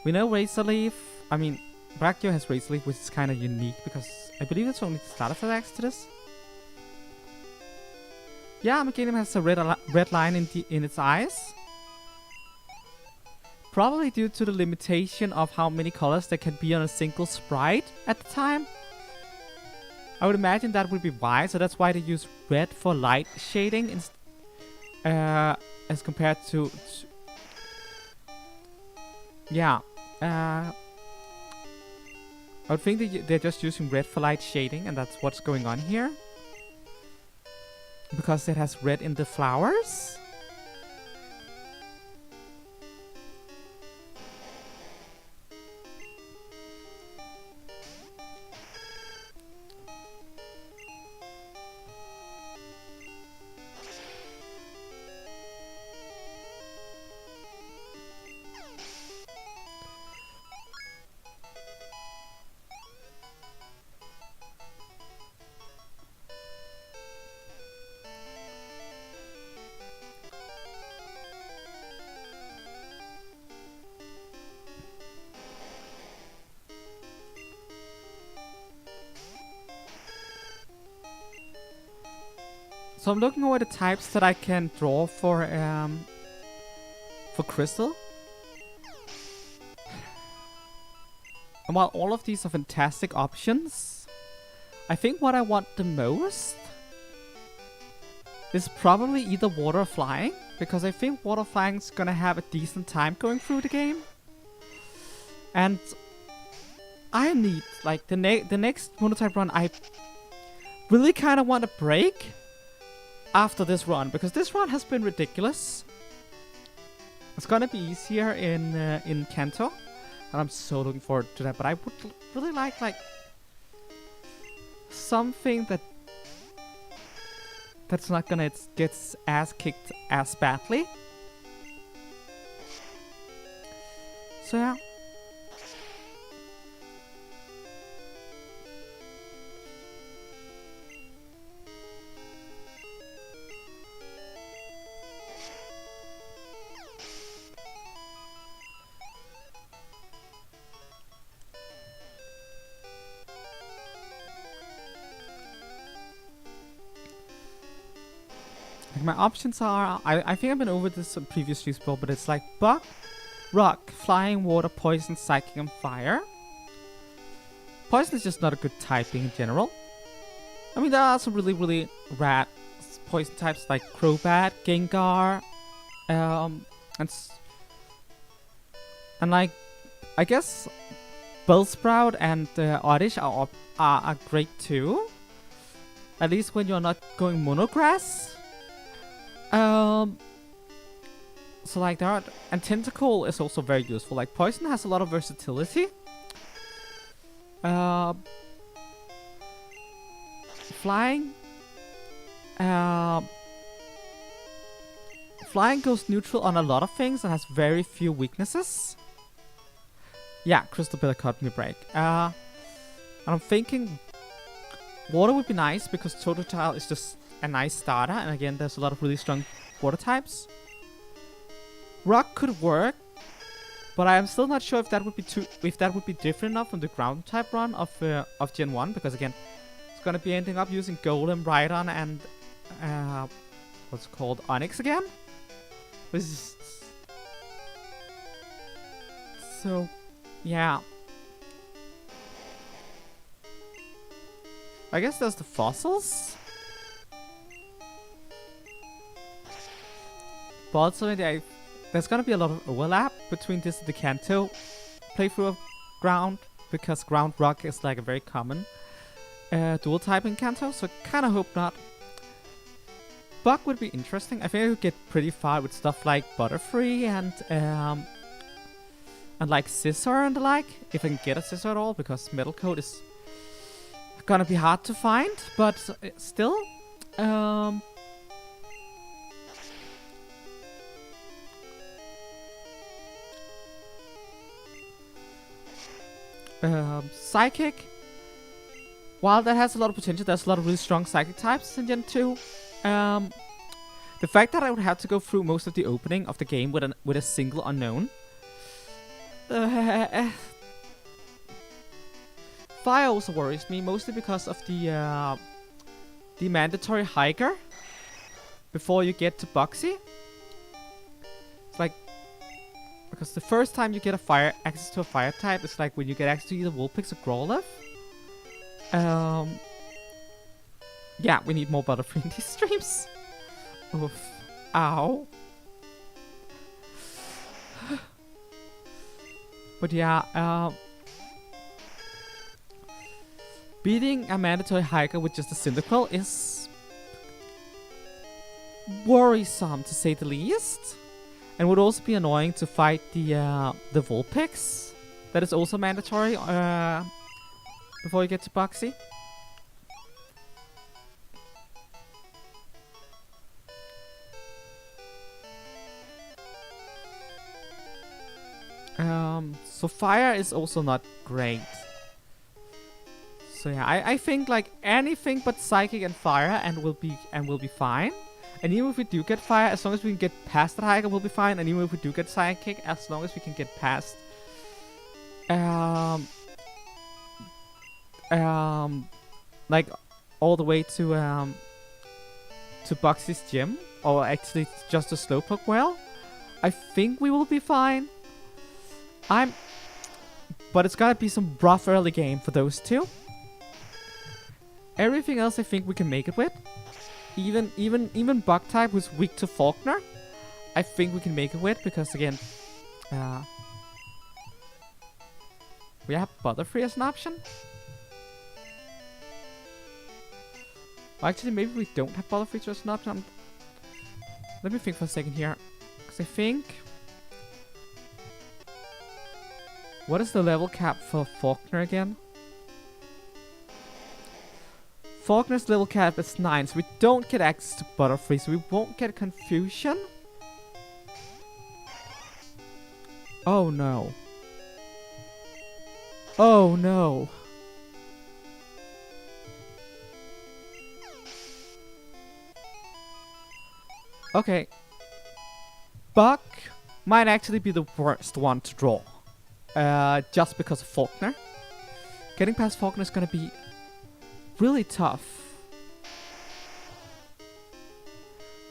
We know Razor Leaf. I mean, Brachio has Razor Leaf, which is kind of unique because I believe it's only the starter attacks to this. Yeah, Meganium has a red line in its eyes. Probably due to the limitation of how many colors there can be on a single sprite at the time. I would imagine that would be why, so that's why they use red for light shading as compared to yeah. I would think that they're just using red for light shading, and that's what's going on here. Because it has red in the flowers. So I'm looking over the types that I can draw for Crystal. And while all of these are fantastic options, I think what I want the most is probably either water or flying, because I think water flying's gonna have a decent time going through the game. And I need, like, the next Monotype run, I really kind of want a break after this run, because this run has been ridiculous. It's gonna be easier in Kanto, and I'm so looking forward to that. But I would really like something that's not gonna get its ass kicked as badly. So yeah. My options are, I think I've been over this previously before, but it's like Bug, Rock, Flying, Water, Poison, Psychic, and Fire. Poison is just not a good typing in general. I mean, there are some really rad poison types like Crobat, Gengar, and like, I guess Bellsprout and Oddish are great too. At least when you're not going monograss. So like there are, and Tentacle is also very useful. Like Poison has a lot of versatility. Flying. Flying goes neutral on a lot of things and has very few weaknesses. Yeah, Crystal better cut me a break. And I'm thinking Water would be nice because Totodile is just a nice starter, and again, there's a lot of really strong water types. Rock could work, but I am still not sure if that would be different enough from the ground type run of Gen 1, because again, it's gonna be ending up using Golem, Rhydon, and what's it called, Onyx again. Which is so, yeah. I guess there's the fossils. But also, there's gonna be a lot of overlap between this and the Kanto playthrough of Ground, because Ground Rock is like a very common dual type in Kanto, so kinda hope not. Bug would be interesting. I think I could get pretty far with stuff like Butterfree and like Scissor and the like, if I can get a Scissor at all, because Metal Coat is gonna be hard to find, but still. Psychic. While that has a lot of potential, there's a lot of really strong Psychic types in Gen 2. The fact that I would have to go through most of the opening of the game with a single unknown. Fire also worries me, mostly because of the mandatory hiker before you get to Boxy. It's like, because the first time you get access to a fire type, it's like when you get access to either Vulpix or Growlithe. Yeah, we need more Butterfree in these streams. Oof. Ow. But yeah, beating a mandatory hiker with just a Cyndaquil is worrisome, to say the least. And would also be annoying to fight the Vulpix. That is also mandatory before you get to Boxy. So fire is also not great. So yeah, I think like anything but psychic and fire and will be fine. And even if we do get fire, as long as we can get past the hiker, we'll be fine. And even if we do get psychic, as long as we can get past like all the way to Boxy's gym, or actually just a Slowpoke well, I think we will be fine. But it's gotta be some rough early game for those two. Everything else I think we can make it with. Even Bug type, who's weak to Faulkner, I think we can make it with, because again, we have Butterfree as an option. Well, actually, maybe we don't have Butterfree as an option. Let me think for a second here, because I think, what is the level cap for Faulkner again? Faulkner's level cap is 9, so we don't get access to Butterfree, so we won't get Confusion. Oh no. Oh no. Okay. Buck might actually be the worst one to draw. Just because of Faulkner. Getting past Faulkner is gonna be really tough.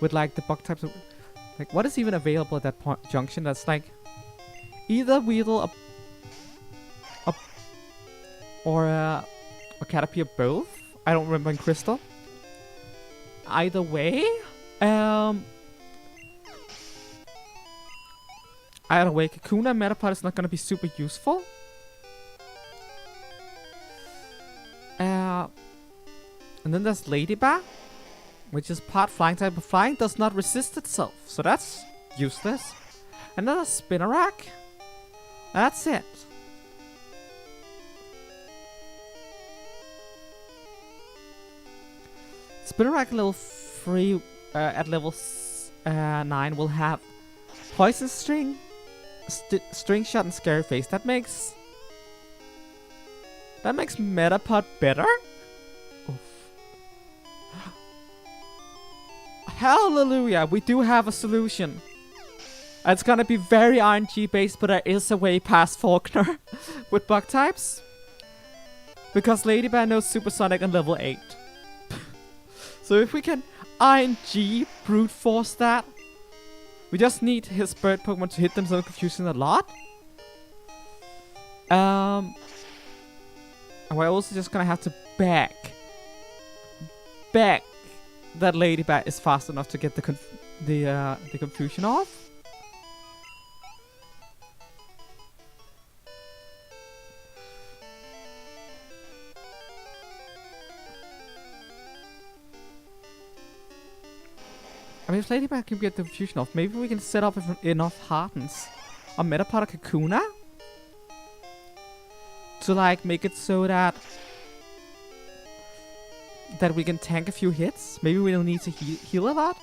With like the bug types of, like, what is even available at that point junction that's like either Weedle or Caterpie or both. I don't remember in Crystal. Either way, Kakuna Metapod is not gonna be super useful. And then there's Ladybug, which is part flying type, but flying does not resist itself, so that's useless. And then there's Spinarak. That's it. Spinarak level 3 at level 9 will have Poison String, String Shot, and Scary Face. That makes Metapod better. Oof. Hallelujah! We do have a solution. It's gonna be very RNG based, but there is a way past Faulkner with bug types. Because Ladybug knows Supersonic on level 8. So if we can RNG brute force that, we just need his bird Pokemon to hit them so confusing a lot. And we're also just gonna have to beg that Ladybug is fast enough to get the confusion off. I mean, if Ladybug can get the confusion off, maybe we can set up enough Hardens on Metapod or Kakuna to like make it so that we can tank a few hits. Maybe we don't need to heal a lot,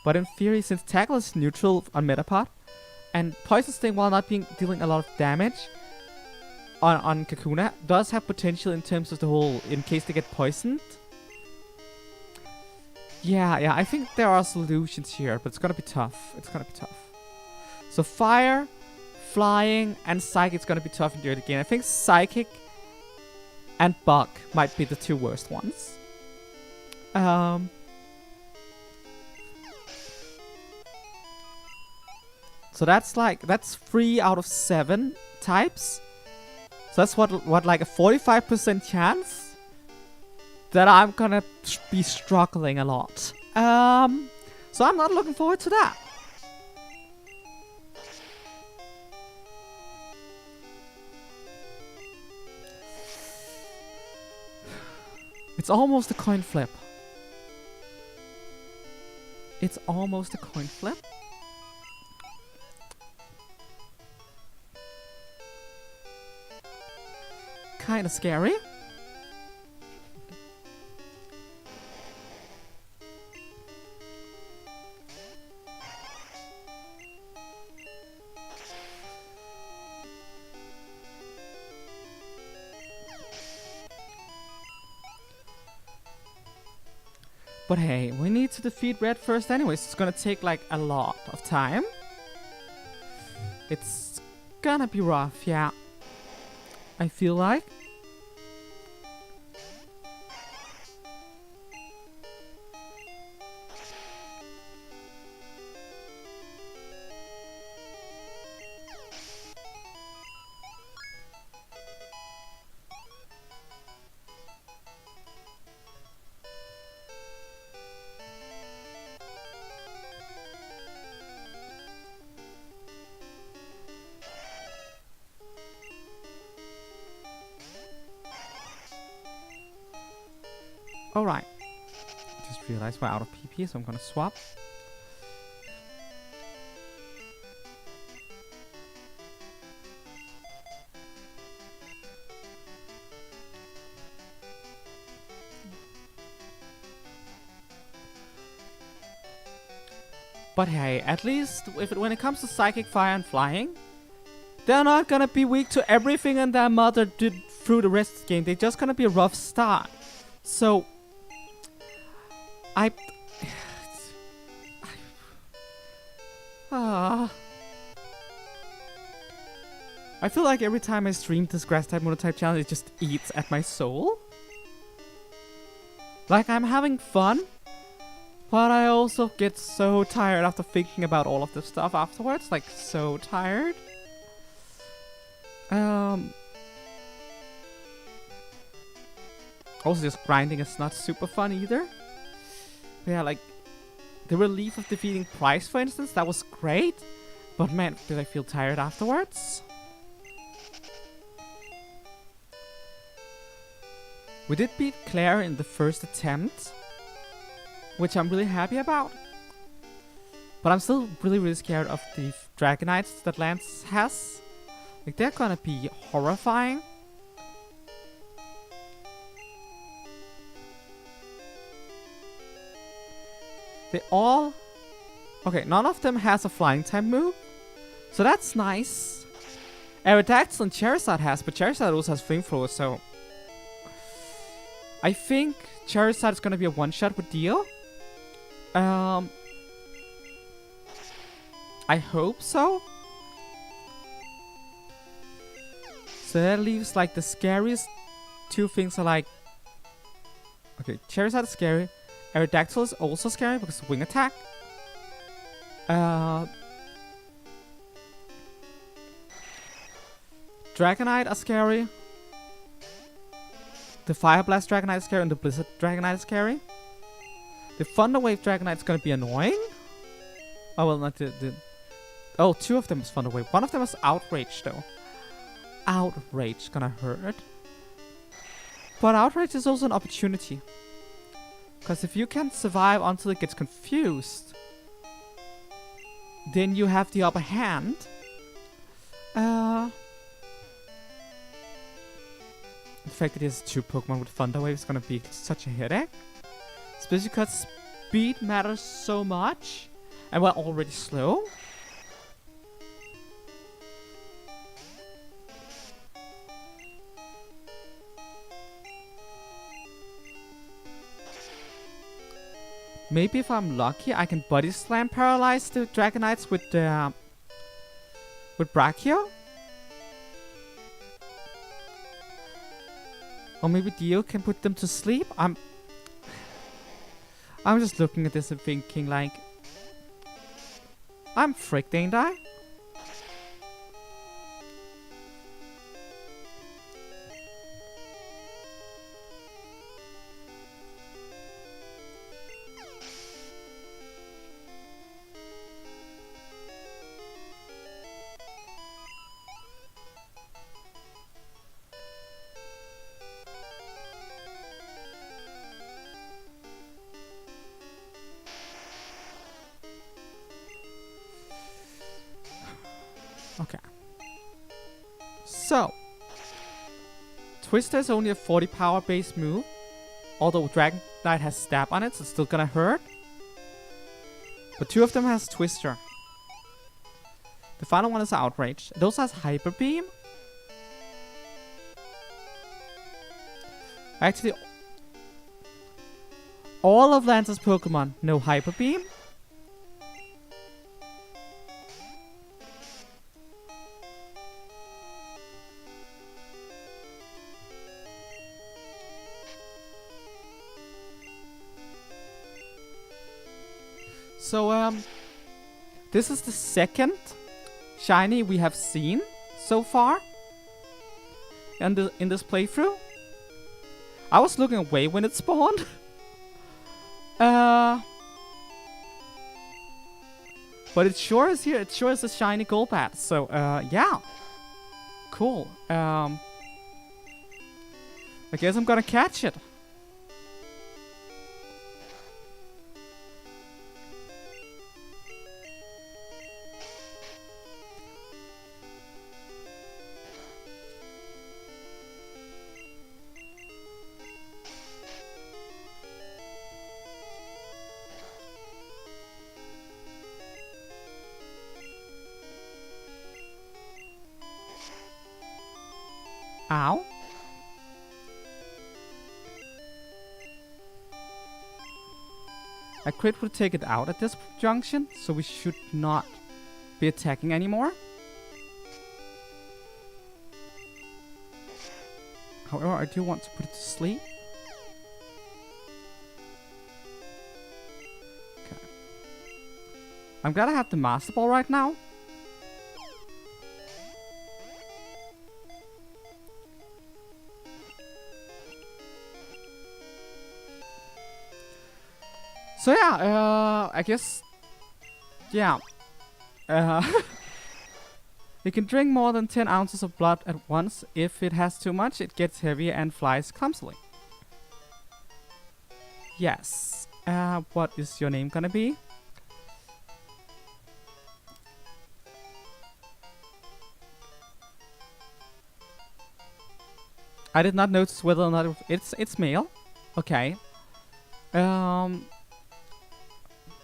but in theory, since Tackle is neutral on Metapod, and Poison Sting, while not dealing a lot of damage on Kakuna, does have potential in terms of the whole, in case they get poisoned. Yeah, I think there are solutions here, but it's gonna be tough. It's gonna be tough. So fire, flying, and psychic's gonna be tough in the early game. I think psychic and bug might be the two worst ones. So that's 3 out of 7 types. So that's what like a 45% chance that I'm gonna be struggling a lot. So I'm not looking forward to that. It's almost a coin flip. It's almost a coin flip. Kind of scary. But hey, we need to defeat Red first anyways. It's gonna take like a lot of time. It's gonna be rough, yeah. I feel like. Alright. Just realized we're out of PP, so I'm gonna swap. But hey, at least when it comes to Psychic, Fire, and Flying, they're not gonna be weak to everything and their mother did through the rest of the game. They're just gonna be a rough start. So, I feel like every time I stream this grass type monotype challenge, it just eats at my soul. Like, I'm having fun, but I also get so tired after thinking about all of this stuff afterwards. Like, so tired. Also, just grinding is not super fun either. But yeah, like, the relief of defeating Price, for instance, that was great. But man, did I feel tired afterwards. We did beat Claire in the first attempt, which I'm really happy about. But I'm still really scared of the Dragonites that Lance has. Like, they're gonna be horrifying. They all... Okay, none of them has a flying type move. So that's nice. Aerodactyl and Charizard has, but Charizard also has Flamethrower, so... I think Charizard is gonna be a one-shot with Dio. I hope so. So that leaves like the scariest two things are like... Okay, Charizard is scary. Aerodactyl is also scary because of wing attack. Dragonite are scary. The Fire Blast Dragonite is scary and the Blizzard Dragonite is scary. The Thunder Wave Dragonite is gonna be annoying. Oh well, not the oh, two of them is Thunder Wave. One of them is Outrage though. Outrage gonna hurt. But Outrage is also an opportunity. Because if you can survive until it gets confused, then you have the upper hand. The fact that he has 2 Pokemon with Thunder Wave is gonna be such a headache. Especially because speed matters so much. And we're already slow. Maybe if I'm lucky, I can body slam paralyze the Dragonites with Brachio? Or maybe Dio can put them to sleep? I'm just looking at this and thinking like, I'm fricked, ain't I? Okay. So, Twister is only a 40 power base move. Although Dragon Knight has stab on it, so it's still gonna hurt. But 2 of them has Twister. The final one is Outrage. It also has Hyper Beam. Actually, all of Lance's Pokemon know Hyper Beam. So, this is the second shiny we have seen so far in this playthrough. I was looking away when it spawned. But it sure is here. It sure is a shiny Golbat. So, yeah. Cool. I guess I'm gonna catch it. Ow. A crit would take it out at this junction, so we should not be attacking anymore. However, I do want to put it to sleep. Okay. I'm glad I have the Master Ball right now. So yeah, I guess, yeah, it can drink more than 10 ounces of blood at once. If it has too much, it gets heavy and flies clumsily. Yes, what is your name gonna be? I did not notice whether or not it's male. Okay.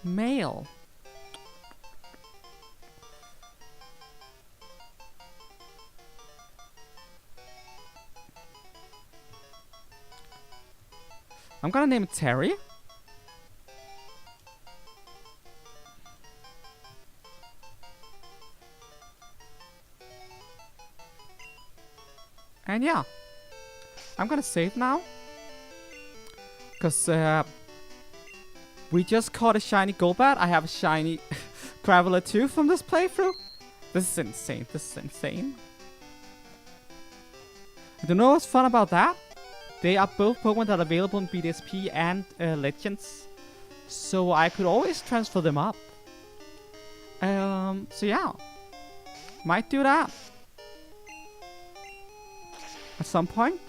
Male. I'm gonna name it Terry. And yeah, I'm gonna save now. Because we just caught a shiny Golbat. I have a shiny Graveler too from this playthrough. This is insane. This is insane. Do you know what's fun about that? They are both Pokemon that are available in BDSP and Legends. So I could always transfer them up. So yeah. Might do that. At some point.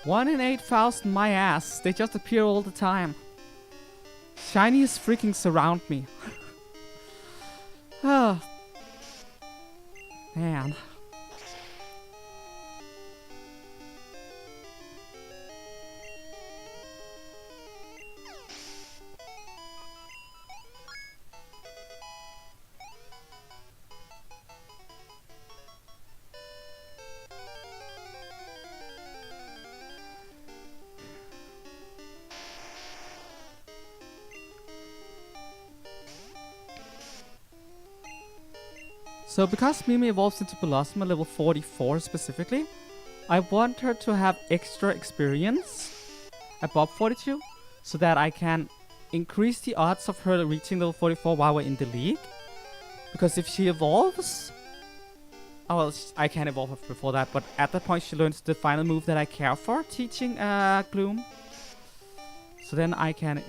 One in 8,000, my ass. They just appear all the time. Shinies freaking surround me. Oh. Man. So because Mimi evolves into Bellossom level 44 specifically, I want her to have extra experience above 42 so that I can increase the odds of her reaching level 44 while we're in the league. Because if she evolves... Oh, well, I can't evolve her before that, but at that point she learns the final move that I care for, teaching Gloom. So then I can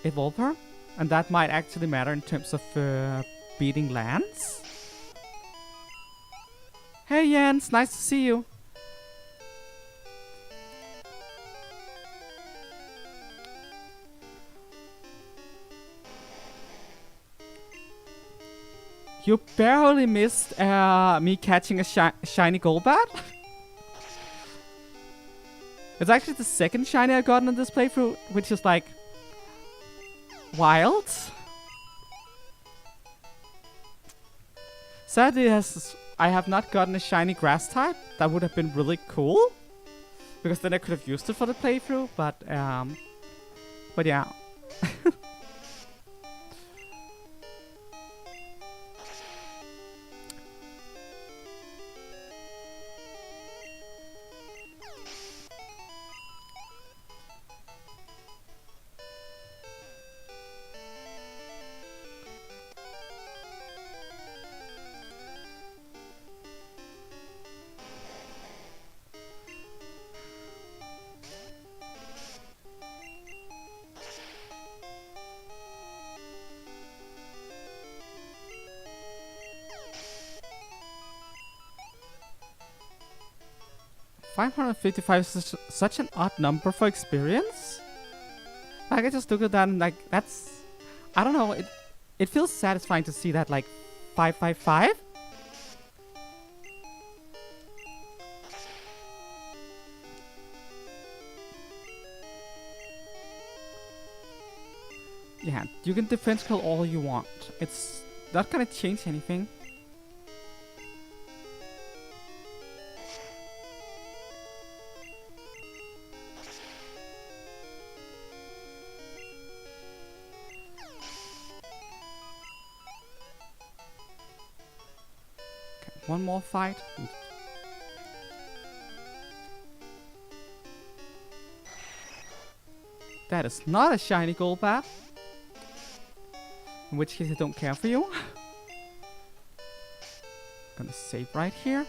evolve her, and that might actually matter in terms of beating Lance. Hey Jens, nice to see you. You barely missed me catching a shiny Golbat. It's actually the second shiny I've gotten in this playthrough, which is like wild. Sadly, I have not gotten a shiny grass type. That would have been really cool, because then I could have used it for the playthrough. But yeah. 555 is such an odd number for experience. Like, I just look at that and like, that's... I don't know, it feels satisfying to see that, like, 555? Yeah, you can defense curl all you want. It's not gonna change anything. One more fight. That is not a shiny Golbat. In which case I don't care for you. Gonna save right here.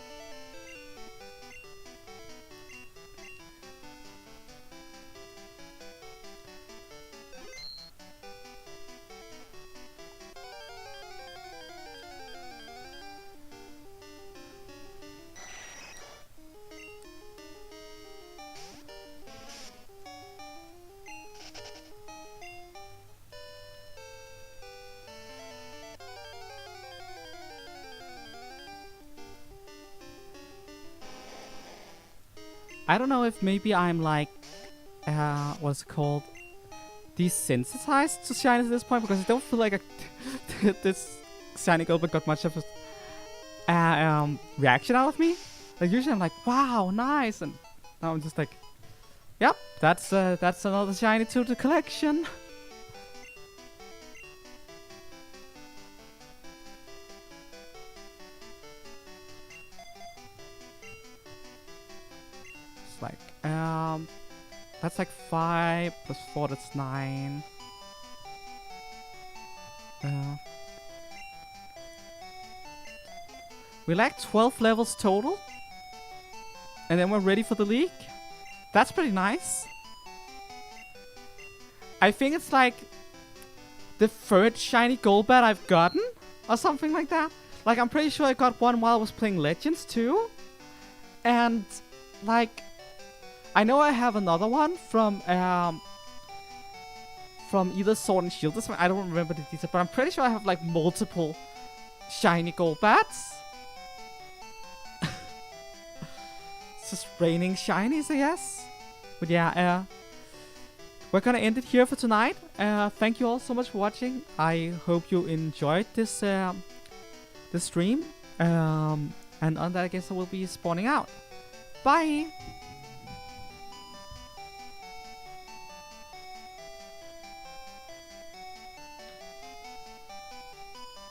I don't know if maybe I'm like, what's it called? Desensitized to shinies at this point, because I don't feel like this shiny Golbat got much of a reaction out of me. Like usually I'm like, wow, nice, and now I'm just like, yep, that's another shiny to the collection. Like, that's like 5 plus 4, that's 9. We lack 12 levels total. And then we're ready for the league. That's pretty nice. I think it's like the third shiny Golbat I've gotten, or something like that. Like, I'm pretty sure I got one while I was playing Legends too. And, like... I know I have another one from either Sword and Shield or something. I don't remember the details, but I'm pretty sure I have like multiple shiny Golbats. It's just raining shinies, I guess. But yeah, we're gonna end it here for tonight. Thank you all so much for watching. I hope you enjoyed this this stream. And on that, I guess I will be spawning out. Bye!